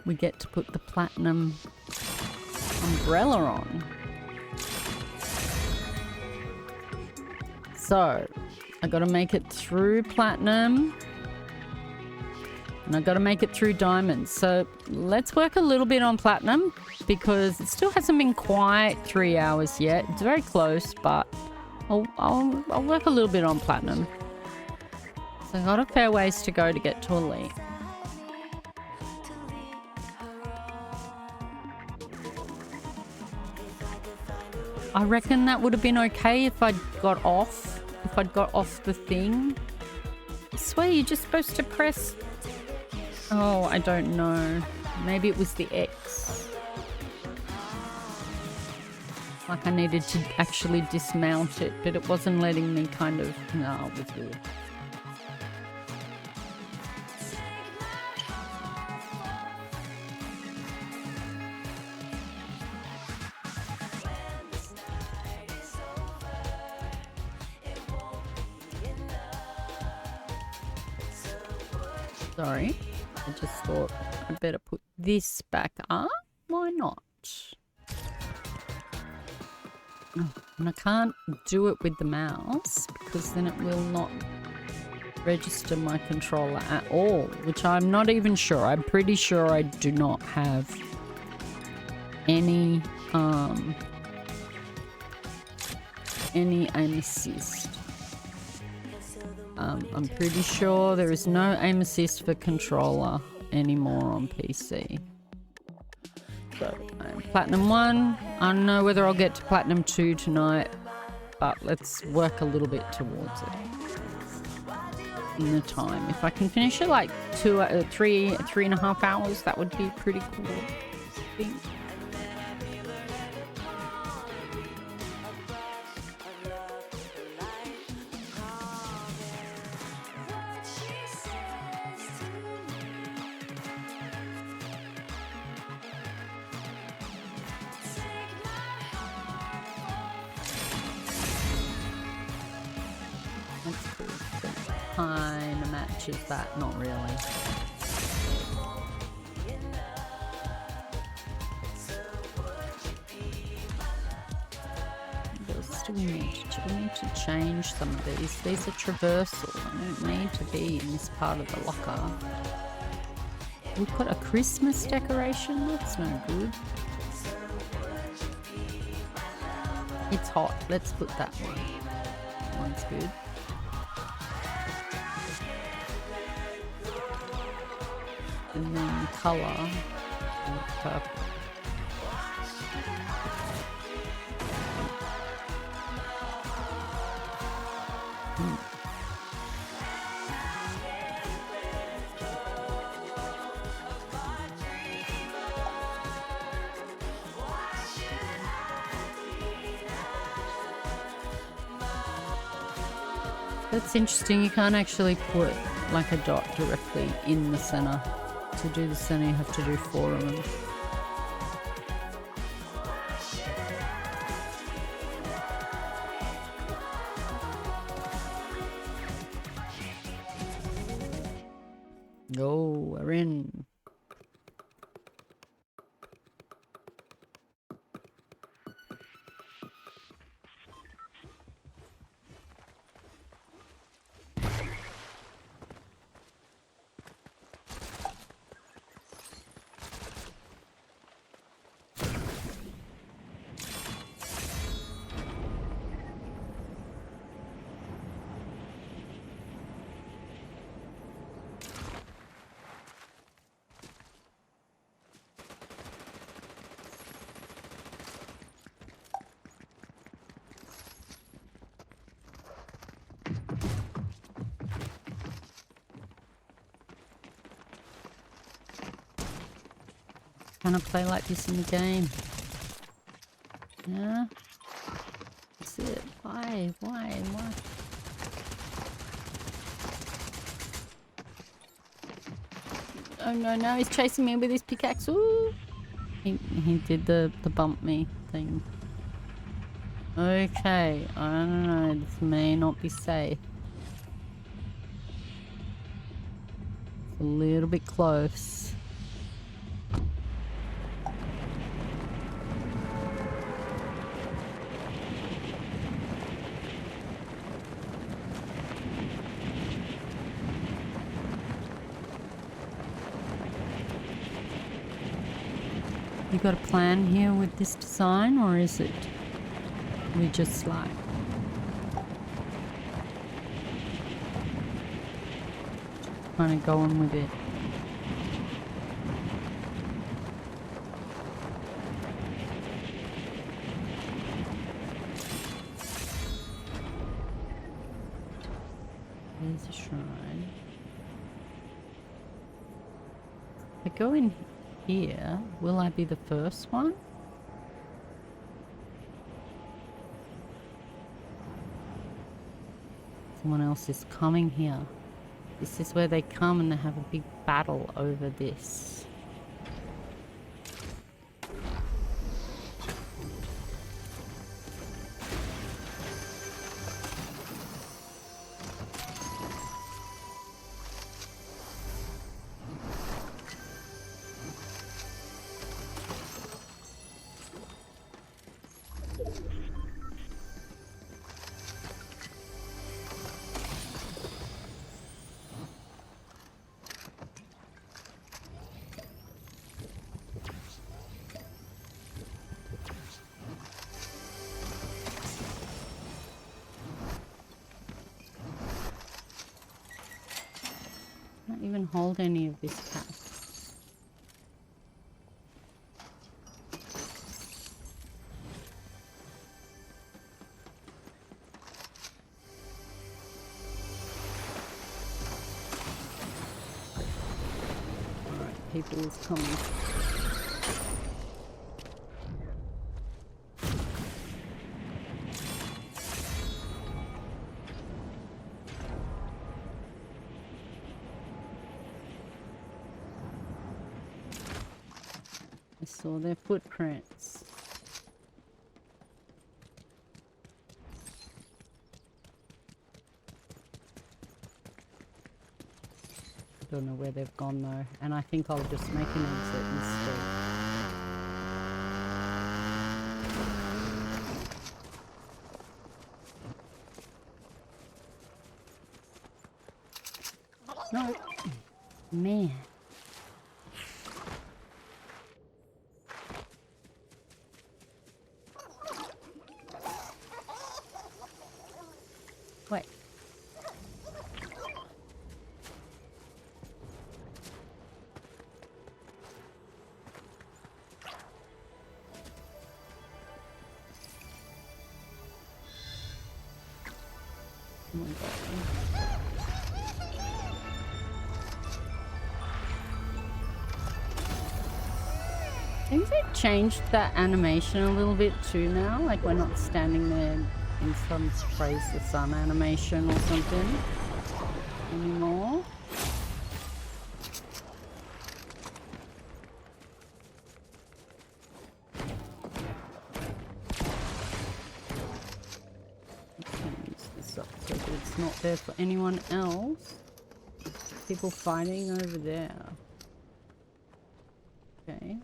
we get to put the platinum umbrella on. So, I gotta make it through platinum. And I gotta make it through diamonds. So, let's work a little bit on platinum because it still hasn't been quite 3 hours yet. It's very close, but I'll work a little bit on platinum. So, I've got a fair ways to go to get to elite. I reckon that would have been okay if I'd got off the thing. I swear you're just supposed to press... Oh, I don't know. Maybe it was the X. Like I needed to actually dismount it, but it wasn't letting me kind of... No, it was weird. Sorry, I just thought I better put this back up. Why not? Oh, and I can't do it with the mouse because then it will not register my controller at all, which I'm not even sure. I'm pretty sure I do not have any aim assist. I'm pretty sure there is no aim assist for controller anymore on PC. So, Platinum 1. I don't know whether I'll get to Platinum 2 tonight, but let's work a little bit towards it in the time. If I can finish it like 3.5 hours, that would be pretty cool, I think. Kind of matches that, not really. Do we need to change some of these? These are traversal. They don't need to be in this part of the locker. We've got a Christmas decoration. That's no good. It's hot. Let's put that one. That one's good. And then colour, purple. That's interesting. You can't actually put like a dot directly in the center. To do the center, you have to do 4 of them. Oh, we're in. Can I play like this in the game? Yeah? That's it. Why? Oh no, he's chasing me with his pickaxe. Ooh! He did the bump me thing. Okay, I don't know, this may not be safe. It's a little bit close. You got a plan here with this design, or is it we just like kind of going with it? There's a shrine. I go in. here. Will I be the first one? Someone else is coming here. This is where they come and they have a big battle over this. Not even hold any of this cash. Alright, people is coming. I saw their footprints. I don't know where they've gone though, and I think I'll just make an exit instead. No, man. Wait. Oh my God. I think they've changed that animation a little bit too now. Like we're not standing there in some praise the sun animation or something anymore. Use this up so that it's not there for anyone else. People fighting over there. Okay.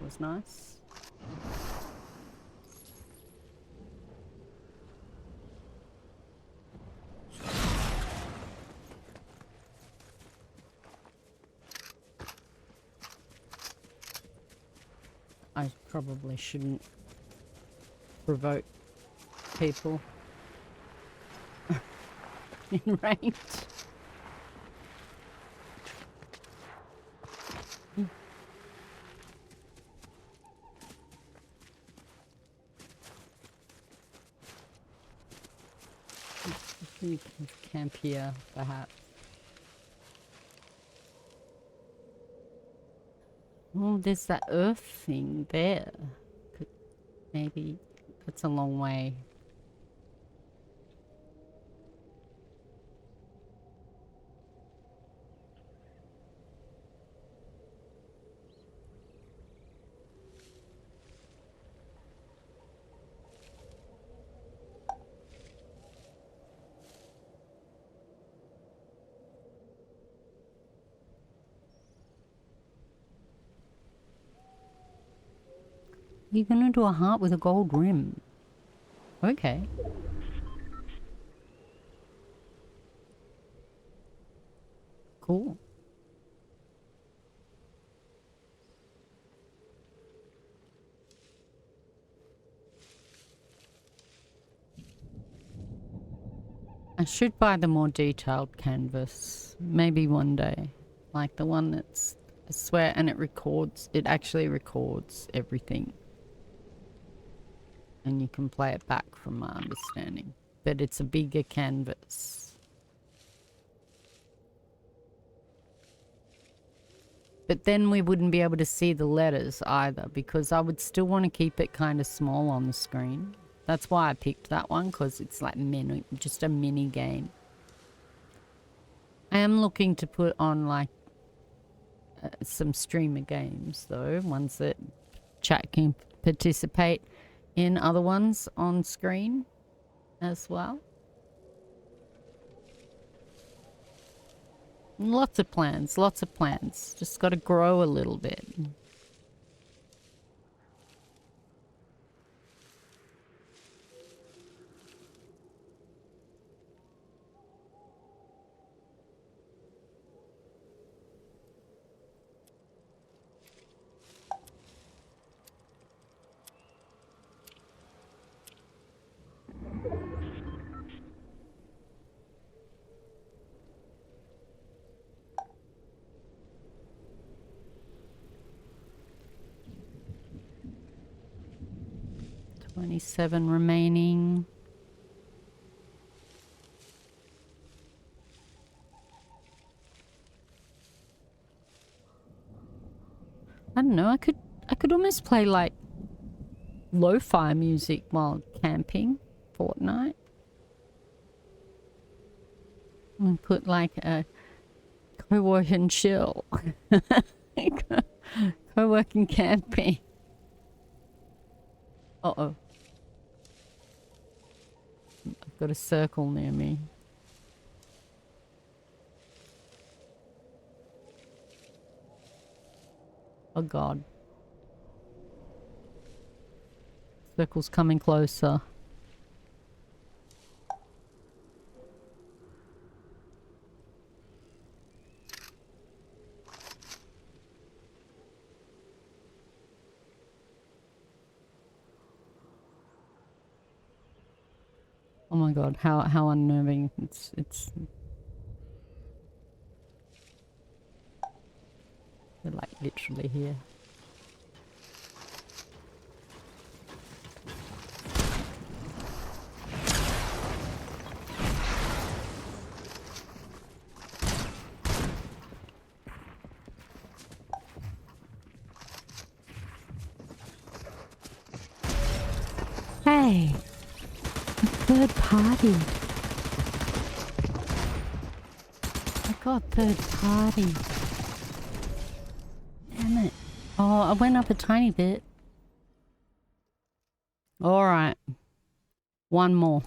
Was nice. I probably shouldn't provoke people in ranked. We can camp here, perhaps. Oh, there's that earth thing there. Maybe that's a long way. You're gonna do a heart with a gold rim. Okay. Cool. I should buy the more detailed canvas. Maybe one day. Like the one that's, I swear, and it records, it actually records everything. And you can play it back from my understanding. But it's a bigger canvas. But then we wouldn't be able to see the letters either, because I would still want to keep it kind of small on the screen. That's why I picked that one, because it's like just a mini game. I am looking to put on like some streamer games though, ones that chat can participate in, other ones on screen as well. Lots of plans, lots of plans. Just got to grow a little bit. $27 remaining. I don't know, I could almost play like lo-fi music while camping Fortnite. And put like a co-work and chill. Co-work and camping. Uh-oh. I've got a circle near me. Oh God. Circle's coming closer. Oh my God, how unnerving. It's they're like literally here. Hey, third party. I got third party. Damn it. Oh, I went up a tiny bit. Alright. One more.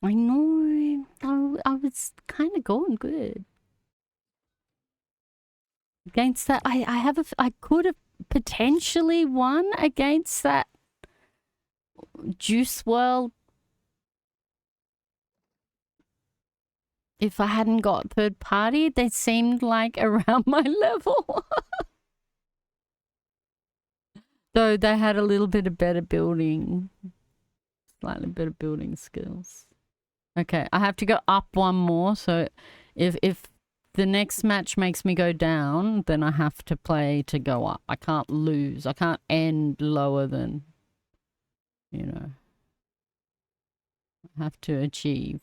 I know. I was kind of going good. Against that, I could have potentially won against that Juice World if I hadn't got third party. They seemed like around my level. Though they had a little bit of better building. Slightly better building skills. Okay, I have to go up one more, so if the next match makes me go down, then I have to play to go up. I can't lose. I can't end lower than, you know. I have to achieve.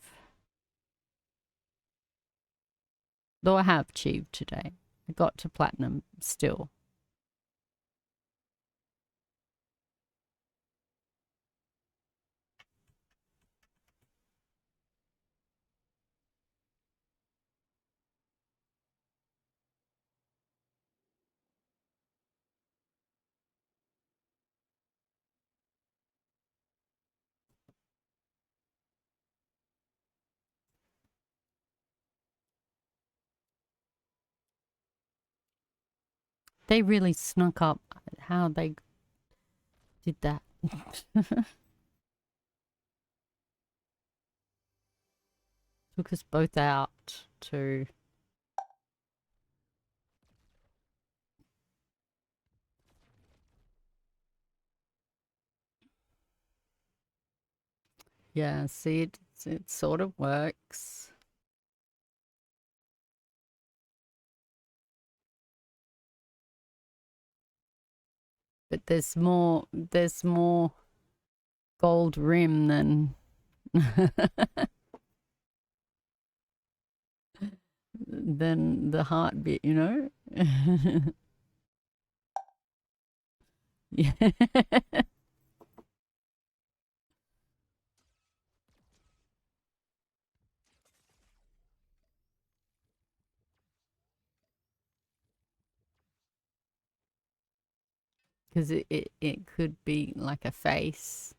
Though I have achieved today. I got to platinum still. They really snuck up how they did that. Took us both out to... Yeah, see, it sort of works. But there's more gold rim than than the heart bit, you know? Yeah. Because it could be like a face.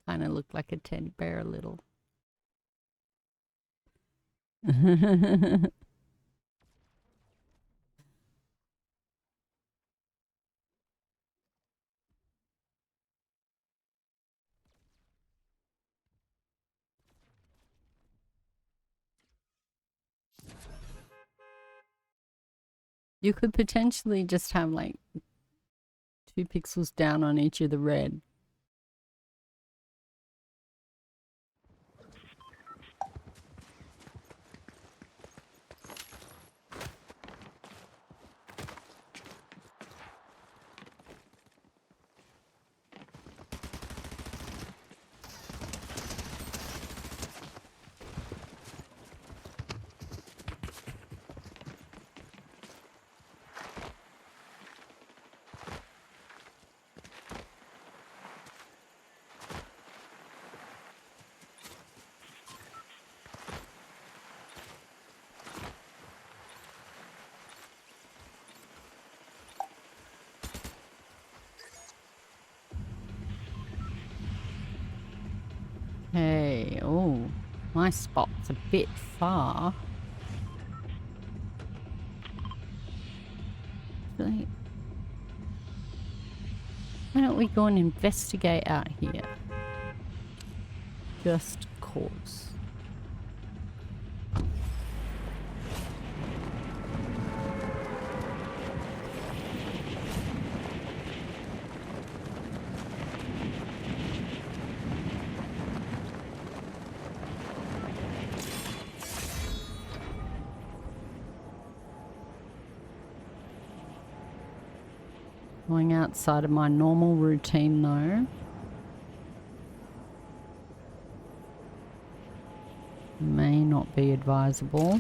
Kind of look like a teddy bear a little. You could potentially just have like 2 pixels down on each of the red. Hey, oh, my spot's a bit far. Why don't we go and investigate out here? Just cause. Going outside of my normal routine though. May not be advisable.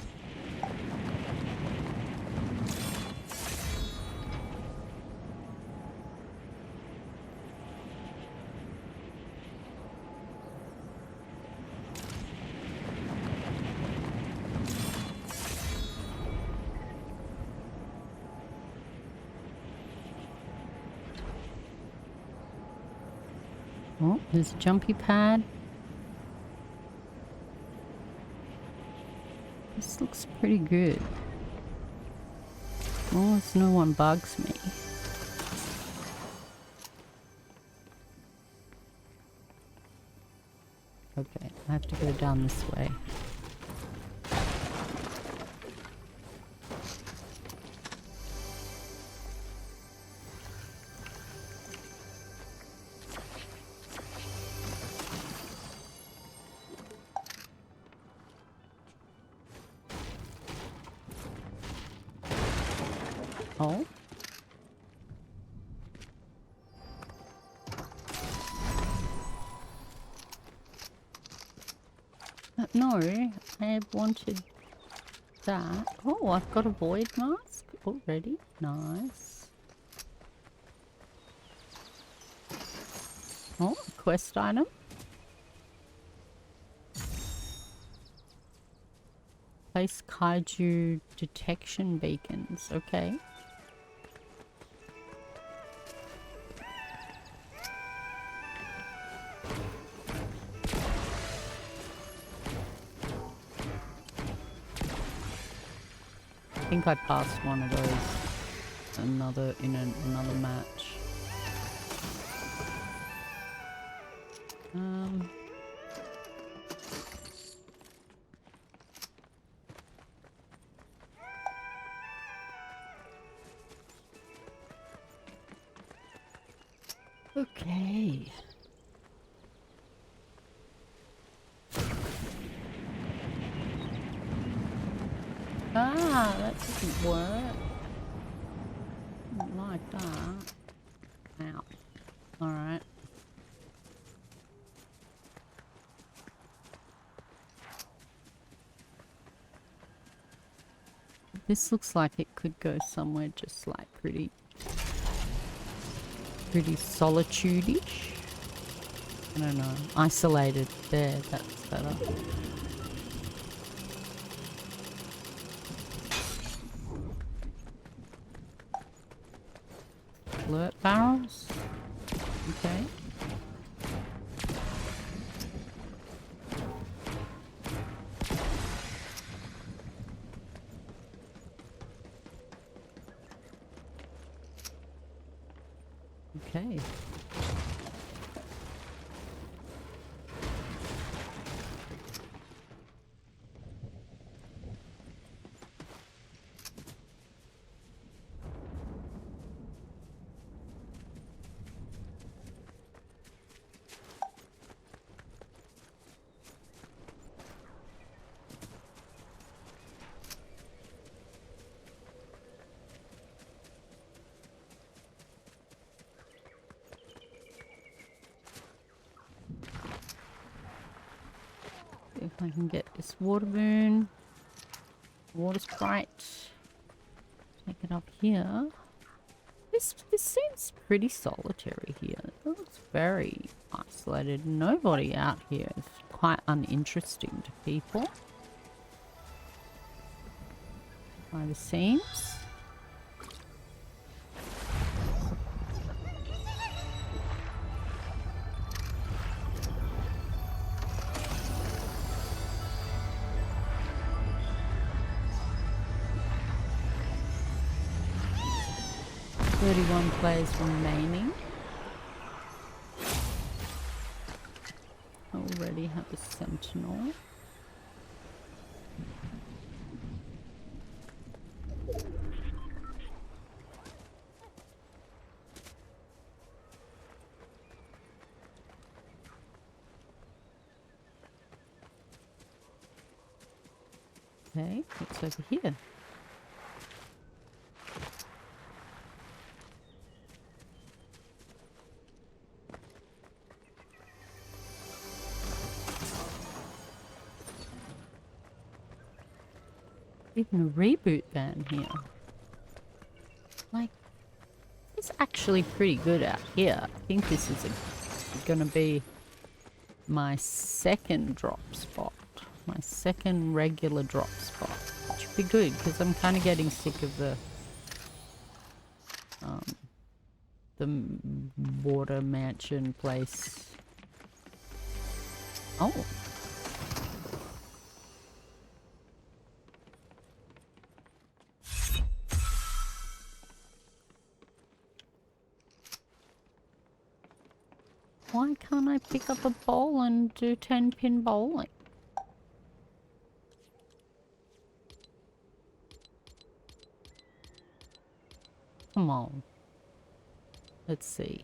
Oh, there's a jumpy pad. This looks pretty good. As long as no one bugs me. Okay, I have to go down this way. Oh. No, I wanted that. Oh, I've got a void mask already. Nice. Oh, quest item. Place kaiju detection beacons. Okay. I think I passed one of those another match. Okay. Ah, that doesn't work. Don't like that. Ow. Alright. This looks like it could go somewhere just like pretty solitude-ish. I don't know. Isolated. There, that's better. Alert barrels. Okay. Okay. If I can get this water boon, water sprite, take it up here. This seems pretty solitary here. It looks very isolated. Nobody out here is quite uninteresting to people. By the seams. Players remaining. I already have a sentinel. Okay, what's over here? Even a reboot van here. Like, it's actually pretty good out here. I think this is gonna be my second drop spot. My second regular drop spot. Which would be good, because I'm kind of getting sick of the water mansion place. Oh. Why can't I pick up a bowl and do 10-pin bowling? Come on. Let's see.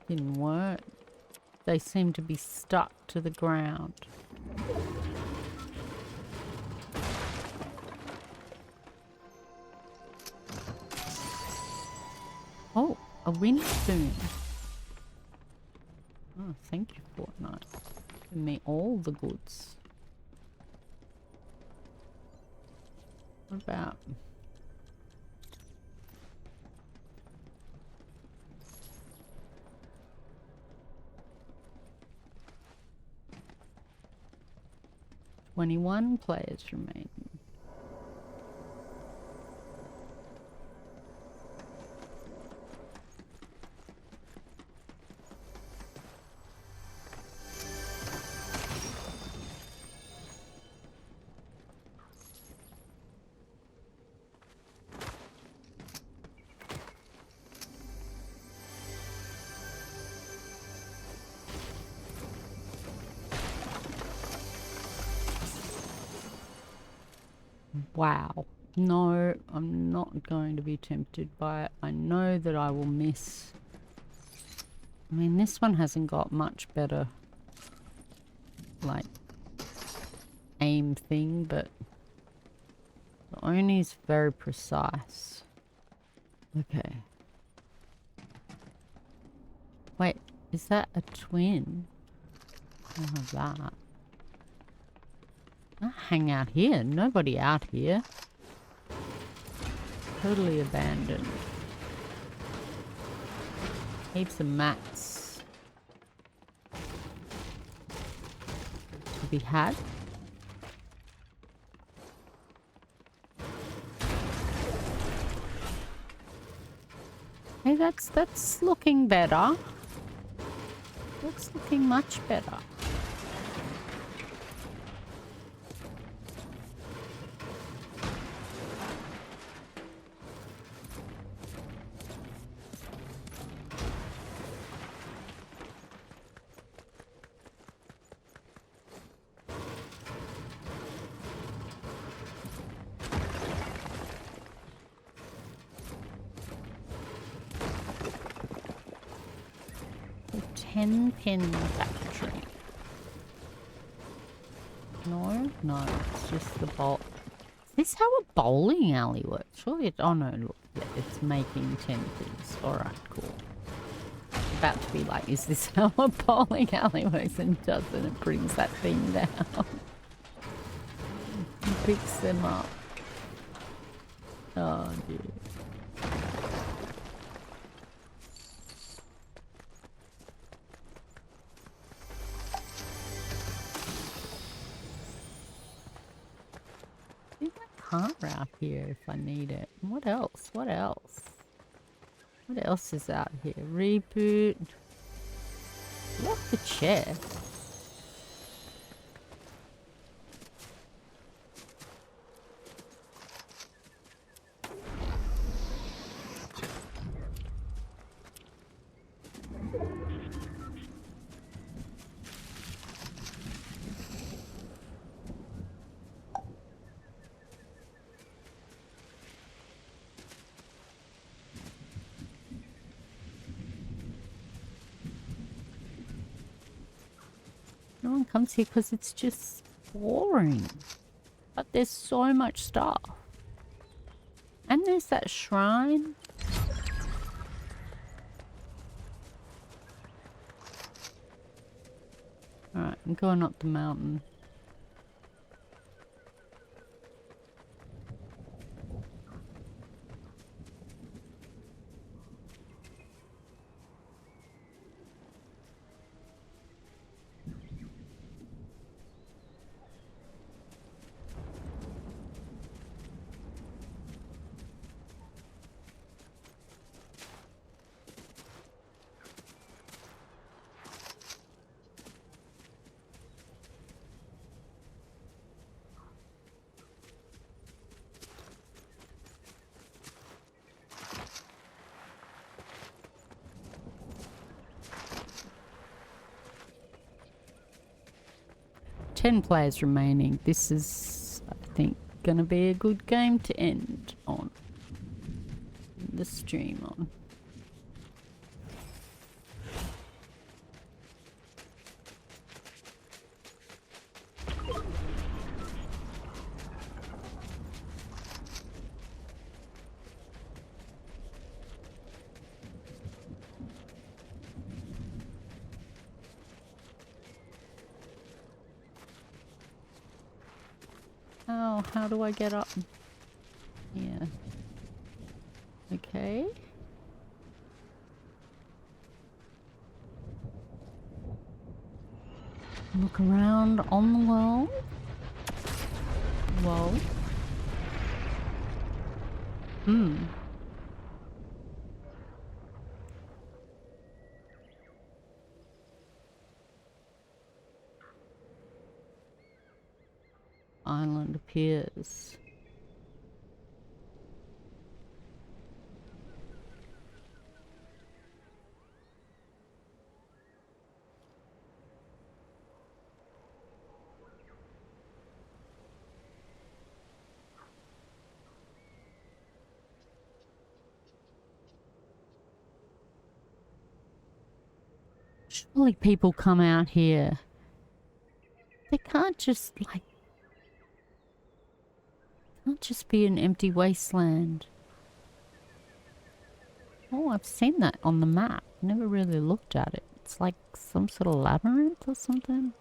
Didn't work. They seem to be stuck to the ground. Oh, a wind spoon. Oh, thank you, Fortnite. Give me all the goods. What about... "21 players remain." Wow. No, I'm not going to be tempted by it. I know that I will miss. I mean, this one hasn't got much better, like, aim thing, but the Oni's very precise. Okay. Wait, is that a twin? I don't have that. I hang out here. Nobody out here. Totally abandoned. Heaps of mats to be had. Hey, that's looking better. That's looking much better. The 10-pin factory. No, it's just the bolt. Is this how a bowling alley works? Surely it, oh no, look, yeah, it's making 10 pins. Alright, cool. About to be like, is this how a bowling alley works? And it doesn't, it brings that thing down. It picks them up. Oh dear. Car out here if I need it. What else? What else? What else is out here? Reboot. Lock the chair. No one comes here because it's just boring. But there's so much stuff. And there's that shrine. Alright, I'm going up the mountain. Ten players remaining. This is, I think, gonna be a good game to end on. The stream on. Oh, how do I get up? Yeah. Okay. Look around on the world. Whoa. Island appears. Surely people come out here. They can't just like can't just be an empty wasteland. Oh, I've seen that on the map. Never really looked at it. It's like some sort of labyrinth or something.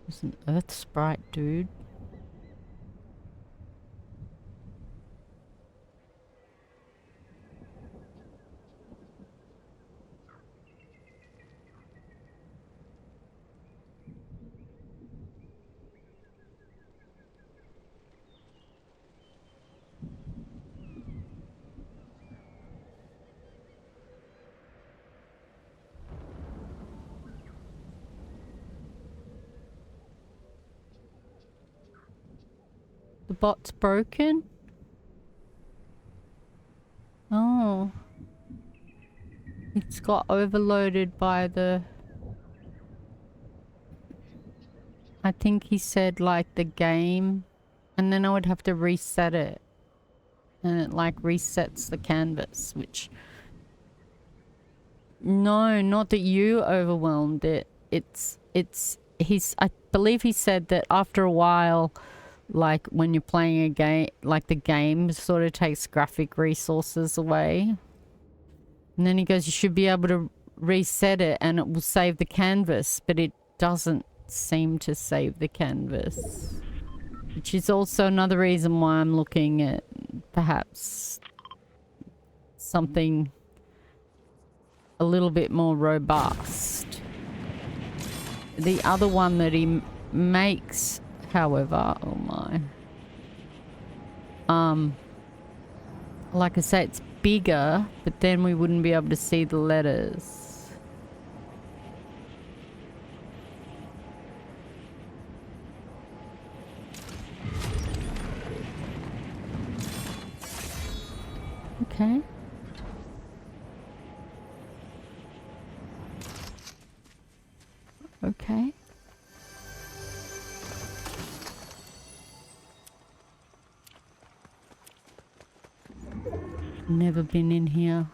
There's an earth sprite, dude. The bot's broken? Oh. It's got overloaded by the... I think he said like the game. And then I would have to reset it. And it like resets the canvas, which... No, not that you overwhelmed it. I believe he said that after a while, like when you're playing a game, like the game sort of takes graphic resources away. And then he goes, you should be able to reset it and it will save the canvas, but it doesn't seem to save the canvas. Which is also another reason why I'm looking at perhaps something a little bit more robust. The other one that he makes, however, oh my. Like I say, it's bigger, but then we wouldn't be able to see the letters. Okay. Okay. Never been in here.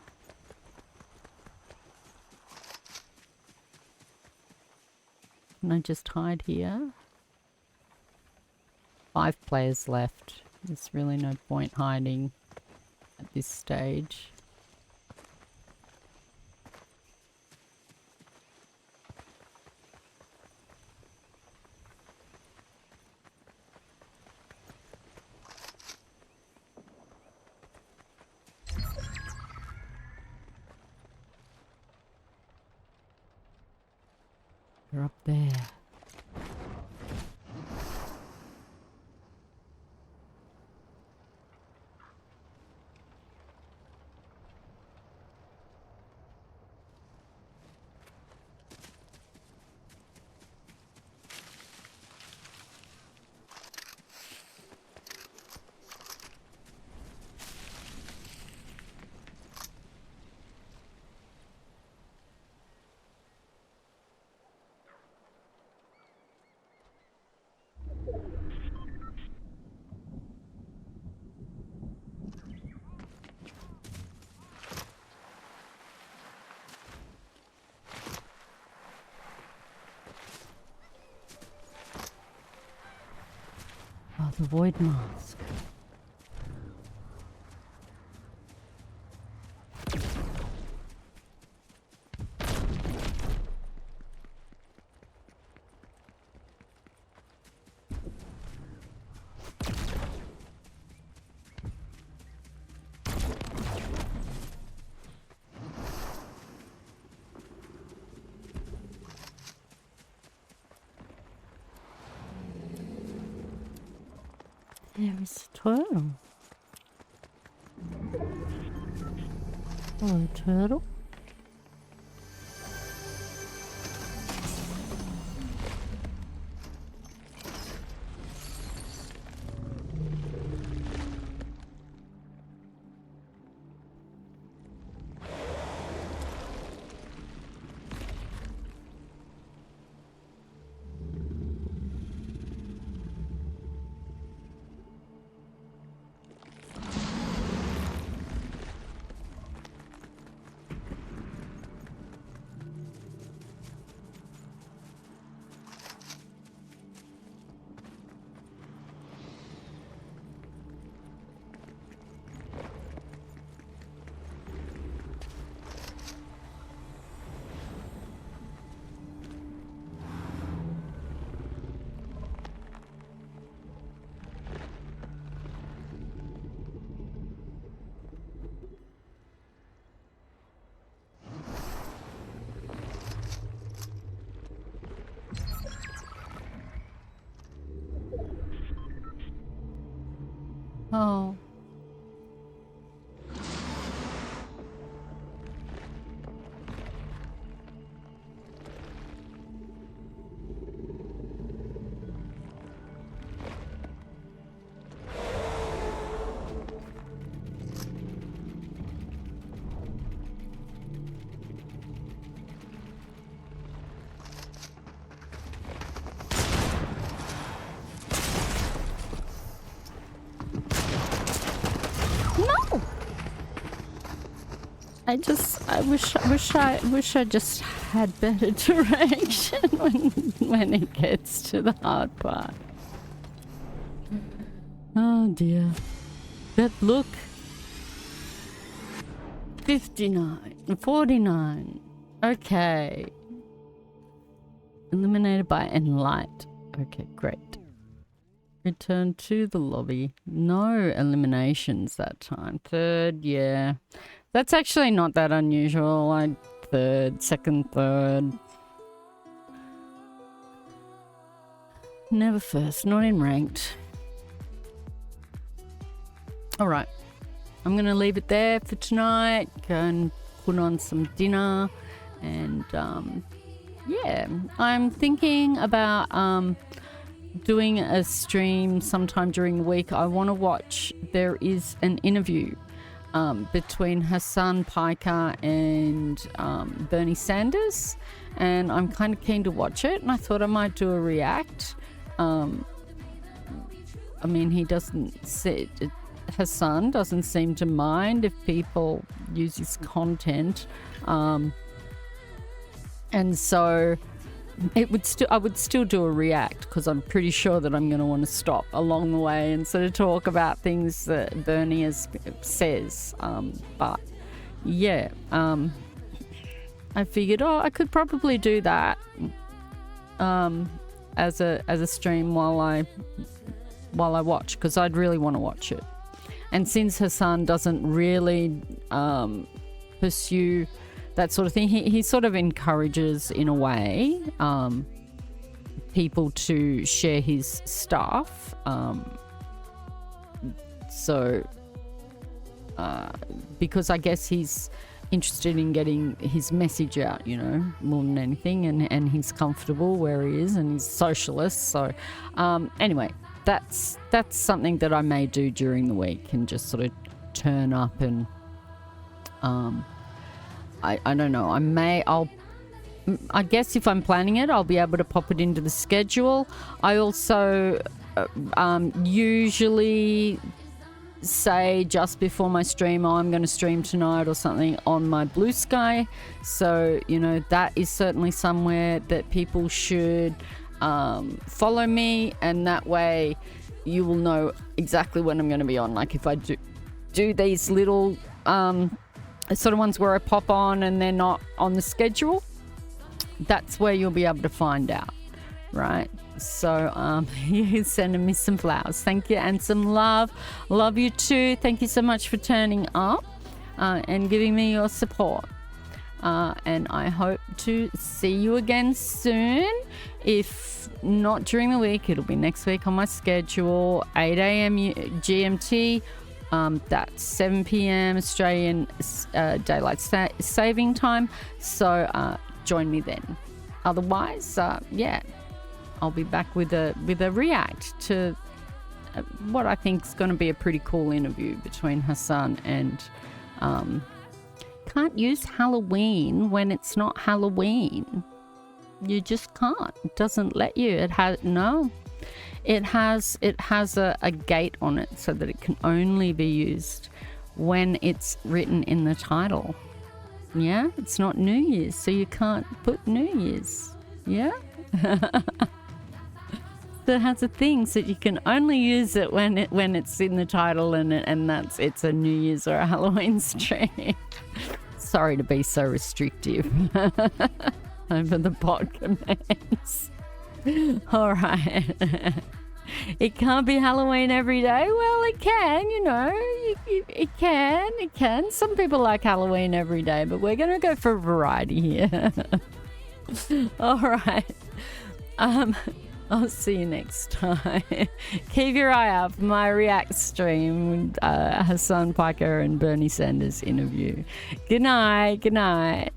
Can I just hide here? 5 players left. There's really no point hiding at this stage. They're up there. Oh, the void mask. There is a turtle. Hello, turtle. Oh. I wish I just had better direction when it gets to the hard part. Oh dear. But look. 59, 49. Okay. Eliminated by Enlight. Okay, great. Return to the lobby. No eliminations that time. Third, yeah. That's actually not that unusual. Second, third. Never first, not in ranked. Alright. I'm gonna leave it there for tonight. Go and put on some dinner. And yeah. I'm thinking about doing a stream sometime during the week. I want to watch. There is an interview between Hassan Piker and Bernie Sanders, and I'm kind of keen to watch it, and I thought I might do a react. I mean, Hassan doesn't seem to mind if people use his content, and so I would still do a react, because I'm pretty sure that I'm going to want to stop along the way and sort of talk about things that Bernie says. But yeah, I figured, I could probably do that as a stream while I watch, because I'd really want to watch it. And since Hassan doesn't really pursue that sort of thing, he sort of encourages, in a way, people to share his stuff. Because I guess he's interested in getting his message out, more than anything, and he's comfortable where he is, and he's socialist. So anyway, that's something that I may do during the week, and just sort of turn up and I don't know. I guess if I'm planning it, I'll be able to pop it into the schedule. I also usually say just before my stream, I'm going to stream tonight or something on my Blue Sky. So, that is certainly somewhere that people should follow me, and that way you will know exactly when I'm going to be on. Like if I do these little sort of ones where I pop on and they're not on the schedule, that's where you'll be able to find out, right? So you're sending me some flowers, thank you, and some love you too. Thank you so much for turning up and giving me your support, and I hope to see you again soon. If not during the week, it'll be next week on my schedule, 8 a.m. GMT. That's 7 p.m. Australian Daylight Saving Time. So join me then. Otherwise, yeah, I'll be back with a react to what I think is going to be a pretty cool interview between Hassan and can't use Halloween when it's not Halloween. You just can't. It doesn't let you. It has a gate on it so that it can only be used when it's written in the title. Yeah, it's not New Year's, so you can't put New Year's. Yeah. So it has a thing so you can only use it when it's in the title, and it's a New Year's or a Halloween stream. Sorry to be so restrictive over the bot commands. All right. It can't be Halloween every day. Well, it can, it can. Some people like Halloween every day, but we're going to go for variety here. All right. I'll see you next time. Keep your eye out for my React stream, Hassan Piker and Bernie Sanders interview. Good night. Good night.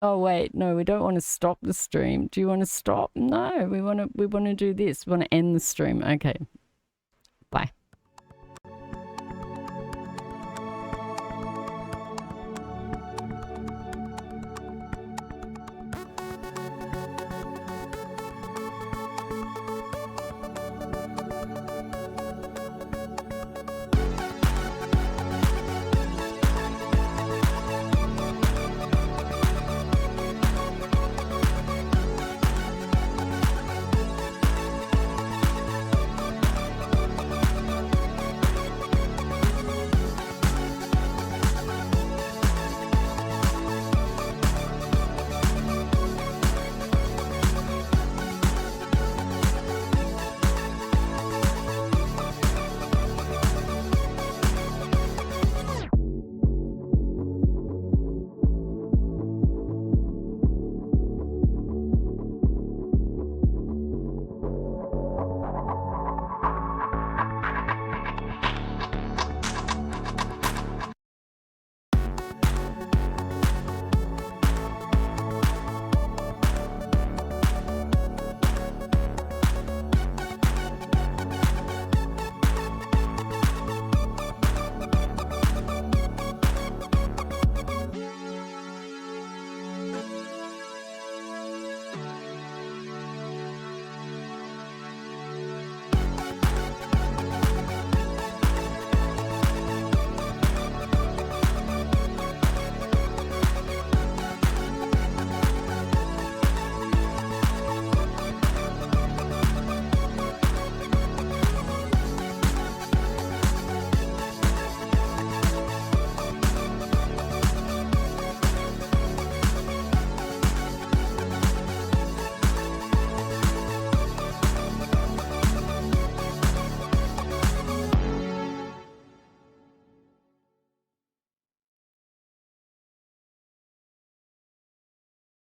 Oh wait, no, we don't want to stop the stream. Do you want to stop? No, we want to do this. We want to end the stream. Okay.